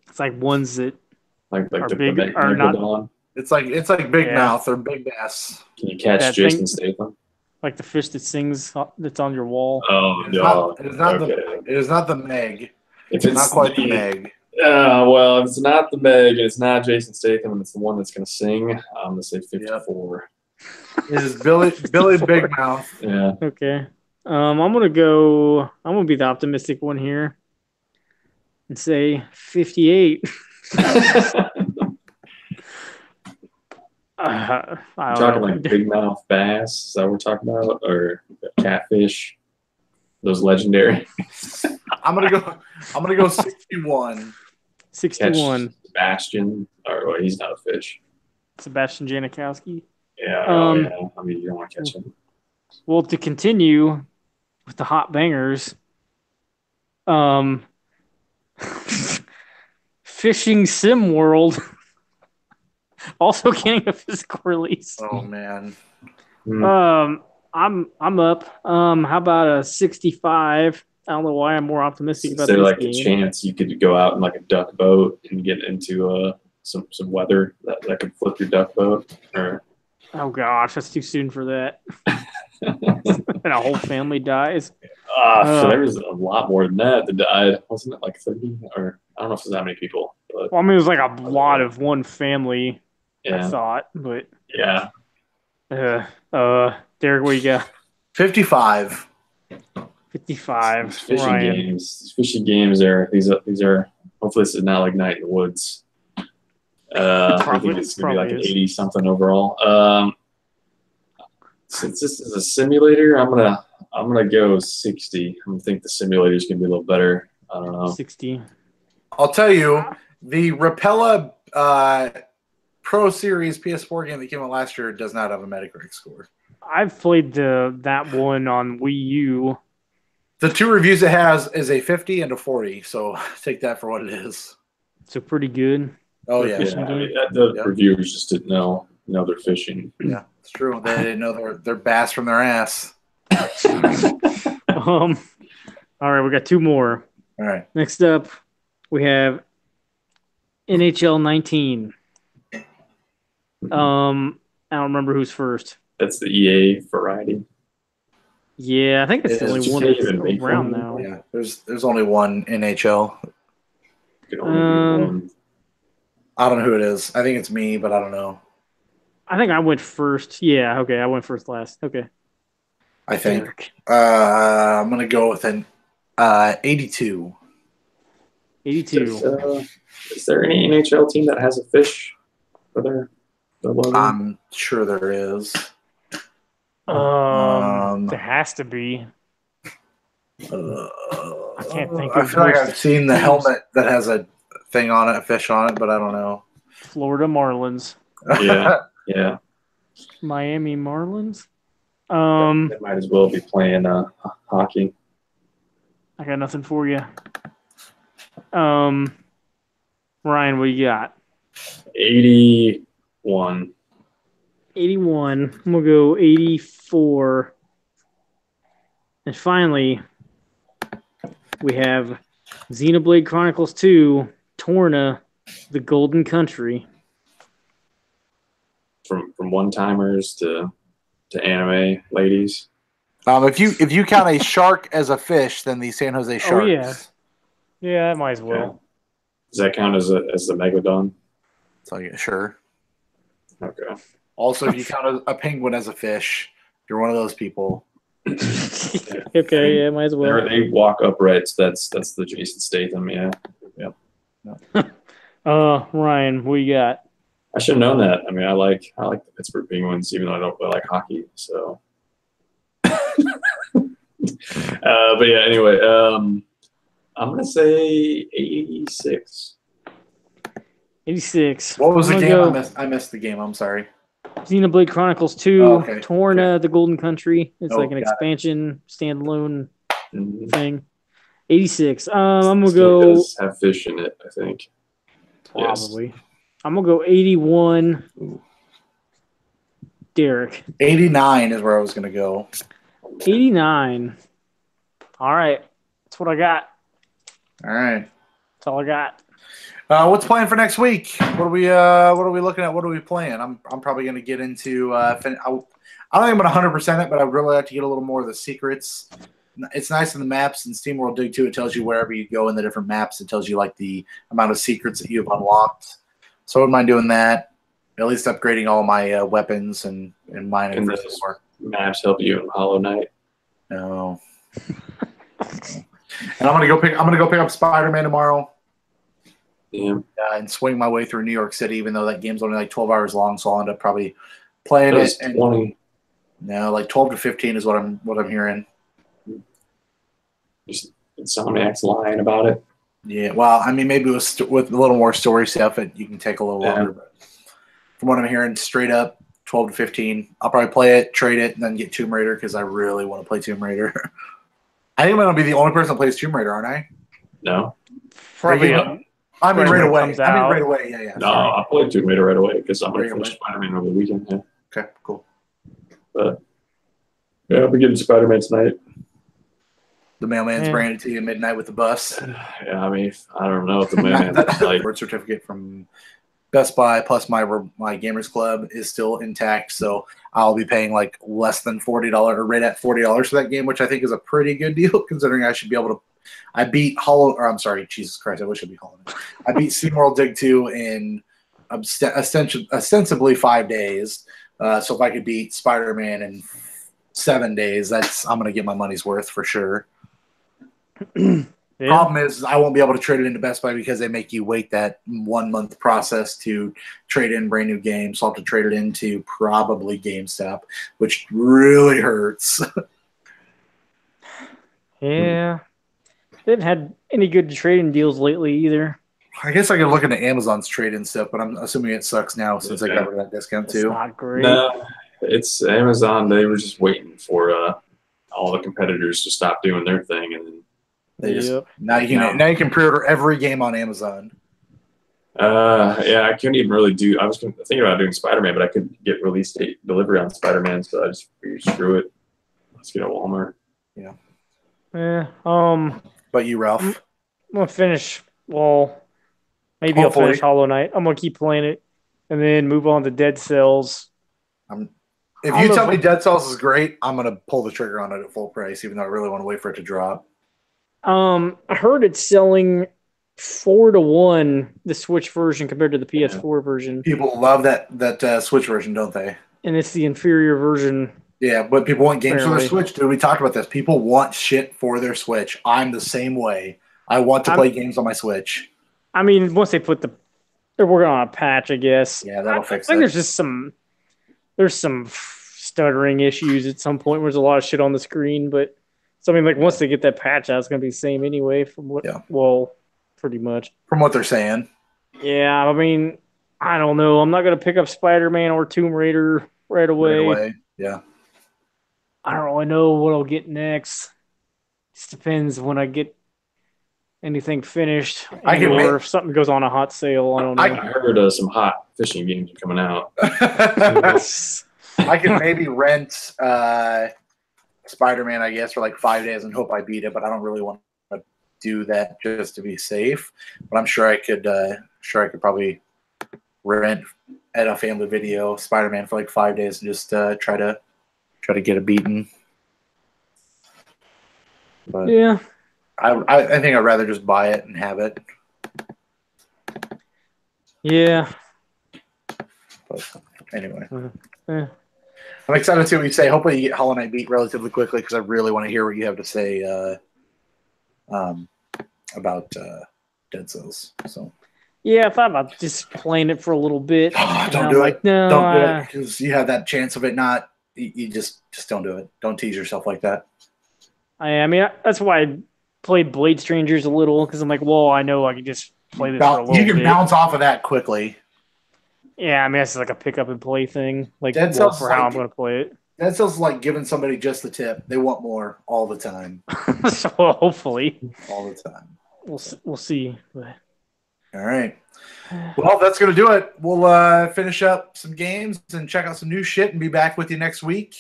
It's like ones that like are the big or not. Megalodon? It's like Big Mouth or Big Bass. Can you catch Jason Statham? Like the fish that sings that's on your wall. Oh no. It is not the Meg. If It's not quite the Meg. Well, if it's not the Meg and it's not Jason Statham and it's the one that's going to sing, I'm going to say 54. It is Billy Big Mouth. Yeah. Okay. I'm going to be the optimistic one here and say 58. Talking like big mouth bass, is that what we're talking about? Or catfish? Those legendary. I'm gonna go 61. 61. Catch Sebastian, or he's not a fish. Sebastian Janikowski. Yeah, yeah. I mean, you don't want to catch him. Well, to continue with the hot bangers, Fishing Sim World also getting a physical release. Oh man. I'm up. How about a 65? I don't know why I'm more optimistic about this like game. a chance you could go out in like a duck boat and get into some weather that could flip your duck boat, or Oh gosh, that's too soon for that. And a whole family dies. There was a lot more than that died. Wasn't it like 30? Or I don't know if it was that many people. But Well, I mean, it was like a lot of one family, yeah. I thought. But Yeah. Derek, what you got? 55. 55. These fishing Ryan. games. These fishing games are these are. Hopefully, this is not like Night in the Woods. I think it's gonna be like an 80 something overall. Since this is a simulator, I'm gonna go 60. I think the simulator is gonna be a little better. I don't know. 60. I'll tell you, the Rapella Pro Series PS4 game that came out last year does not have a Metacritic score. I've played that one on Wii U. The two reviews it has is a 50 and a 40, so take that for what it is. So pretty good. Oh yeah, Yeah, I mean, the reviewers just didn't know they're fishing. yeah, it's true. They didn't know they're bass from their ass. All right, we got two more. All right. Next up, we have NHL 19. I don't remember who's first. That's the EA variety. Yeah, I think it's the only one that's around now. Yeah, there's only one NHL. You can only do one. I don't know who it is. I think it's me, but I don't know. I think I went first. Yeah, okay, I went first last. Okay. I think. I'm gonna go with an 82. 82. Is there any NHL team that has a fish for their logo? I'm sure there is. There has to be. I can't think of. I feel like I've seen the helmet that has a thing on it, a fish on it, but I don't know. Florida Marlins. Yeah. Miami Marlins. They might as well be playing hockey. I got nothing for you. Ryan, what you got? 81. 81. I'm gonna go 84. And finally, we have Xenoblade Chronicles 2, Torna, the Golden Country. From one-timers to anime ladies. If you count a shark as a fish, then the San Jose Sharks. Oh, yeah. Yeah, that might as well. Yeah. Does that count as the Megalodon? So yeah, sure. Okay. Also, if you count a penguin as a fish, you're one of those people. Okay, yeah, might as well. They walk upright. So that's the Jason Statham. Yeah. Ryan, what you got? I should have known that. I mean, I like the Pittsburgh Penguins, even though I don't really like hockey. So, but yeah. Anyway, I'm gonna say 86. 86. What was the game? I missed the game. I'm sorry. Xenoblade Chronicles 2, okay. Torna, the Golden Country. It's like an got expansion, standalone Mm-hmm. thing. 86. I'm gonna Still go. does have fish in it, I think. Probably. Yes. I'm gonna go 81. Ooh. Derek. 89 is where I was gonna go. 89. All right, that's what I got. All right. That's all I got. What's playing for next week? What are we looking at? What are we playing? I'm probably gonna get into. I don't think I'm gonna 100% it, but I'd really like to get a little more of the secrets. It's nice in the maps and SteamWorld Dig 2. It tells you wherever you go in the different maps. It tells you like the amount of secrets that you've unlocked. So I wouldn't mind doing that. At least upgrading all my weapons and mining And for those more. maps help you in Hollow Knight. No. And I'm gonna go pick up Spider-Man tomorrow. Yeah. And swing my way through New York City, even though that game's only like 12 hours long. So I'll end up probably playing it. And, 20. no, like 12 to 15 is what I'm hearing. Insomniac's lying about it. Yeah, well, I mean, maybe with a little more story stuff, you can take a little longer. But from what I'm hearing, straight up 12 to 15. I'll probably play it, trade it, and then get Tomb Raider because I really want to play Tomb Raider. I think I'm going to be the only person that plays Tomb Raider, aren't I? No. Probably. I mean, right away. Yeah. No, I played Tomb Raider right away because I'm going to finish Spider-Man over the weekend. Yeah. Okay, cool. But yeah, I'll be getting Spider-Man tonight. The mailman's bringing it to you at midnight with the bus. Yeah, I mean, I don't know if the mailman's like birth certificate from Best Buy plus my Gamers Club is still intact, so I'll be paying like less than $40 or right at $40 for that game, which I think is a pretty good deal considering I should be able to. I beat Jesus Christ, I wish I beat Hollow Knight. I beat SeaWorld Dig 2 in ostensibly 5 days. So if I could beat Spider-Man in 7 days, I'm going to get my money's worth for sure. Yeah. Problem is, I won't be able to trade it into Best Buy because they make you wait that 1 month process to trade in brand new games. So I'll have to trade it into probably GameStop, which really hurts. Yeah. They haven't had any good trading deals lately either. I guess I could look into Amazon's trade-in stuff, but I'm assuming it sucks now since they got rid of that discount It's too. not great. No, it's Amazon. They were just waiting for all the competitors to stop doing their thing, and then They just Yep. now you can pre-order every game on Amazon. yeah, I couldn't even really do. I was thinking about doing Spider-Man, but I couldn't get release date delivery on Spider-Man, so I just figured, screw it. Let's get a Walmart. Yeah. But you, Ralph, I'm gonna finish. Well, maybe Hopefully. I'll finish Hollow Knight. I'm gonna keep playing it, and then move on to Dead Cells. if you tell me Dead Cells is great, I'm gonna pull the trigger on it at full price, even though I really want to wait for it to drop. I heard it's selling 4-1 the Switch version compared to the PS4 version, People love that Switch version, don't they? and it's the inferior version. Yeah, but people want games for their Apparently. Switch. Dude, we talked about this. People want shit for their Switch. I'm the same way. I want to play games on my Switch. I mean, once they put they're working on a patch, I guess. Yeah, that'll fix I think it. there's just some stuttering issues at some point where there's a lot of shit on the screen, but so I mean, like once they get that patch out, it's gonna be the same anyway. From what? Yeah. Well, pretty much. From what they're saying. Yeah, I mean, I don't know. I'm not gonna pick up Spider-Man or Tomb Raider right away. Right away. Yeah. I don't really know what I'll get next. Just depends when I get anything finished, I can or wait. if something goes on a hot sale. I don't know. I heard some hot fishing games are coming out. I can maybe rent Spider-Man, I guess, for like 5 days and hope I beat it, but I don't really want to do that just to be safe. But I'm sure I could probably rent at a family video Spider-Man for like 5 days and just try to get it beaten. But Yeah. I think I'd rather just buy it and have it. Yeah. But anyway. Yeah. I'm excited to see what you say. Hopefully you get Hollow Knight beat relatively quickly because I really want to hear what you have to say about Dead Cells. So Yeah, I thought about just playing it for a little bit. don't do it. No, Don't do it because you have that chance of it not. You just don't do it. Don't tease yourself like that. I mean, that's why I played Blade Strangers a little because I'm like, well, I know I can just play this for a little You can bit. bounce off of that quickly. Yeah, I mean, that's like a pick up and play thing. Like, Dead Cells for is how like- I'm going to play it. That sounds like giving somebody just the tip. They want more all the time. So hopefully, All the time. we'll see. But, All right. Well, that's going to do it. We'll finish up some games and check out some new shit and be back with you next week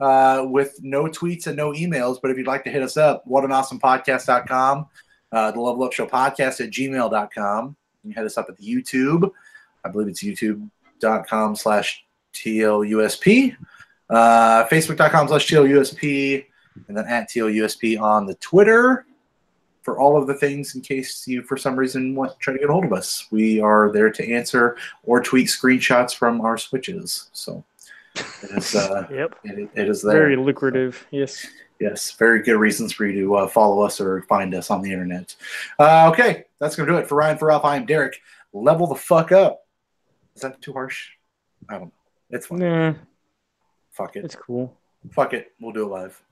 with no tweets and no emails. But if you'd like to hit us up, whatanawesomepodcast.com, the Level Up Show podcast at gmail.com. You can hit us up at the YouTube. I believe it's youtube.com/TLUSP. Facebook.com/TLUSP. And then at TLUSP on the Twitter. For all of the things in case you, for some reason, want to try to get a hold of us. We are there to answer or tweet screenshots from our Switches. So it is, yep. it is there. Very lucrative. Yes. Yes, very good reasons for you to follow us or find us on the internet. Okay, that's going to do it. For Ryan, for Ralph, I am Derek. Level the fuck up. Is that too harsh? I don't know. It's fine. Nah, Fuck it. it's cool. Fuck it. We'll do it live.